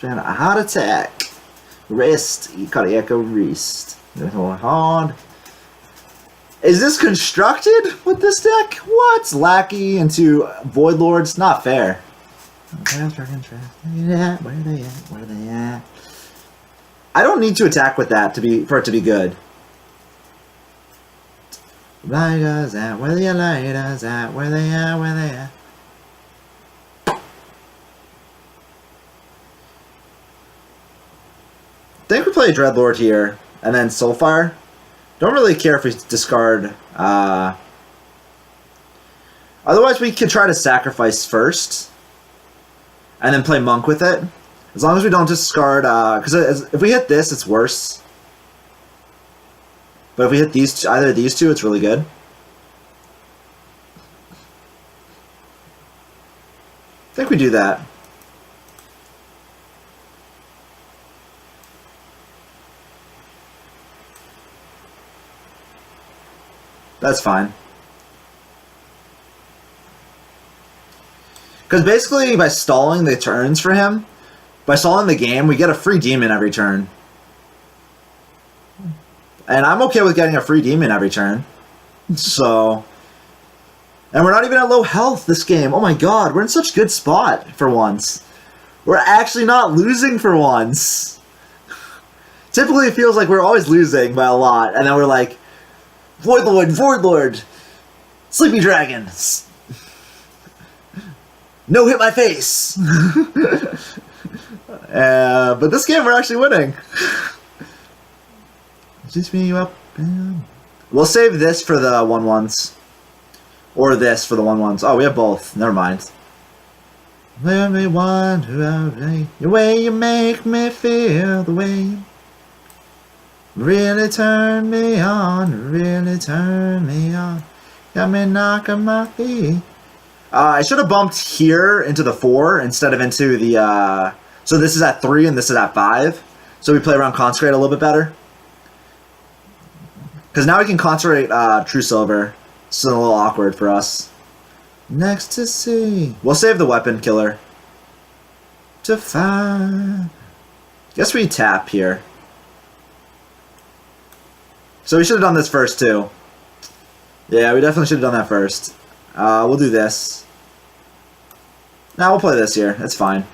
Trying a heart attack. Rest. You got echo rest. Hard. Is this constructed with this deck? What? Lackey into Voidlords? Not fair. Where are they at? Where are they at? I don't need to attack with that for it to be good. Lighters at? Where the lighters at? Where they at? Where they at? I think we play Dreadlord here, and then Soulfire. Don't really care if we discard. Otherwise, we could try to sacrifice first, and then play Monk with it. As long as we don't discard, because if we hit this, it's worse. But if we hit either of these two, it's really good. I think we do that. That's fine. Because basically, by stalling the turns for him, by stalling the game, we get a free demon every turn. And I'm okay with getting a free demon every turn. So... And we're not even at low health this game. Oh my god, we're in such a good spot for once. We're actually not losing for once. Typically, it feels like we're always losing by a lot. And then we're like, Voidlord, Voidlord, Sleepy Dragon. No hit my face. But this game we're actually winning. Just me up. We'll save this for the 1/1s. Or this for the 1/1s. Oh, we have both. Never mind. Everyone the way you make me feel, the way you really turn me on, really turn me on. Got me knocking my feet. I should have bumped here into the 4 instead of into the... So this is at 3 and this is at 5. So we play around Consecrate a little bit better. Because now we can Consecrate True Silver. It's a little awkward for us. Next to see. We'll save the Weapon Killer. To find. Guess we tap here. So we should have done this first too. Yeah, we definitely should have done that first. We'll do this. Now we'll play this here. That's fine.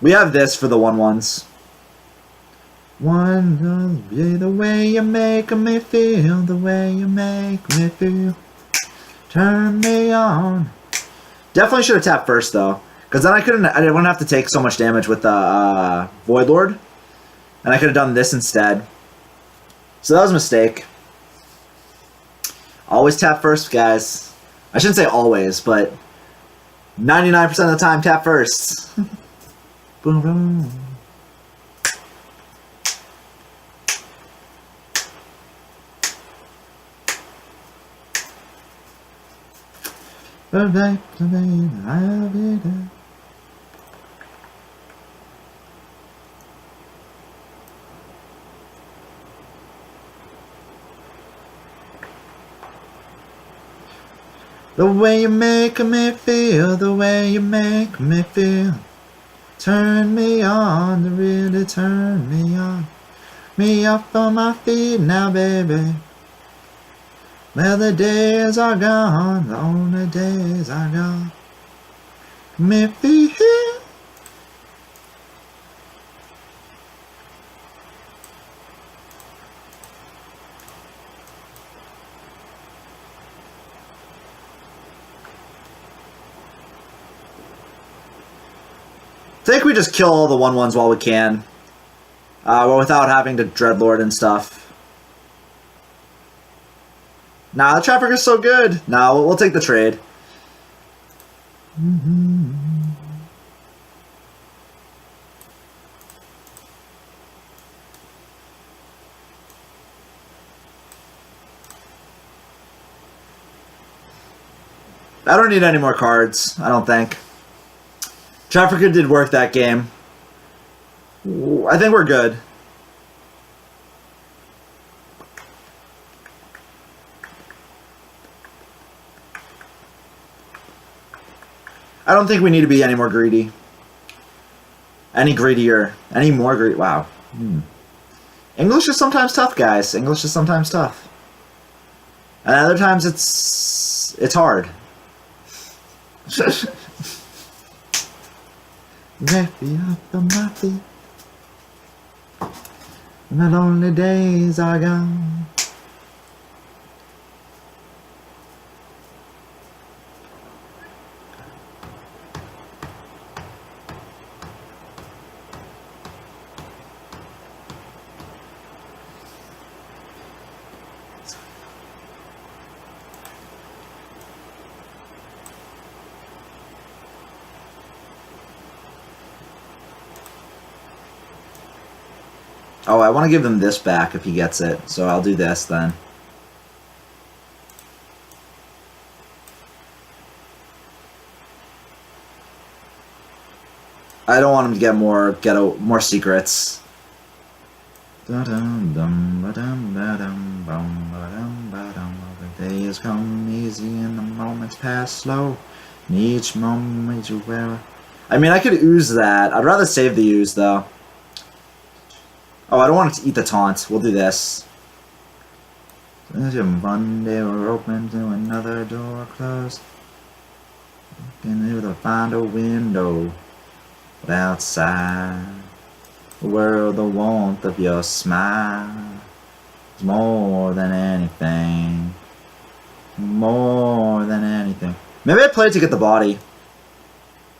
We have this for the 1/1s. One, the way you make me feel, the way you make me feel. Turn me on. Definitely should have tapped first though, because then I wouldn't have to take so much damage with the Voidlord, and I could have done this instead. So that was a mistake. Always tap first, guys. I shouldn't say always, but 99% of the time, tap first. Boom, boom. The way you make me feel, the way you make me feel. Turn me on, really turn me on. Me up on my feet now, baby. Well, the days are gone, the only days are gone. Me feel. I think we just kill all the 1/1s while we can. Without having to Dreadlord and stuff. Nah, the traffic is so good. Nah, we'll take the trade. I don't need any more cards, I don't think. Trafficker did work that game. I think we're good. I don't think we need to be any more greedy. Any greedier. Any more greedy. Wow. English is sometimes tough, guys. English is sometimes tough. And other times it's hard. Left me up on my feet. My lonely days are gone. Oh, I want to give him this back if he gets it, so I'll do this then. I don't want him to get more secrets. The days come easy and the moments pass slow. And each moment you wear. I mean, I could ooze that. I'd rather save the ooze though. Oh, I don't want it to eat the taunt. We'll do this. Monday we're open to another door closed. Looking to find a window. But outside the world, the warmth of your smile is more than anything. More than anything. Maybe I played to get the body.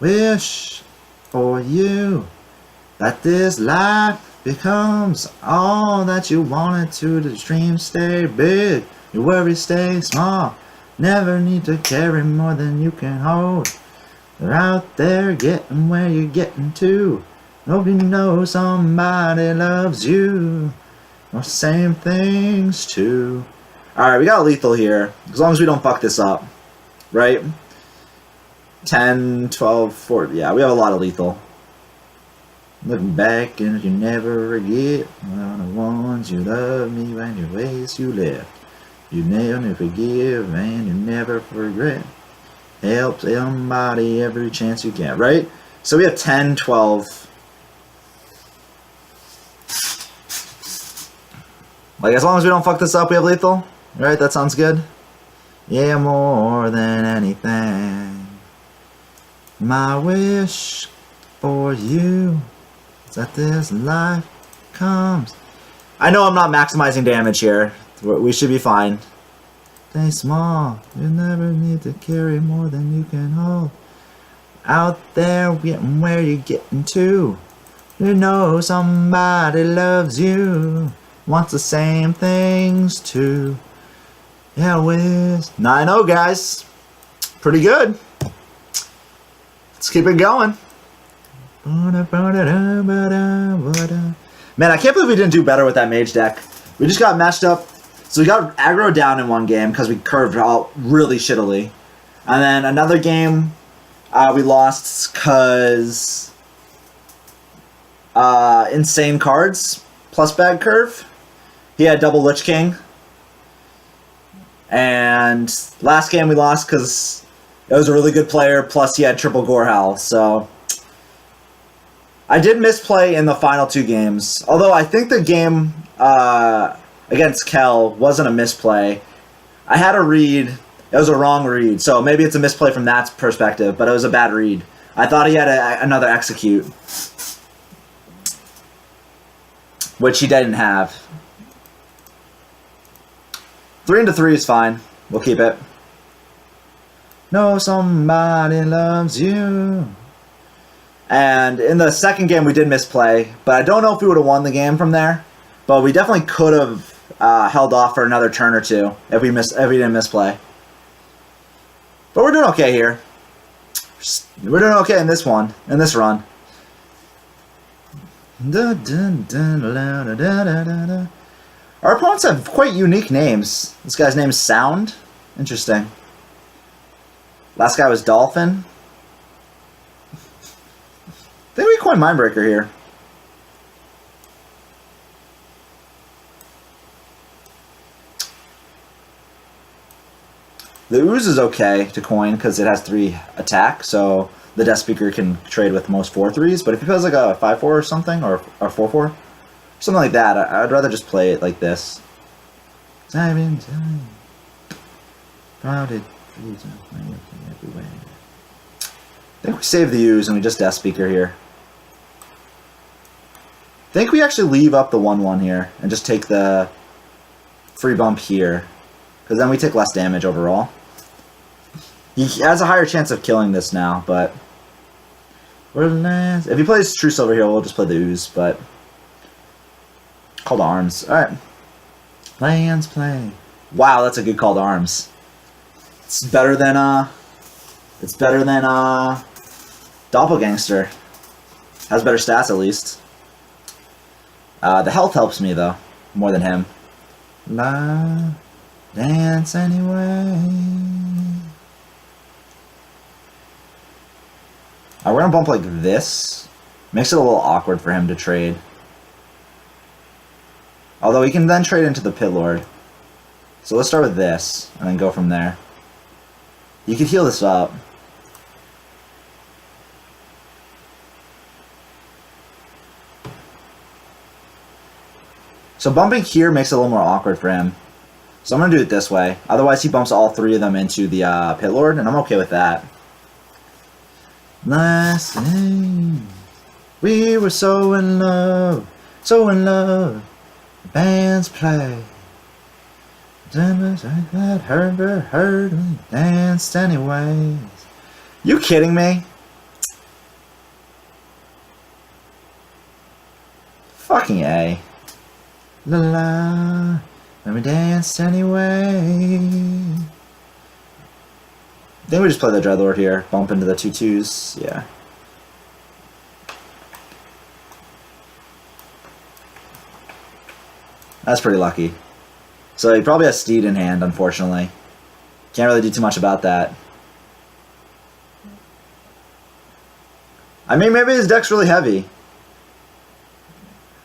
Wish for you that this life becomes all that you wanted to. The dreams stay big, your worries stay small. Never need to carry more than you can hold. They're out there getting where you're getting to. Nobody knows somebody loves you. Or same things too. Alright, we got a lethal here. As long as we don't fuck this up. Right? 10, 12, 40. Yeah, we have a lot of lethal. Looking back and you never forget all the ones you love me and your ways you left. You never forgive and you never regret. Help somebody every chance you can, right? So we have 10, 12. Like, as long as we don't fuck this up, we have lethal. Right? That sounds good. Yeah, more than anything. My wish for you that this life comes. I know I'm not maximizing damage here. We should be fine. Stay small. You never need to carry more than you can hold. Out there getting where you're getting to. You know somebody loves you. Wants the same things too. Yeah, Wiz. 9-0, guys. Pretty good. Let's keep it going. Man, I can't believe we didn't do better with that mage deck. We just got matched up. So we got aggro down in one game because we curved out really shittily. And then another game we lost because insane cards plus bag curve. He had double Lich King. And last game we lost because it was a really good player, plus he had triple Gorehowl, so I did misplay in the final two games. Although I think the game against Kel wasn't a misplay. I had a read. It was a wrong read, so maybe it's a misplay from that perspective, but it was a bad read. I thought he had another execute, which he didn't have. 3-3 is fine. We'll keep it. Know somebody loves you. And in the second game, we did misplay, but I don't know if we would have won the game from there. But we definitely could have held off for another turn or two if we didn't misplay. But we're doing okay here. We're doing okay in this one, in this run. Our opponents have quite unique names. This guy's name is Sound. Interesting. Last guy was Dolphin. I think we coin Mindbreaker here. The Ooze is okay to coin because it has 3 attack, so the Death Speaker can trade with most 4/3s. But if he plays like a 5/4 or something, or a 4/4, something like that, I'd rather just play it like this. Time in time. Crowded trees everywhere. I think we save the Ooze and we just Death Speaker here. I think we actually leave up the 1/1 here and just take the free bump here. Because then we take less damage overall. He has a higher chance of killing this now, but... if he plays True Silver here, we'll just play the Ooze, but... Call to Arms. Alright. Lands play. Wow, that's a good call to arms. It's better than, Doppelgangster. Has better stats, at least. The health helps me, though. More than him. La... Dance anyway. We're gonna bump like this. Makes it a little awkward for him to trade. Although he can then trade into the Pit Lord. So let's start with this, and then go from there. You could heal this up. So bumping here makes it a little more awkward for him. So I'm going to do it this way. Otherwise, he bumps all 3 of them into the Pit Lord, and I'm okay with that. Last name. We were so in love. So in love. The bands play. That heard me. Danced anyways. You kidding me? Fucking A. La la. Let me dance anyway. I think we just play the Dreadlord here. Bump into the 2/2s. Yeah. That's pretty lucky. So he probably has Steed in hand, unfortunately. Can't really do too much about that. I mean, maybe his deck's really heavy.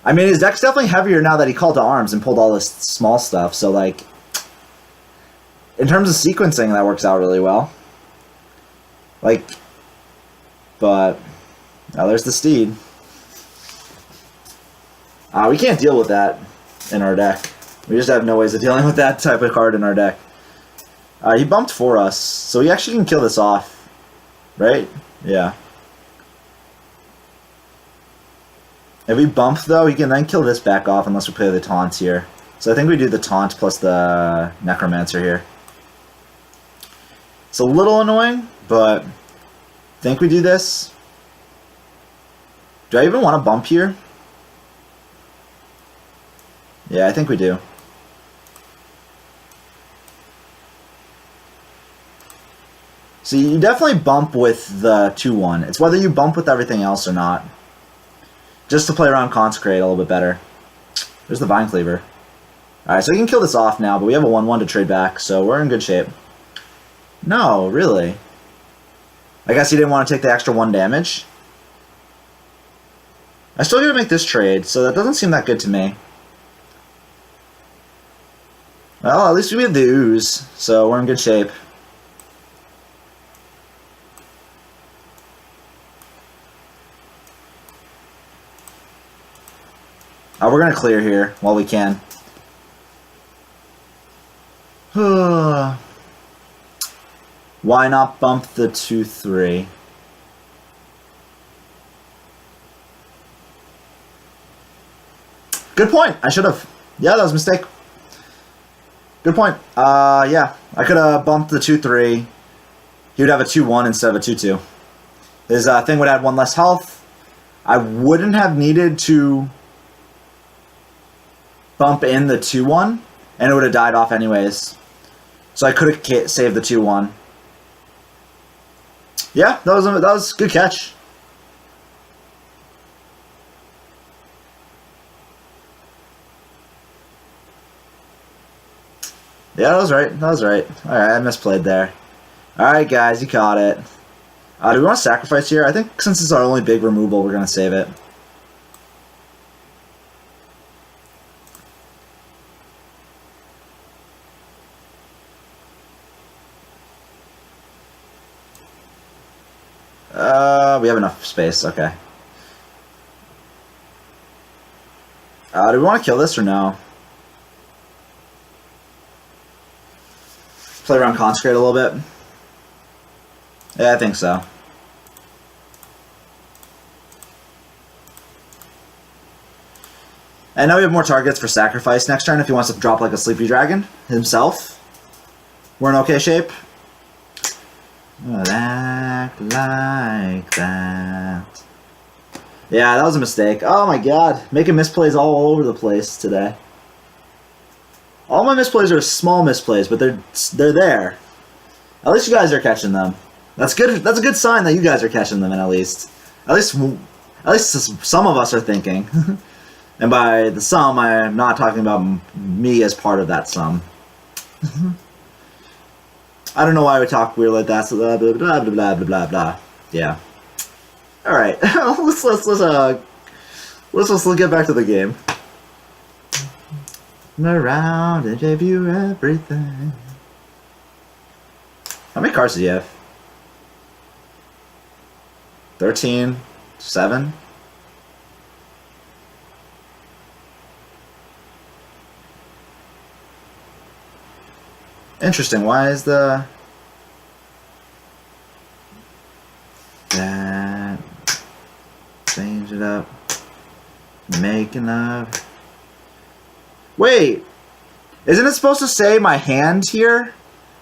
I mean, his deck's definitely heavier now that he called to arms and pulled all this small stuff, so, like, in terms of sequencing, that works out really well. Like, but, now there's the Steed. We can't deal with that in our deck. We just have no ways of dealing with that type of card in our deck. He bumped for us, so he actually can kill this off, right? Yeah. If we bump, though, he can then kill this back off unless we play the taunt here. So I think we do the taunt plus the Necromancer here. It's a little annoying, but I think we do this. Do I even want to bump here? Yeah, I think we do. So you definitely bump with the 2/1. It's whether you bump with everything else or not. Just to play around Consecrate a little bit better. There's the Vine Cleaver. Alright, so we can kill this off now, but we have a 1/1 to trade back, so we're in good shape. No, really? I guess he didn't want to take the extra 1 damage. I still gotta make this trade, so that doesn't seem that good to me. Well, at least we have the Ooze, so we're in good shape. We're going to clear here while we can. Why not bump the 2/3? Good point. I should have. Yeah, that was a mistake. Good point. Yeah. I could have bumped the 2/3. He would have a 2/1 instead of a 2/2. His thing would add 1 less health. I wouldn't have needed to bump in the 2/1, and it would have died off anyways. So I could have saved the 2/1. Yeah, that was a good catch. Yeah, that was right. That was right. Alright, I misplayed there. Alright, guys, you caught it. Do we want to sacrifice here? I think since it's our only big removal, we're going to save it. We have enough space, okay. Do we want to kill this or no? Play around Consecrate a little bit? Yeah, I think so. And now we have more targets for sacrifice next turn if he wants to drop like a Sleepy Dragon himself. We're in okay shape. Act like that. Yeah, that was a mistake. Oh my god. Making misplays all over the place today. All my misplays are small misplays, but they're there. At least you guys are catching them. That's good. That's a good sign that you guys are catching them, at least some of us are thinking. And by the sum, I am not talking about me as part of that sum. I don't know why we talk weird like that. So blah blah blah blah blah blah blah. Yeah. All right. let's get back to the game. I'm around and gave you everything. How many cards do you have? 13, 7. Interesting. Why is the that change it up? Making up. Wait, isn't it supposed to say my hand here?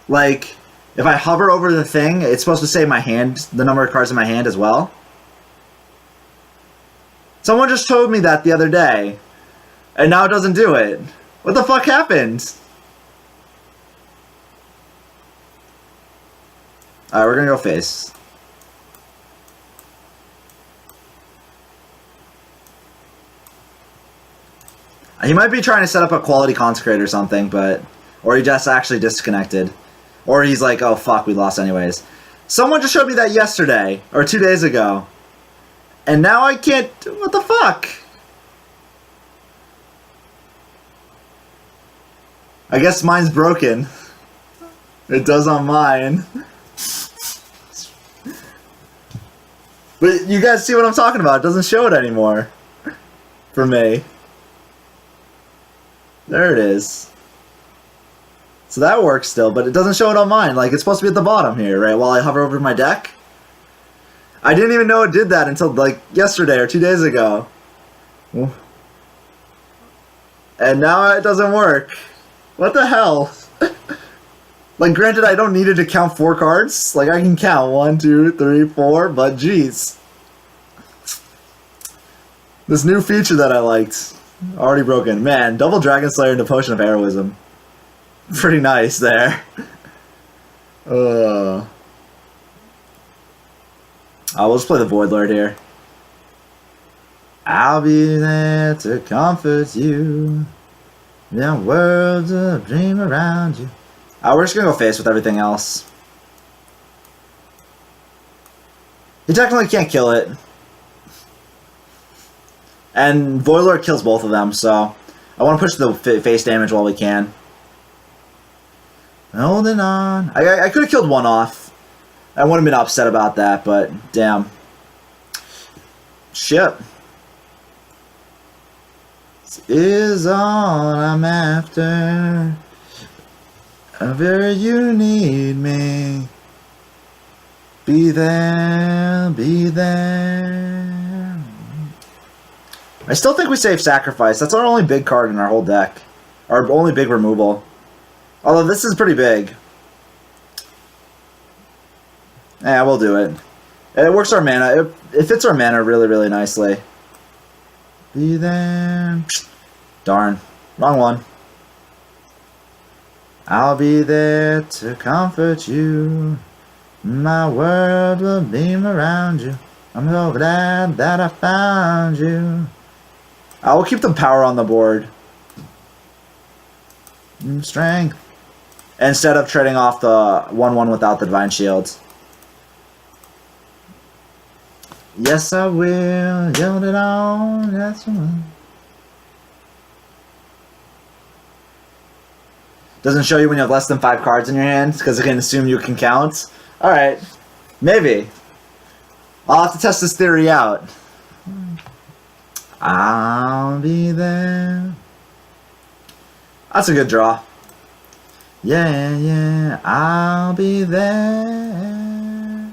Like, if I hover over the thing, it's supposed to say my hand, the number of cards in my hand as well? Someone just told me that the other day, and now it doesn't do it. What the fuck happened? Alright, we're gonna go face. He might be trying to set up a quality consecrate or something, but... Or he just actually disconnected. Or he's like, oh fuck, we lost anyways. Someone just showed me that yesterday, or 2 days ago. And now I can't... What the fuck? I guess mine's broken. It does on mine. But you guys see what I'm talking about. It doesn't show it anymore. For me. There it is. So that works still, but it doesn't show it on mine. Like, it's supposed to be at the bottom here, right? While I hover over my deck. I didn't even know it did that until, like, yesterday or 2 days ago. And now it doesn't work. What the hell? Like, granted, I don't need it to count 4 cards. Like, I can count 1, 2, 3, 4, but jeez. This new feature that I liked. Already broken. Man, double Dragon Slayer into Potion of Heroism. Pretty nice there. We'll just play the Voidlord here. I'll be there to comfort you. There are worlds of dream around you. We're just gonna go face with everything else. He technically can't kill it. And Voidlord kills both of them, so I want to push the face damage while we can. Holding on. I could have killed one off. I wouldn't have been upset about that, but damn. Shit. This is all I'm after. Wherever you need me. Be there, be there. I still think we save Sacrifice. That's our only big card in our whole deck. Our only big removal. Although this is pretty big. Yeah, we'll do it. It works our mana. It fits our mana really, really nicely. Be there. Darn. Wrong one. I'll be there to comfort you. My world will beam around you. I'm so glad that I found you. I will keep the power on the board. Strength. instead of trading off the 1/1 without the Divine Shield. Yes, I will. Yield it on. That's one. Doesn't show you when you have less than 5 cards in your hand because it can assume you can count. Alright. Maybe. I'll have to test this theory out. I'll be there. That's a good draw. Yeah, yeah, I'll be there.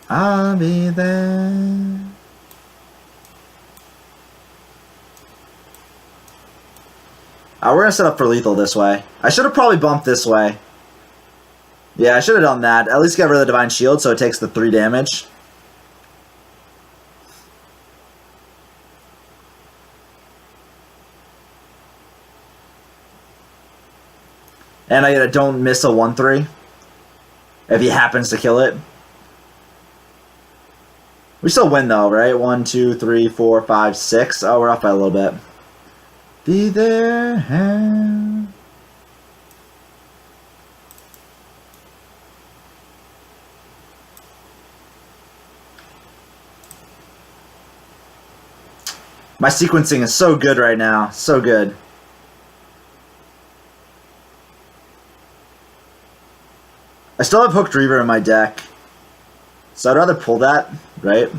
I'll be there. We're gonna set up for lethal this way. I should have probably bumped this way. Yeah, I should have done that. At least get rid of the Divine Shield so it takes the 3 damage. And I get a don't miss a 1/3 if he happens to kill it. We still win though, right? 1, 2, 3, 4, 5, 6. Oh, we're off by a little bit. Be there. My sequencing is so good right now. So good. I still have Hooked Reaver in my deck. So I'd rather pull that, right?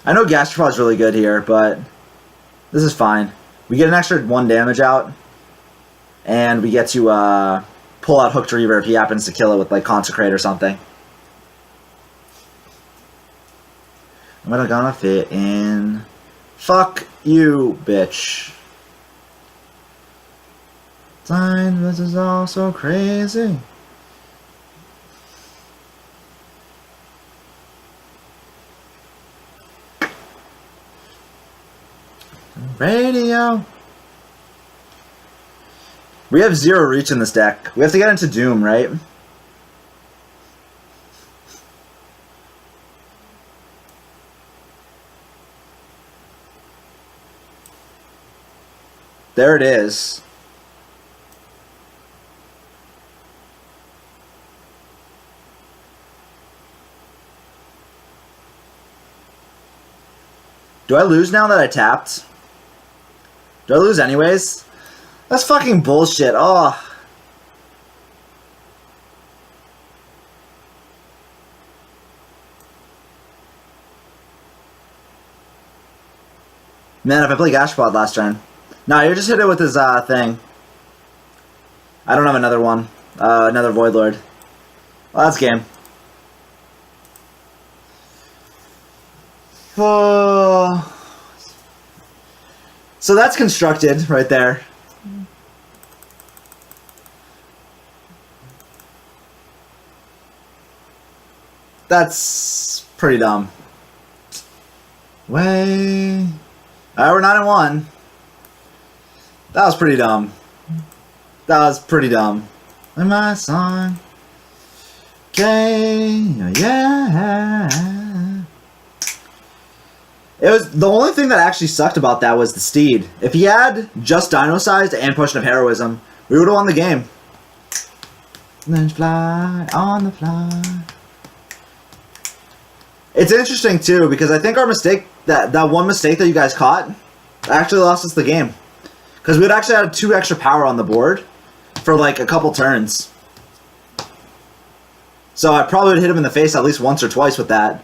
I know Gastropod is really good here, but this is fine. We get an extra 1 damage out, and we get to pull out Hooked Reaver if he happens to kill it with like Consecrate or something. Am I gonna fit in? Fuck you, bitch. Time, this is all so crazy. Radio. We have 0 reach in this deck. We have to get into Doom, right? There it is. Do I lose now that I tapped? Do I lose anyways? That's fucking bullshit. Oh. Man, if I play Gashpod last turn. Nah, you just hit it with his thing. I don't have another one. Another Voidlord. Well, that's game. Oh. So that's constructed right there. That's pretty dumb. Way. Alright, we're 9-1. That was pretty dumb. That was pretty dumb. In my song. Okay, yeah. It was the only thing that actually sucked about that was the Steed. If he had just Dino Sized and Potion of Heroism, we would have won the game. Then fly on the fly. It's interesting too because I think our mistake, that one mistake that you guys caught, actually lost us the game. Because we'd actually had 2 extra power on the board for like a couple turns. So I probably would hit him in the face at least once or twice with that.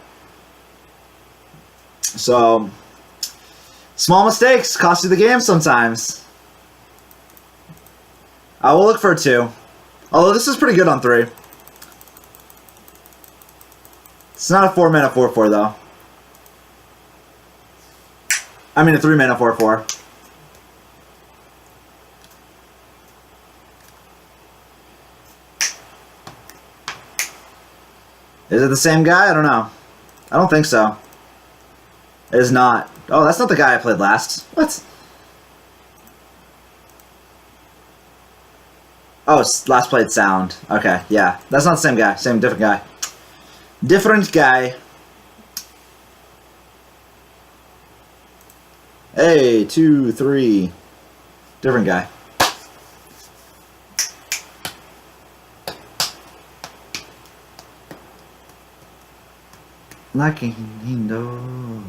So, small mistakes cost you the game sometimes. I will look for a 2. Although this is pretty good on 3. It's not a 4-mana 4/4 though. I mean a 3-mana 4/4. Is it the same guy? I don't know. I don't think so. It is not. Oh, that's not the guy I played last. What? Oh, last played Sound. Okay, yeah. That's not the same guy. Different guy. Different guy. Hey, 2, 3. Different guy. Lightning door.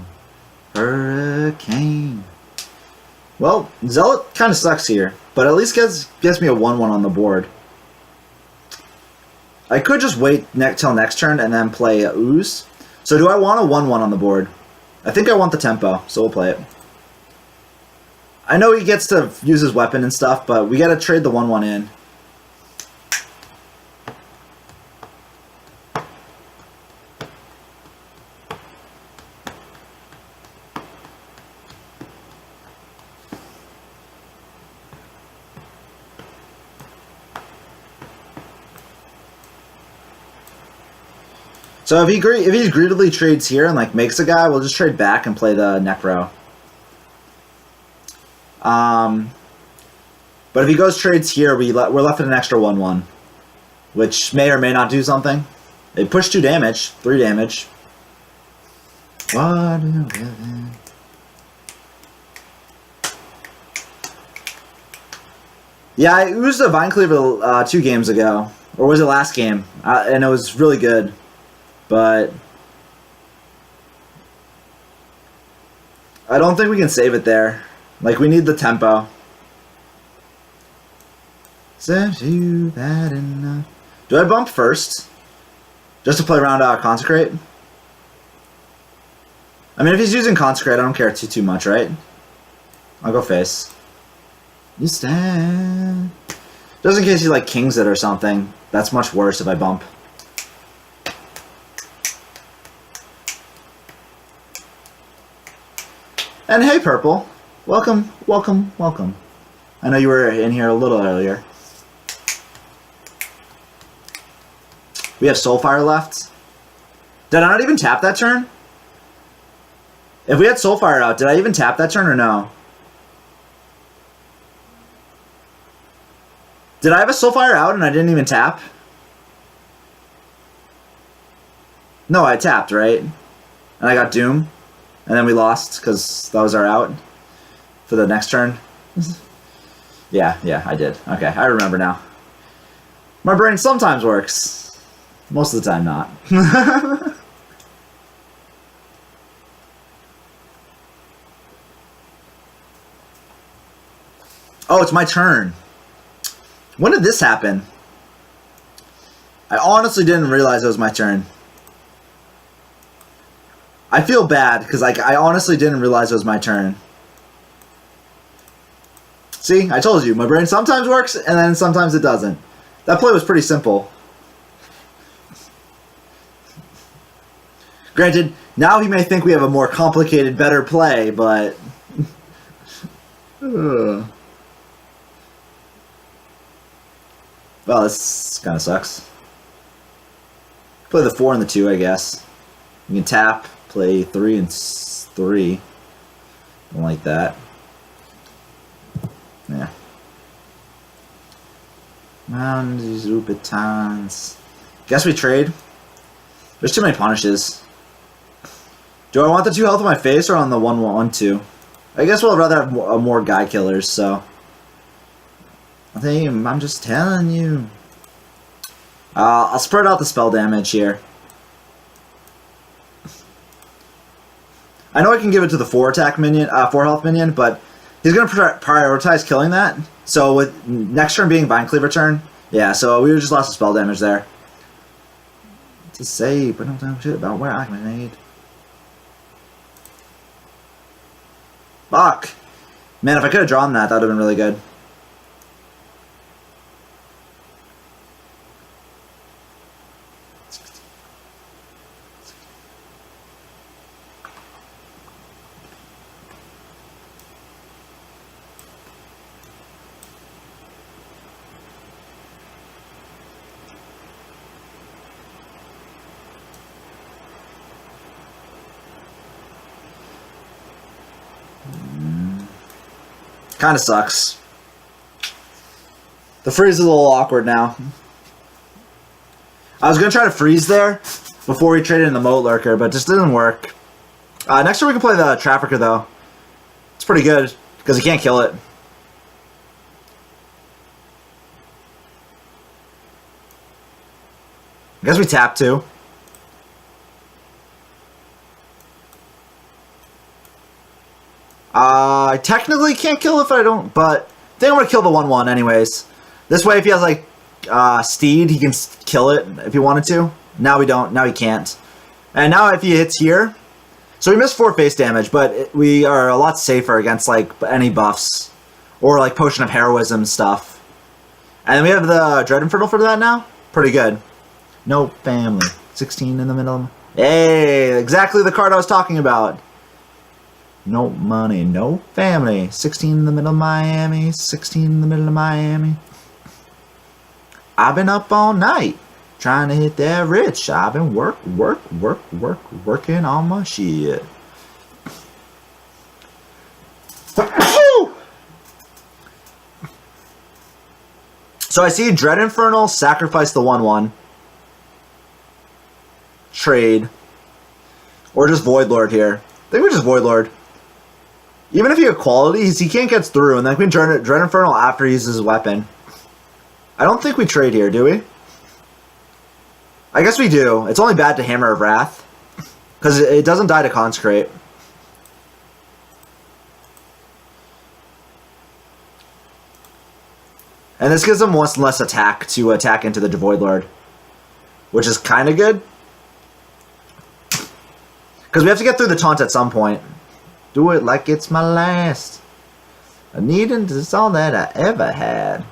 Hurricane. Well, Zealot kind of sucks here, but at least gets me a 1-1 on the board. I could just wait till next turn and then play Ooze. So do I want a 1-1 on the board? I think I want the tempo, so we'll play it. I know he gets to use his weapon and stuff, but we got to trade the 1-1 in. So if he greedily trades here and like makes a guy, we'll just trade back and play the Necro. But if he goes trades here, we're left with an extra 1-1, which may or may not do something. It pushed 2 damage, 3 damage. What? Yeah, I used a Vine Cleaver 2 games ago, or was it last game? And it was really good. But I don't think we can save it there. Like, we need the tempo. Said you that enough. Do I bump first? Just to play around Consecrate? I mean, if he's using Consecrate, I don't care too much, right? I'll go face. You stand. Just in case he, like, kings it or something. That's much worse if I bump. And hey, Purple. Welcome, welcome, welcome. I know you were in here a little earlier. We have Soulfire left. Did I not even tap that turn? If we had Soulfire out, did I even tap that turn or no? Did I have a Soulfire out and I didn't even tap? No, I tapped, right? And I got Doom. And then we lost because that was our out for the next turn. Yeah, I did. Okay, I remember now. My brain sometimes works. Most of the time not. Oh, it's my turn. When did this happen? I honestly didn't realize it was my turn. I feel bad, because like, I honestly didn't realize it was my turn. See, I told you, my brain sometimes works, and then sometimes it doesn't. That play was pretty simple. Granted, now he may think we have a more complicated, better play, but... Well, this kind of sucks. Play the 4 and the 2, I guess. You can tap. Play 3 and 3. Don't like that. Yeah. Mounds, Rupitans. Guess we trade. There's too many punishes. Do I want the 2 health on my face or on the 1-1-2? I guess we'll rather have more guy killers, so. I think I'm just telling you. I'll spread out the spell damage here. I know I can give it to the 4 attack minion, 4 health minion, but he's going to prioritize killing that. So with next turn being Vine Cleaver turn, yeah, so we just lost the spell damage there. To say, but don't know shit about where I made. Fuck. Man, if I could have drawn that would have been really good. Kind of sucks. The freeze is a little awkward now. I was going to try to freeze there before we traded in the Moat Lurker, but it just didn't work. Next turn we can play the Trafficker, though. It's pretty good, because he can't kill it. I guess we tap too. I technically can't kill if I don't, but I think I'm gonna kill the 1/1 anyways. This way, if he has like Steed, he can kill it if he wanted to. Now we don't. Now he can't. And now if he hits here, so we missed 4 face damage, but we are a lot safer against like any buffs or like Potion of Heroism stuff. And we have the Dread Infernal for that now. Pretty good. No family. 16 in the middle. Hey, exactly the card I was talking about. No money, no family. 16 in the middle of Miami. 16 in the middle of Miami. I've been up all night trying to hit that rich. I've been working on my shit. So I see Dread Infernal sacrifice the 1/1. Trade. Or just Voidlord here. I think we just Voidlord. Even if he had qualities, he can't get through, and then we can Dread Infernal after he uses his weapon. I don't think we trade here, do we? I guess we do. It's only bad to Hammer of Wrath, because it doesn't die to Consecrate. And this gives him less attack to attack into the Voidlord, which is kind of good. Because we have to get through the taunt at some point. Do it like it's my last. I need it, it's all that I ever had.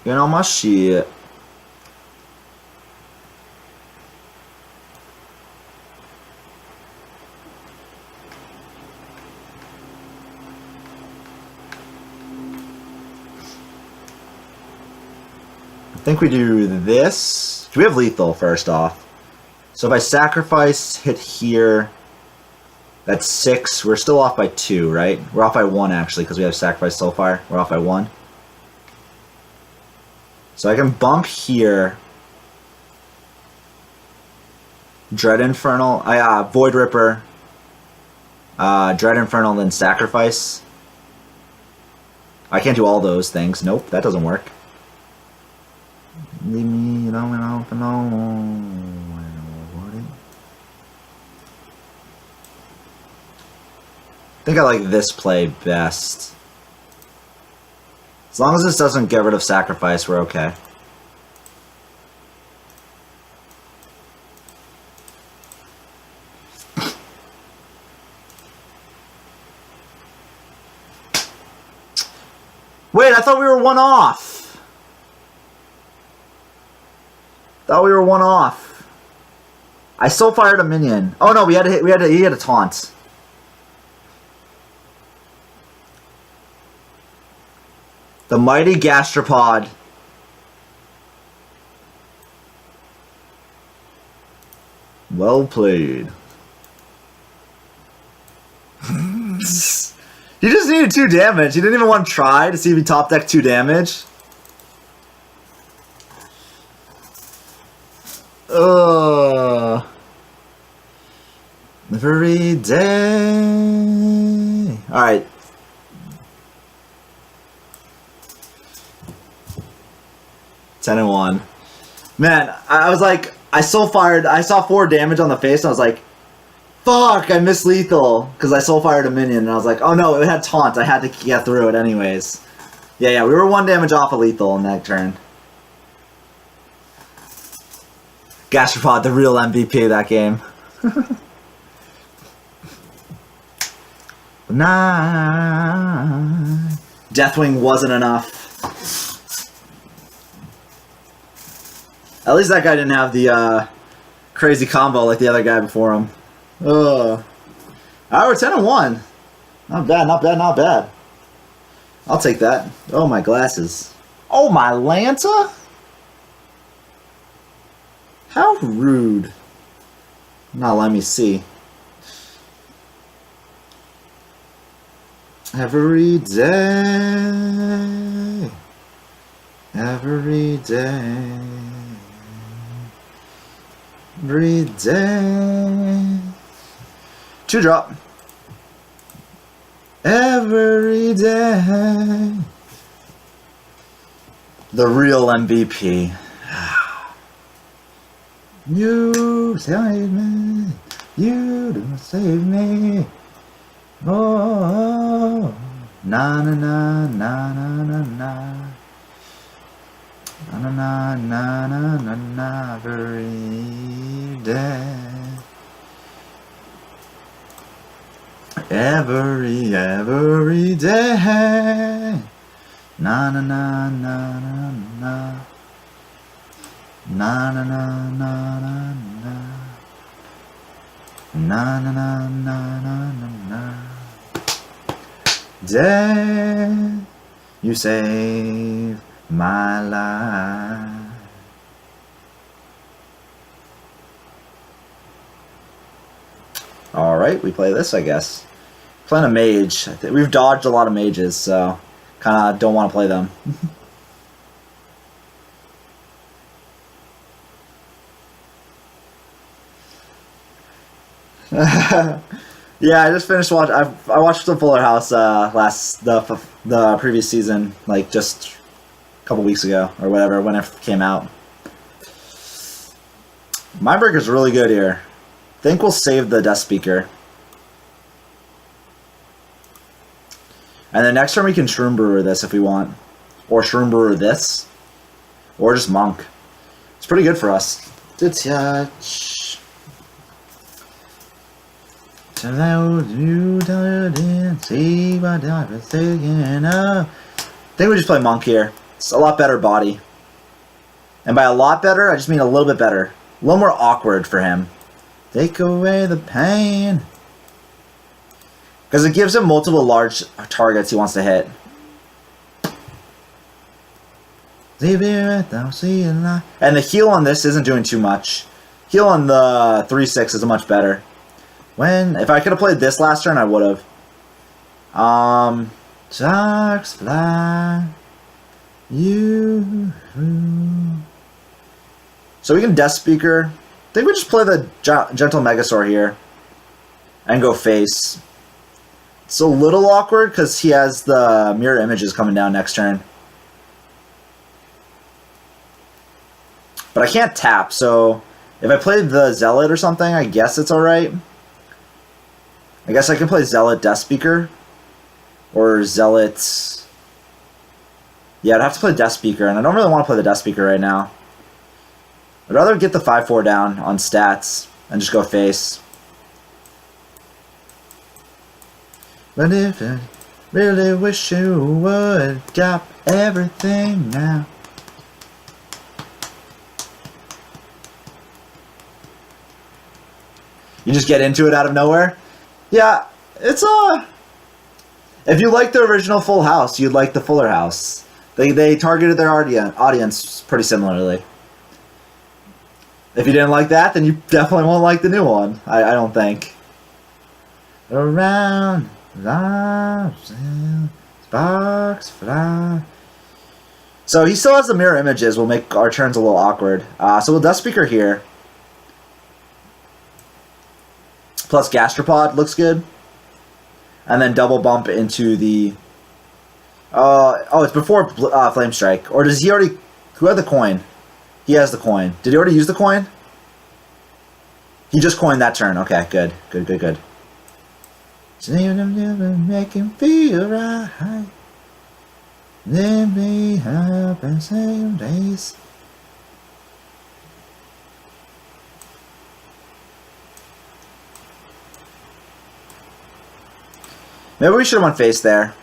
Get on my shit. I think we do this. Do we have lethal first off? So if I sacrifice, hit here, that's 6. We're still off by 2, right? We're off by 1 actually, because we have sacrifice Soulfire. We're off by 1. So I can bump here. Dread Infernal. Void Ripper. Dread Infernal, then sacrifice. I can't do all those things. Nope, that doesn't work. Leave me alone. I think I like this play best. As long as this doesn't get rid of sacrifice, we're okay. Wait, I thought we were 1 off. Thought we were 1 off. I still fired a minion. Oh no, he had a taunt. The mighty gastropod. Well played. He just needed 2 damage. He didn't even want to try to see if he top decked 2 damage. Every day. Alright. Ten and 1. Man, I was like, I soul fired. I saw 4 damage on the face, and I was like, fuck, I missed lethal. Because I soul fired a minion, and I was like, oh no, it had taunt. I had to get through it anyways. Yeah, we were 1 damage off of lethal in that turn. Gastropod, the real MVP of that game. Nah. Deathwing wasn't enough. At least that guy didn't have the crazy combo like the other guy before him. Alright, we're 10 and 1. Not bad, not bad, not bad. I'll take that. Oh, my glasses. Oh, my Lanta? How rude. Now let me see. Every day. Every day. Every day. 2-drop. Every day. The real MVP. You save me. You don't save me. Oh, na na na na na na na. Na na na na na na. Every day. Every day. Na na na na na na. Na na na na na na. Na na na na na na na. Day, you save my life. Alright, we play this, I guess. Playing a mage. We've dodged a lot of mages, so kind of don't want to play them. Yeah, I just finished watching. I watched the Fuller House the previous season, like just a couple weeks ago or whatever when it came out. Mindbreaker's really good here. I think we'll save the Death Speaker. And then next turn we can Shroom Brewer this if we want. Or Shroom Brewer this. Or just Monk. It's pretty good for us. Good touch. I think we just play Monk here. It's a lot better body. And by a lot better, I just mean a little bit better. A little more awkward for him. Take away the pain. Because it gives him multiple large targets he wants to hit. And the heal on this isn't doing too much. Heal on the 3/6 is much better. If I could have played this last turn, I would have. Sharks fly. You. So we can Death Speaker. I think we just play the Gentle Megasaur here. And go face. It's a little awkward because he has the mirror images coming down next turn. But I can't tap, so if I played the Zealot or something, I guess it's alright. I guess I can play Zealot Death Speaker. Or Zealot... Yeah, I'd have to play Death Speaker, and I don't really want to play the Death Speaker right now. I'd rather get the 5/4 down on stats and just go face. But if I really wish you would, drop everything now. You just get into it out of nowhere? Yeah, it's if you like the original Full House, you'd like the Fuller House. They targeted their audience pretty similarly. If you didn't like that, then you definitely won't like the new one. I don't think. Around lives and sparks fly. So he still has the mirror images. Will make our turns a little awkward. So we'll Death Speaker here. Plus Gastropod looks good. And then double bump into the... oh, it's before Flame Strike. Or does he already... Who had the coin? He has the coin. Did he already use the coin? He just coined that turn. Okay, good. Good, good, good. Make him feel right. Let me help and save days. Maybe we should have went face there.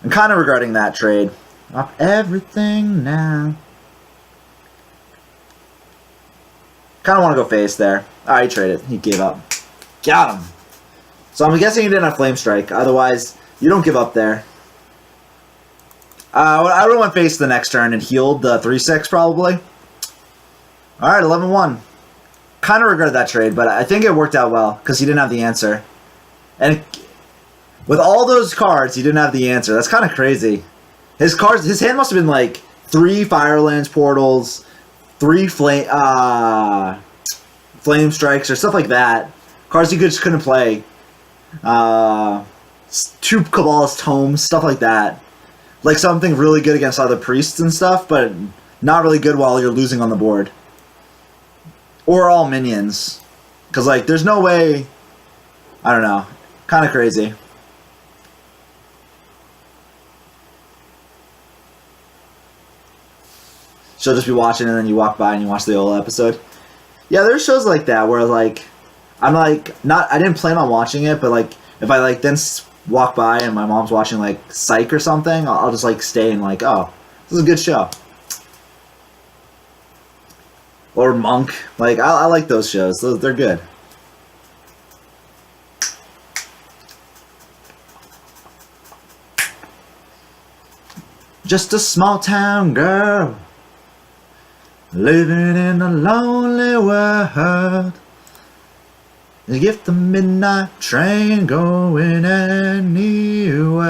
I'm kind of regretting that trade. Off everything now. Kind of want to go face there. Alright, he traded. He gave up. Got him. So I'm guessing he didn't have Flame Strike. Otherwise, you don't give up there. I would have went face the next turn and healed the 3/6 probably. Alright, 11-1. Kind of regretted that trade, but I think it worked out well because he didn't have the answer. And with all those cards, he didn't have the answer. That's kind of crazy. His hand must have been like 3 Firelands portals, 3 flame strikes or stuff like that. Cards you just couldn't play. 2 Cabalist tomes, stuff like that. Like something really good against other priests and stuff, but not really good while you're losing on the board. Or all minions. Because, like, there's no way... I don't know. Kind of crazy. She'll just be watching and then you walk by and you watch the whole episode. Yeah, there's shows like that where, like, I'm, like, I didn't plan on watching it, but, like, if I, like, then walk by and my mom's watching, like, Psych or something, I'll just, like, stay and, like, oh, this is a good show. Or Monk. Like, I like those shows. They're good. Just a small town girl living in a lonely world. If the midnight train going anywhere.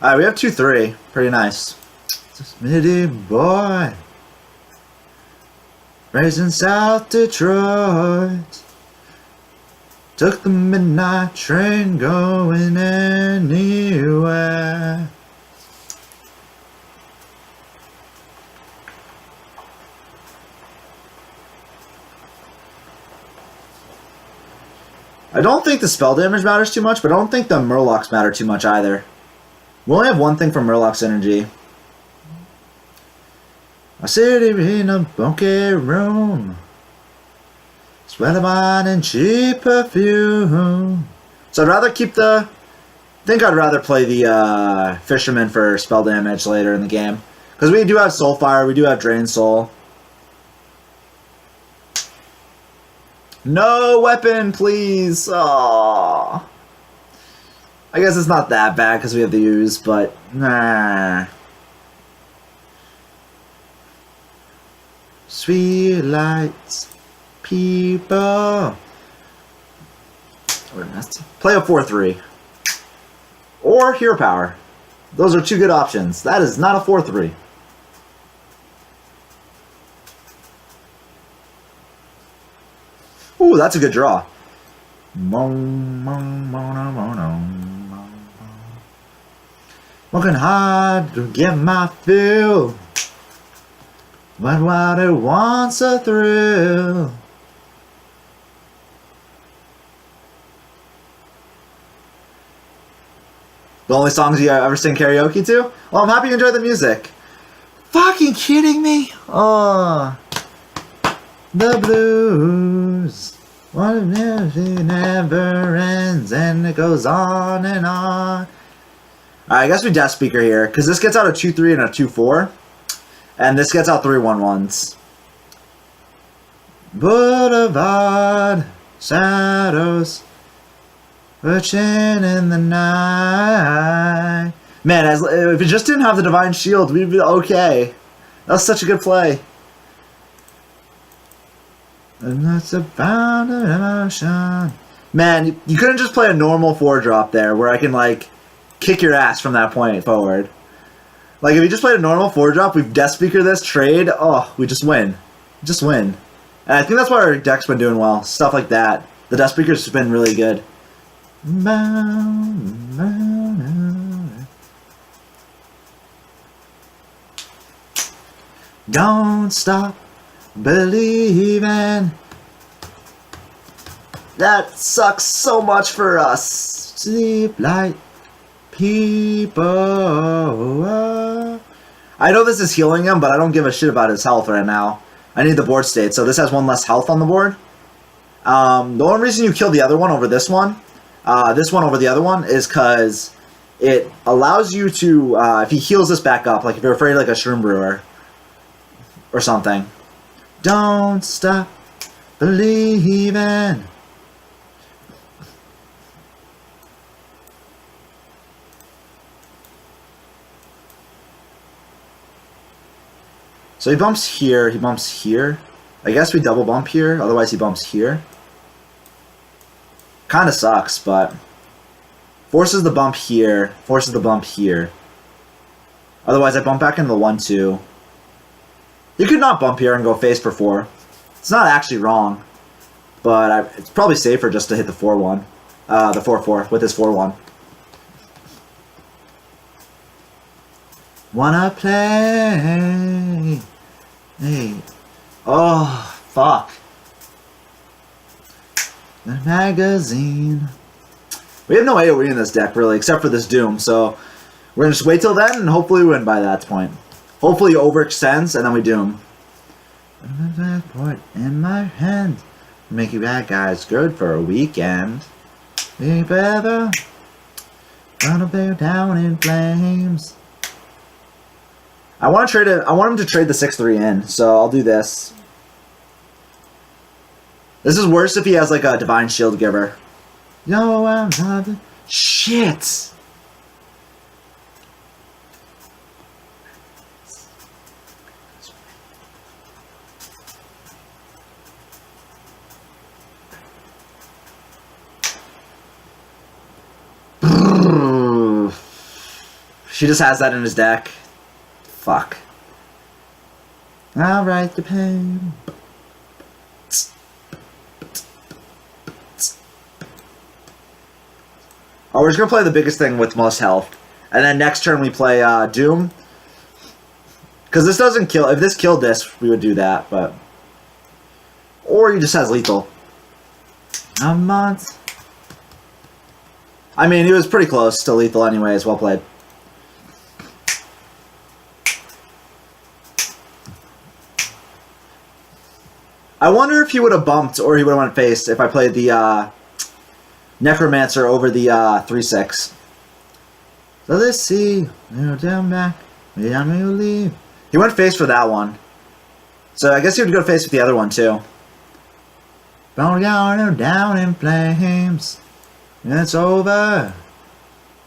Alright, we have 2-3. Pretty nice. This middy boy raised in South Detroit. Took the midnight train going anywhere. I don't think the spell damage matters too much, but I don't think the Murlocs matter too much either. We only have one thing from Murloc's energy. I sit in a bunky room, sweat wine and cheap perfume. So I'd rather keep the... I think I'd rather play the Fisherman for spell damage later in the game. Because we do have Soulfire, we do have Drain Soul. No weapon, please. Aww. I guess it's not that bad because we have the use, but nah. Sweet lights, people. Play a 4-3. Or Hero Power. Those are 2 good options. That is not a 4-3. Ooh, that's a good draw. Working hard to get my fill, but what it wants a thrill. The only songs you ever sing karaoke to? Well, I'm happy you enjoy the music. Fucking kidding me? Oh. The blues. One never ends and it goes on and on. Alright, I guess we Death Speaker here, because this gets out a 2-3 and a 2-4. And this gets out 3-1-1s. Boulevard shadows pushing in the night. Man, if it just didn't have the Divine Shield, we'd be okay. That was such a good play. And that's about an emotion. Man, you couldn't just play a normal 4-drop there where I can, like, kick your ass from that point forward. Like, if you just played a normal 4-drop, we've Death Speaker this, trade, oh, we just win. Just win. And I think that's why our deck's been doing well. Stuff like that. The Death Speaker's been really good. Don't stop believing. That sucks so much for us. Sleep like people. I know this is healing him, but I don't give a shit about his health right now. I need the board state, so this has 1 less health on the board. The only reason you kill the other one over this one over the other one, is because it allows you to, if he heals this back up, like if you're afraid like a Shroom Brewer or something. Don't stop believing. So he bumps here, he bumps here. I guess we double bump here, otherwise he bumps here. Kinda sucks, but forces the bump here, forces the bump here. Otherwise, I bump back into the 1-2. You could not bump here and go face for 4. It's not actually wrong. But it's probably safer just to hit the 4-1. The 4-4 with this 4-1. Wanna play? Hey. Oh, fuck. The magazine. We have no AoE in this deck, really, except for this Doom. So we're going to just wait till then, and hopefully we win by that point. Hopefully he overextends, and then we Doom. Put in my hand. Make you bad guys good for a weekend. Be better. Gonna bear down in flames. I want to trade it. I want him to trade the 6-3 in, so I'll do this. This is worse if he has like a Divine Shield Giver. Yo, I'm not. Shit. She just has that in his deck. Fuck. I'll write the pain. Oh, we're just gonna play the biggest thing with most health. And then next turn we play Doom. Because this doesn't kill. If this killed this, we would do that, but. Or he just has lethal. A month. I mean, he was pretty close to lethal anyways. Well played. I wonder if he would have bumped or he would have went face if I played the Necromancer over the 3-6. So let's see. Down back. Down we leave. He went face for that one. So I guess he would go face with the other one too. Down in flames. It's over.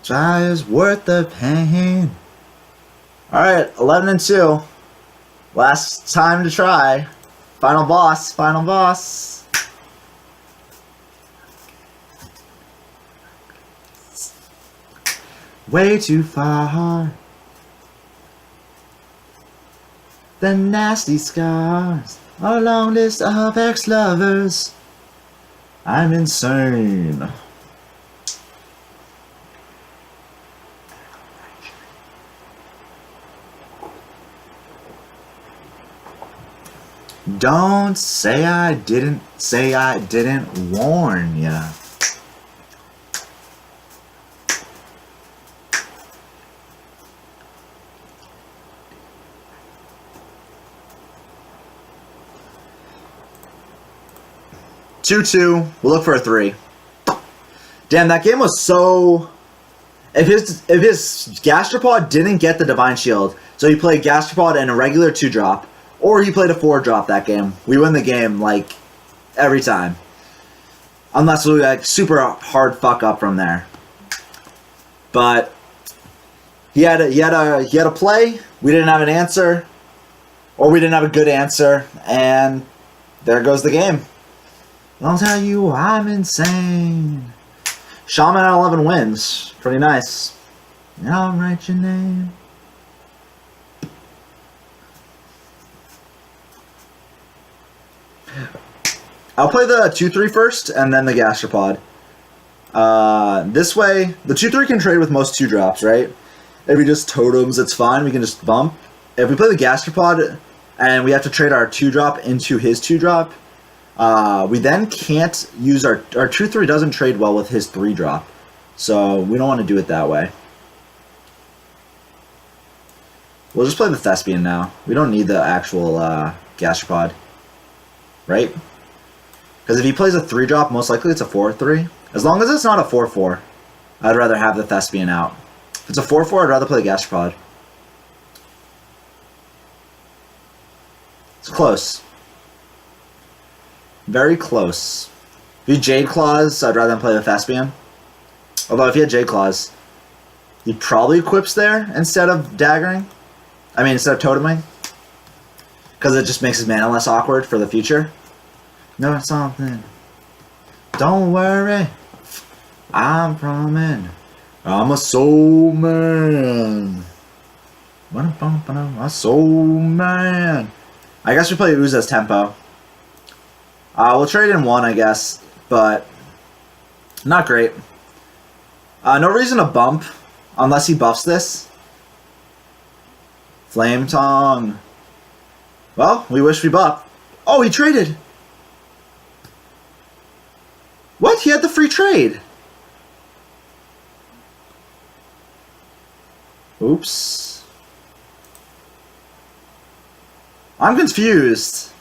Try is worth the pain. Alright, 11-2. Last time to try. Final boss, final boss. Way too far. The nasty scars. A long list of ex-lovers. I'm insane. Don't say I didn't warn ya. Two. We'll look for a 3. Damn, that game was so. If his Gastropod didn't get the Divine Shield, so he played Gastropod and a regular 2-drop. Or he played a 4-drop that game. We win the game, like, every time. Unless we, like, super hard fuck up from there. But he had a play. We didn't have an answer. Or we didn't have a good answer. And there goes the game. I'll tell you I'm insane. Shaman at 11 wins. Pretty nice. I'll write your name. I'll play the 2-3 first, and then the Gastropod. This way, the 2-3 can trade with most 2-drops, right? If he just totems, it's fine. We can just bump. If we play the Gastropod, and we have to trade our 2-drop into his 2-drop, we then can't use our 2-3 doesn't trade well with his 3-drop. So we don't want to do it that way. We'll just play the Thespian now. We don't need the actual Gastropod. Right? Because if he plays a 3-drop, most likely it's a 4-3. As long as it's not a 4-4, I'd rather have the Thespian out. If it's a 4-4, I'd rather play the Gastropod. It's close. Very close. If he Jade Claws, I'd rather than play the Thespian. Although if he had Jade Claws, he probably equips there instead of daggering. I mean, instead of toteming. Because it just makes his mana less awkward for the future. No, it's something. Don't worry. I'm coming. I'm a soul man. My soul man. I guess we play Uza's tempo. We'll trade in one, I guess, but not great. No reason to bump unless he buffs this. Flame Tongue. Well, we wish we buffed. Oh, he traded. What? He had the free trade. Oops. I'm confused.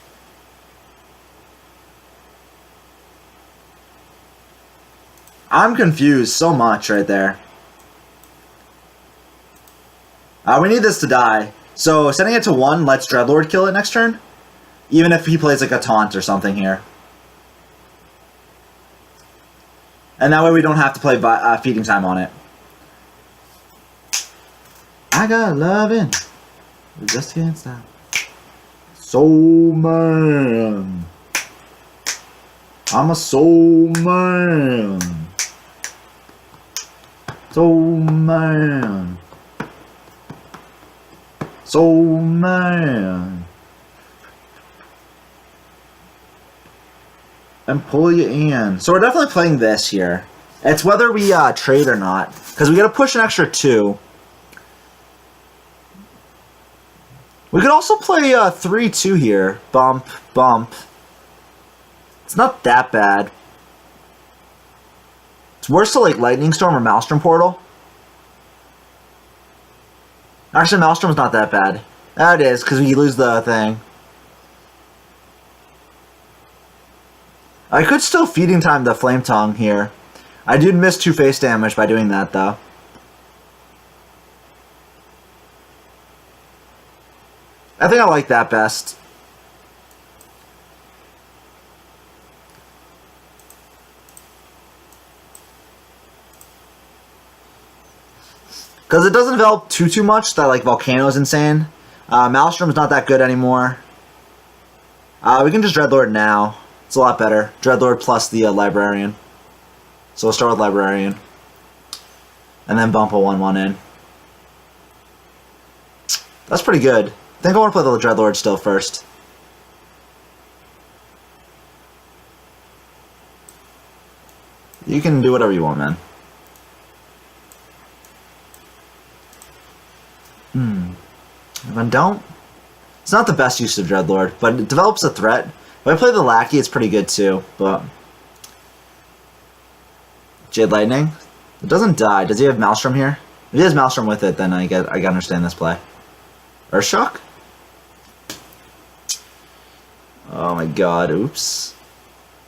I'm confused so much right there. We need this to die. So sending it to 1 lets Dreadlord kill it next turn. Even if he plays like a taunt or something here. And that way we don't have to play feeding time on it. I got loving. We just can't stop. Soul man. I'm a soul man. Soul man. Soul man. And pull you in. So we're definitely playing this here. It's whether we trade or not. Because we got to push an extra 2. We could also play 3-2 here. Bump, bump. It's not that bad. It's worse to like Lightning Storm or Maelstrom Portal. Actually, Maelstrom's not that bad. That is, because we lose the thing. I could still Feeding Time the Flame Tongue here. I did miss 2 face damage by doing that, though. I think I like that best. Because it doesn't develop too much that like Volcano's insane. Maelstrom's not that good anymore. We can just Dreadlord now. It's a lot better. Dreadlord plus the Librarian. So we'll start with Librarian. And then bump a 1-1 in. That's pretty good. I think I want to play the Dreadlord still first. You can do whatever you want, man. If I don't... It's not the best use of Dreadlord, but it develops a threat. If I play the Lackey, it's pretty good too, but... Jade Lightning? It doesn't die. Does he have Maelstrom here? If he has Maelstrom with it, then I can understand this play. Earthshock? Oh my god, oops.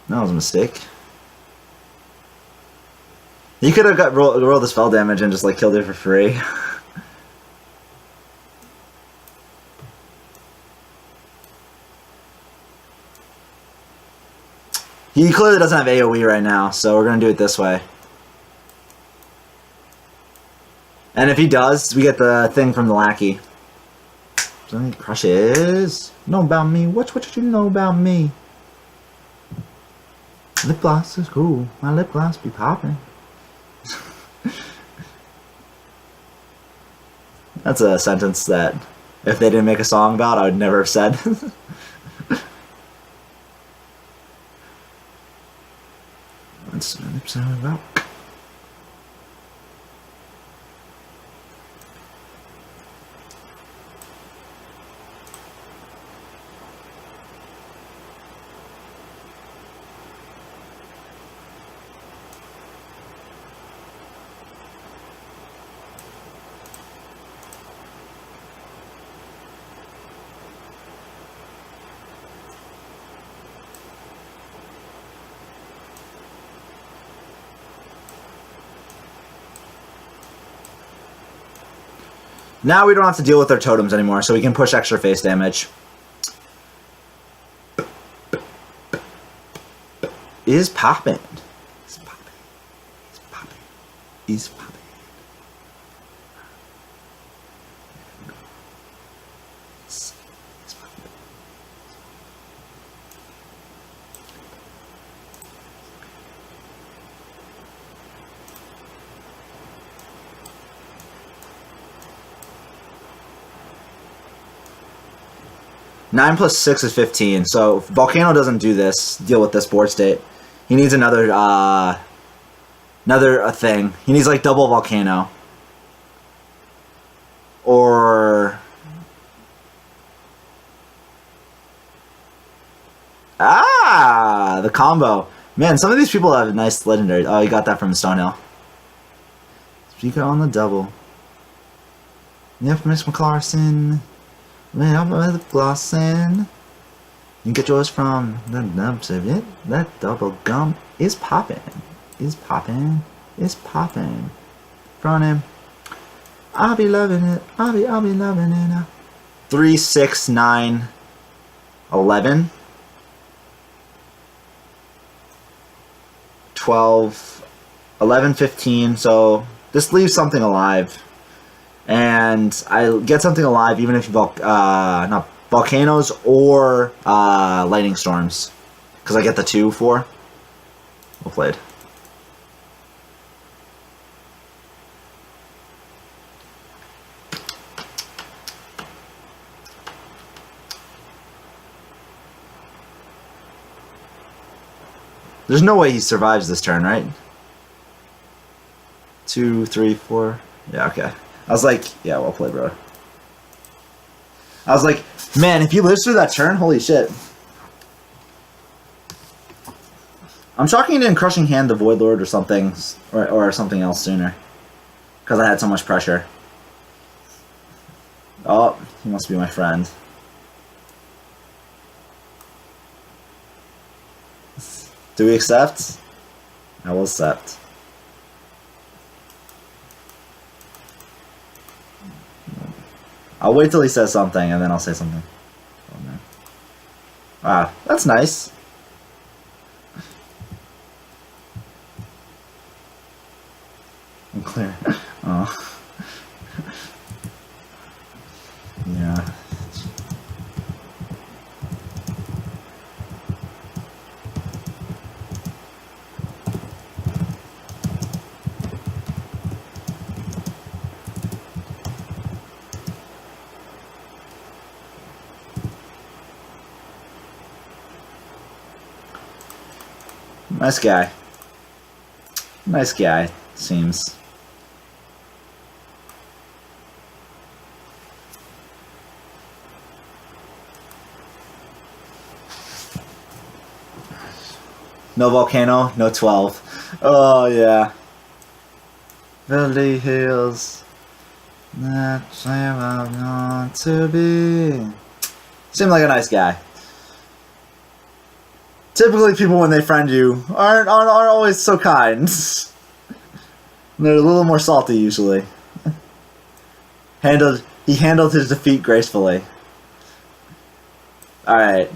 That was a mistake. You could have rolled the spell damage and just like killed it for free. He clearly doesn't have AoE right now, so we're going to do it this way. And if he does, we get the thing from the Lackey. Crushes. Know about me? What you know about me? Lip gloss is cool. My lip gloss be popping. That's a sentence that, if they didn't make a song about, I would never have said. That's what lips are about. Now we don't have to deal with their totems anymore, so we can push extra face damage. Is poppin'. Is poppin'. Is poppin'. Is poppin'. 9 plus 6 is 15. So if Volcano doesn't do this, deal with this board state. He needs another thing. He needs like double Volcano. Or the combo. Man, some of these people have nice legendaries. Oh, you got that from Stonehill. Speaker on the double. Yep, Miss McClarson. Man, I'm with Glossin. You get yours from the nub Soviet. That double gum is popping. Is popping. Is popping. From him. I'll be loving it. I'll be loving it. 3, 6, 9, 11. 12, 11, 15. So this leaves something alive. And I get something alive even if you not volcanoes or lightning storms, because I get the 2 for. Well played. There's no way he survives this turn, right? 2, 3, 4. Yeah, okay. I was like, yeah, well played, bro. I was like, man, if he lives through that turn, holy shit. I'm chalking it in Crushing Hand to Voidlord or something, or something else sooner. Because I had so much pressure. Oh, he must be my friend. Do we accept? I will accept. I'll wait till he says something, and then I'll say something. Oh, no. Ah, that's nice. I'm clear. Oh. Yeah. Nice guy. Nice guy, seems. No volcano, no 12. Oh, yeah. Valley Hills. That's where I want to be. Seemed like a nice guy. Typically, people when they friend you aren't always so kind. They're a little more salty usually. He handled his defeat gracefully. All right.